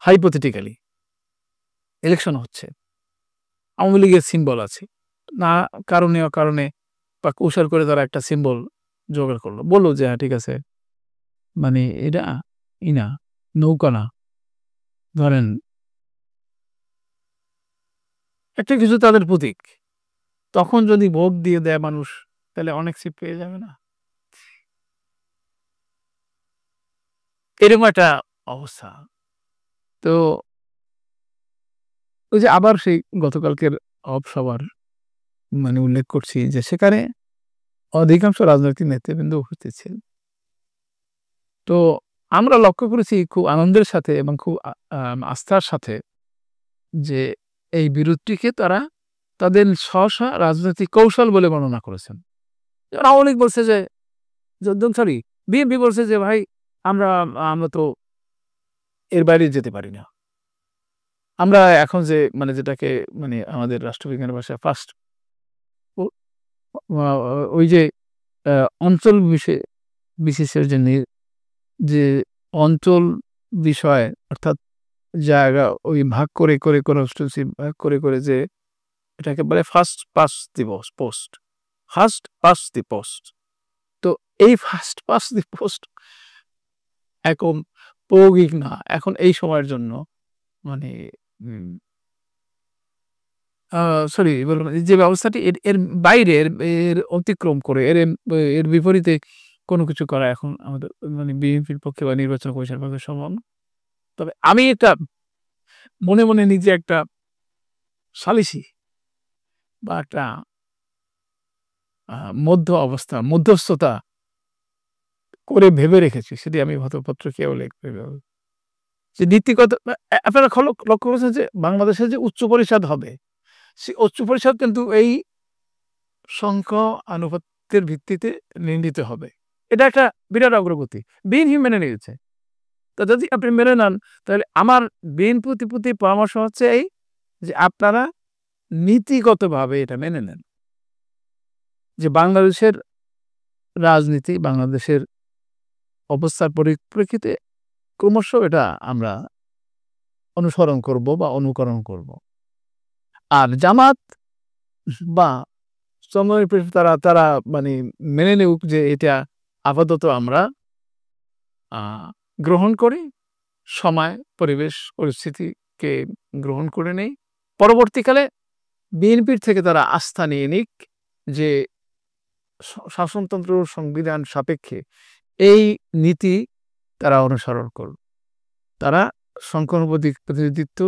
হাইপোথেটিক্যালি ইলেকশন হচ্ছে, আওয়ামী লীগের সিম্বল আছে না, কারণে অকারণে বা কৌশল করে তারা একটা সিম্বল জোগাড় করলো, বললো যে হ্যাঁ ঠিক আছে, মানে এটা না, নৌকা না, ধরেন একটা কিছু তাদের প্রতীক। তখন যদি ভোট দিয়ে দেয় মানুষ, তাহলে অনেক সিট পেয়ে যাবে না? এরকম একটা অবস্থা। তো ওই যে আবার সেই গতকালকের সভার মানে উল্লেখ করছি যে সেখানে অধিকাংশ রাজনৈতিক নেতৃবৃন্দ উপস্থিত ছিলেন। তো আমরা লক্ষ্য করেছি খুব আনন্দের সাথে এবং খুব আস্থার সাথে যে এই বিরোধটিকে তারা তাদের স্ব রাজনৈতিক কৌশল বলে বর্ণনা করেছেন। যেমন আওয়ামী লীগ বলছে যে বিএনপি বলছে যে ভাই আমরা তো এর বাইরে যেতে পারি না, আমরা এখন যে যেটাকে আমাদের রাষ্ট্রবিজ্ঞানের ভাষায় ফার্স্ট ওই যে অঞ্চল বিশেষের যে অঞ্চল বিষয় অর্থাৎ জায়গা ওই ভাগ করে কনস্টিটিউয়েন্সি ভাগ করে যে এটাকে বলে first past the post, first past the post. তো এই ফার্স্ট পাস্ট দি পোস্ট এখন প্রয়োগিক না, এখন এই সময়ের জন্য সরি বললাম যে ব্যবস্থাটি এর বাইরে এর অতিক্রম করে এর বিপরীতে কোনো কিছু করা এখন আমাদের বিএনপির পক্ষে বা নির্বাচন কমিশনের পক্ষে সম্ভব না। তবে আমি এটা মনে নিজে একটা সালিসি বা একটা মধ্যস্থতা করে ভেবে রেখেছি, সেটি আমি পত্রিকায়ও লিখবে যে নীতিগত। আপনারা লক্ষ্য করেছেন যে বাংলাদেশের যে উচ্চ পরিষদ হবে, সেই উচ্চ পরিষদ কিন্তু এই সংখ্যা আনুপাত্যের ভিত্তিতে নির্ণীত হবে। এটা একটা বিরাট অগ্রগতি, বিএনপি মেনে নিয়েছে। তা যদি আপনি মেনে নেন, তাহলে আমার বিএনপির প্রতি পরামর্শ হচ্ছে এই যে আপনারা নীতিগতভাবে এটা মেনে নেন যে বাংলাদেশের রাজনীতি, বাংলাদেশের অবস্থার পরিপ্রেক্ষিতে ক্রমশ এটা আমরা অনুসরণ করব বা অনুকরণ করব। আর জামাত বা সময়ের তারা মেনে নেউক যে এটা আপাতত আমরা গ্রহণ করি, সময় পরিবেশ পরিস্থিতিকে গ্রহণ করে নেই। পরবর্তীকালে বিএনপির থেকে তারা আস্থা নিয়ে নিক যে শাসনতন্ত্র সংবিধান সাপেক্ষে এই নীতি তারা অনুসরণ করবে। তারা সংখ্যানুপাতিক প্রতিনিধিত্ব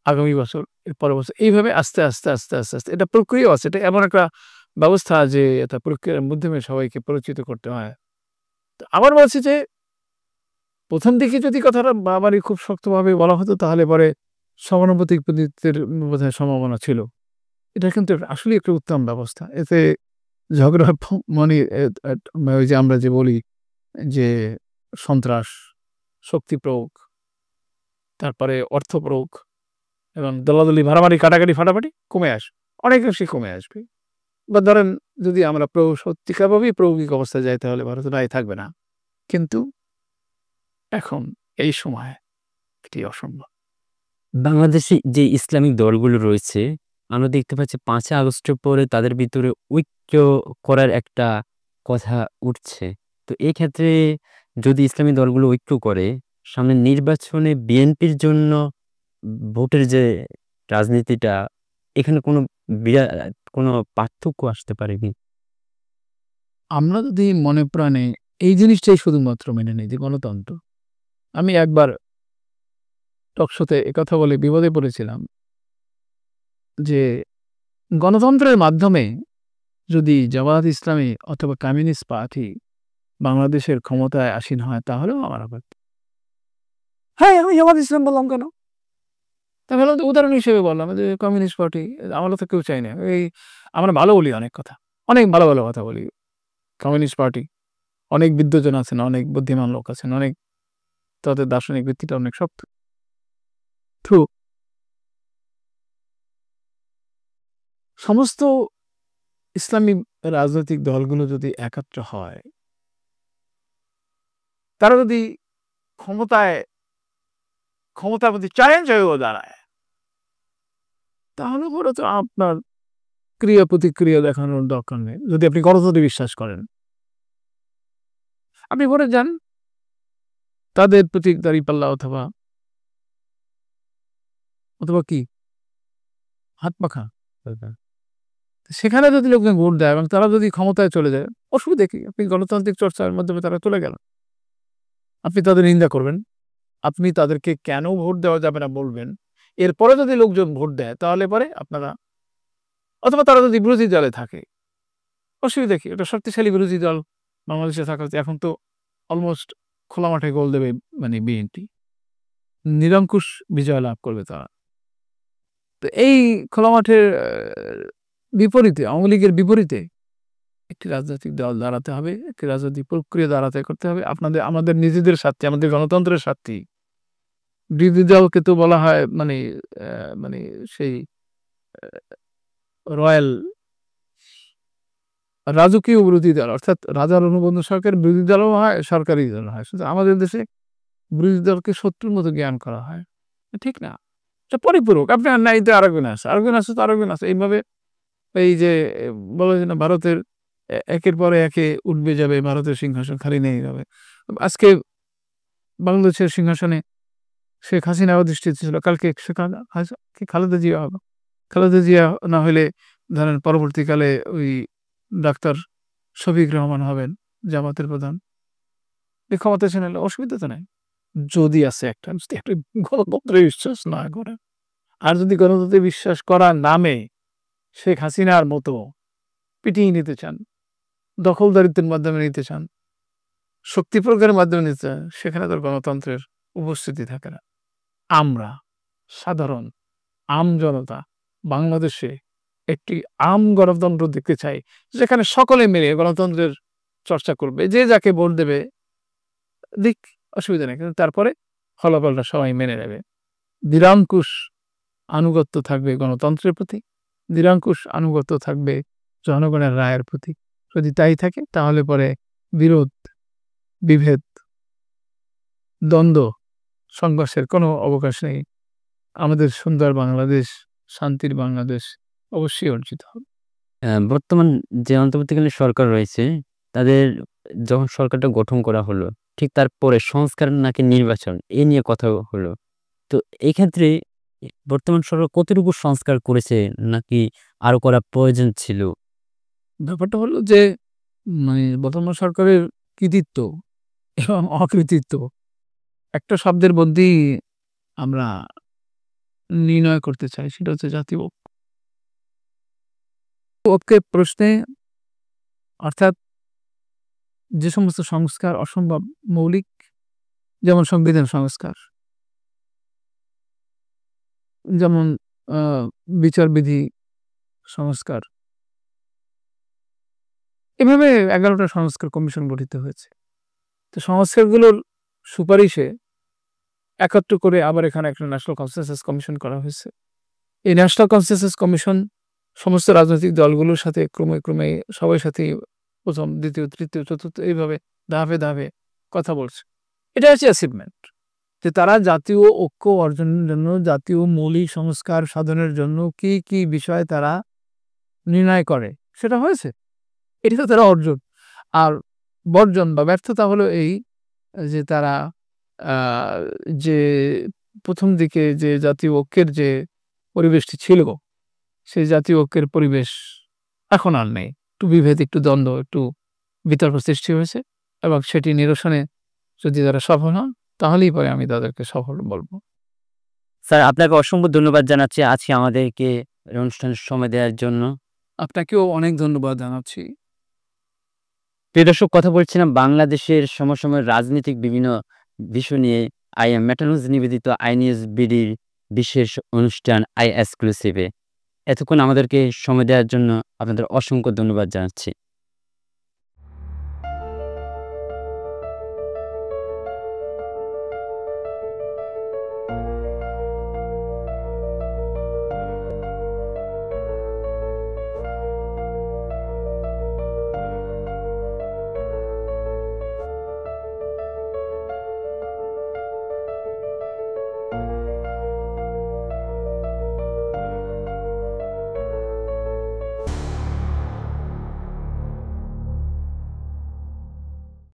আগামী বছর, এর পরের বছর, এইভাবে আস্তে আস্তে আস্তে আস্তে আস্তে এটা প্রক্রিয়া আছে। এটা এমন একটা ব্যবস্থা যে এটা প্রক্রিয়ার মাধ্যমে সবাইকে পরিচিত করতে হয়। তো আবার বলছি যে প্রথম দিকে যদি কথাটা বাবারই খুব শক্তভাবে বলা হতো, তাহলে পরে সমানুপাতিক প্রতিনিধিত্বের বোধহয় সম্ভাবনা ছিল। এটা কিন্তু আসলে একটা উত্তম ব্যবস্থা। এতে ঝগড়া ওই যে আমরা যে বলি যে সন্ত্রাস, শক্তি প্রয়োগ, তারপরে অর্থ প্রয়োগ এবং দলাদলি, মারামারি, কাটাকাটি, ফাটাফাটি কমে আসবে, অনেকাংশই কমে আসবে। বা ধরেন যদি আমরা সত্যিকারভাবেই প্রয়োগিক অবস্থায় যাই, তাহলে ভারত রায় থাকবে না। কিন্তু এখন এই সময় এটি অসম্ভব। বাংলাদেশে যে ইসলামিক দলগুলো রয়েছে, আমরা দেখতে পাচ্ছি 5ই আগস্টের পরে তাদের ভিতরে ঐক্য করার একটা কথা উঠছে। তো এই ক্ষেত্রে যদি ইসলামী দলগুলো ঐক্য করে, সামনে নির্বাচনে বিএনপির জন্য ভোটের যে রাজনীতিটা, এখানে কোনো পার্থক্য আসতে পারে কি? আমরা যদি মনে প্রাণে এই জিনিসটাই শুধুমাত্র মেনে নিই যে গণতন্ত্র। আমি একবার টকশোতে একথা বলে বিপদে পড়েছিলাম যে গণতন্ত্রের মাধ্যমে যদি জামায়াত ইসলামী অথবা কমিউনিস্ট পার্টি বাংলাদেশের ক্ষমতায় আসীন হয়, তাহলেও আমার আপত্তি। হ্যাঁ, আমি জামাত ইসলাম বললাম কেন? তাহলে উদাহরণ হিসেবে বললাম যে কমিউনিস্ট পার্টি, আমরা তো কেউ চাই না। আমরা ভালো বলি, অনেক কথা, অনেক ভালো ভালো কথা বলি। কমিউনিস্ট পার্টি, অনেক বিদ্বজন আছেন, অনেক বুদ্ধিমান লোক আছেন, অনেক, তাদের দার্শনিক ভিত্তিটা অনেক শক্ত। সমস্ত ইসলামী রাজনৈতিক দলগুলো যদি একত্র হয়, তারা যদি ক্ষমতার প্রতি চ্যালেঞ্জ হয়েও দাঁড়ায়, তাহলে পরে তো আপনার ক্রিয়া প্রতিক্রিয়া দেখানোর দরকার নেই। যদি আপনি গণতন্ত্রে বিশ্বাস করেন, আপনি ভোটে যান, তাদের প্রতীক দাঁড়িপাল্লা অথবা কি হাত পাখা, সেখানে যদি লোকজন ভোট দেয় এবং তারা যদি ক্ষমতায় চলে যায়, অসুবিধা কি? আপনি গণতান্ত্রিক চর্চার মাধ্যমে তারা চলে গেল, আপনি তাদের নিন্দা করবেন, আপনি তাদেরকে কেন ভোট দেওয়া যাবে না বলবেন। এরপরে যদি লোকজন ভোট দেয়, তাহলে পরে আপনারা, অথবা তারা যদি বিরোধী দলে থাকে, অসুবিধা কি? এটা শক্তিশালী বিরোধী দল বাংলাদেশে থাকা, এখন তো অলমোস্ট খোলা মাঠে গোল দেবে বিএনপি, নিরঙ্কুশ বিজয় লাভ করবে তারা। তো এই খোলা মাঠের বিপরীতে, আওয়ামী লীগের বিপরীতে একটি রাজনৈতিক দল দাঁড়াতে হবে, একটি রাজনৈতিক প্রক্রিয়া করতে হবে আমাদের নিজেদের স্বার্থে, আমাদের গণতন্ত্রের স্বার্থে, বিরোধী দলকে তো বলা হয় মানে মানে সেই রয়্যাল রাজকীয় বিরোধী দল, অর্থাৎ রাজার অনুবন্ধ সরকারের বিরোধী দলও হয়, সরকারি দল হয়। কিন্তু আমাদের দেশে বিরোধী দলকে শত্রুর মতো জ্ঞান করা হয়। ঠিক না? এটা পরিপূরক। আপনার নাই তো আরেকজন আছে, আরেকজন আছে তো আরেকজন আছে। এইভাবে এই যে বলা যায় না, ভারতের একের পরে একে উঠবে যাবে, ভারতের সিংহাসন খালি নেই যাবে। আজকে বাংলাদেশের সিংহাসনে শেখ হাসিনা অধিষ্ঠিত ছিল, কালকে খালেদা জিয়া হবে। খালেদা জিয়া না হলে ধরেন পরবর্তীকালে ওই ডাক্তার শফিক রহমান হবেন জামাতের প্রধান। এই ক্ষমতায় এলে অসুবিধা তো নাই। যদি আছে একটা, যদি একটা গণতন্ত্রে বিশ্বাস না করে, আর যদি গণতন্ত্রে বিশ্বাস করার নামে শেখ হাসিনার মতো পিটিয়ে নিতে চান, দখলদারিত্বের মাধ্যমে নিতে চান, শক্তি প্রয়োগের মাধ্যমে নিতে চান, সেখানে তার গণতন্ত্রের উপস্থিতি থাকে না। আমরা সাধারণ আম জনতা বাংলাদেশে একটি আম গণতন্ত্র দেখতে চাই, যেখানে সকলে মিলে গণতন্ত্রের চর্চা করবে, যে যাকে ভোট দেবে দিক, অসুবিধা নেই, কিন্তু তারপরে ফলাফলটা সবাই মেনে নেবে। নিরঙ্কুশ আনুগত্য থাকবে গণতন্ত্রের প্রতি, নিরঙ্কুশ আনুগত্য থাকবে জনগণের রায়ের প্রতি। যদি তাই থাকে তাহলে পরে বিরোধ, বিভেদ, দ্বন্দ্ব, সংঘর্ষের কোনো অবকাশ নেই। আমাদের সুন্দর বাংলাদেশ, শান্তির বাংলাদেশ অবশ্যই অর্জিত হবে। বর্তমান যে অন্তর্বর্তীকালীন সরকার রয়েছে, তাদের যখন সরকারটা গঠন করা হলো, ঠিক তারপরে সংস্কার নাকি নির্বাচন, এই নিয়ে কথা হলো। তো এই ক্ষেত্রে বর্তমান সরকার কতটুকু সংস্কার করেছে, নাকি আরো করা প্রয়োজন ছিল? ব্যাপারটা হলো যে মানে বর্তমান সরকারের কৃতিত্ব এবং অকৃতিত্ব একটা শব্দের মধ্যেই আমরা নির্ণয় করতে চাই, সেটা হচ্ছে জাতীয় ঐক্য প্রশ্নে। অর্থাৎ যে সমস্ত সংস্কার অসম্ভব মৌলিক, যেমন সংবিধান সংস্কার, যেমন বিচারবিধি সংস্কার, এভাবে 11টা সংস্কার কমিশন গঠিত হয়েছে। তো সংস্কারগুলোর সুপারিশে একত্র করে আবার এখানে একটা ন্যাশনাল কনসেনসাস কমিশন করা হয়েছে। এই ন্যাশনাল কনসেনসাস কমিশন সমস্ত রাজনৈতিক দলগুলোর সাথে ক্রমে ক্রমে সবার সাথে প্রথম, দ্বিতীয়, তৃতীয়, চতুর্থ এইভাবে ধাপে ধাপে কথা বলছে। এটা হচ্ছে অ্যাচিভমেন্ট, যে তারা জাতীয় ঐক্য অর্জনের জন্য, জাতীয় মৌলিক সংস্কার সাধনের জন্য কি কি বিষয় তারা নির্ণয় করে, সেটা হয়েছে। এটি তো তারা অর্জন। আর বর্জন বা ব্যর্থতা হলো এই যে তারা যে প্রথম দিকে যে জাতীয় ঐক্যের যে পরিবেশটি ছিল, সেই জাতীয় ঐক্যের পরিবেশ এখন আর নেই। একটু বিভেদ, একটু দ্বন্দ্ব, একটু বিতর্ক সৃষ্টি হয়েছে, এবং সেটি নিরসনে যদি তারা সফল হন, তাহলেই পরে আমি তাদেরকে সফল বলবো। স্যার, আপনাকে অসংখ্য ধন্যবাদ জানাচ্ছি আজকে আমাদেরকে অনুষ্ঠানের সময় দেওয়ার জন্য। আপনাকেও অনেক ধন্যবাদ জানাচ্ছি। প্রিয় দর্শক, কথা বলছিলাম বাংলাদেশের সমসাময়িক রাজনৈতিক বিভিন্ন বিষয় নিয়ে মেটানুজ নিবেদিত আইনিউজ বিডির বিশেষ অনুষ্ঠান আই এক্সক্লুসিভে। এতক্ষণ আমাদেরকে সময় দেওয়ার জন্য আপনাদের অসংখ্য ধন্যবাদ জানাচ্ছি।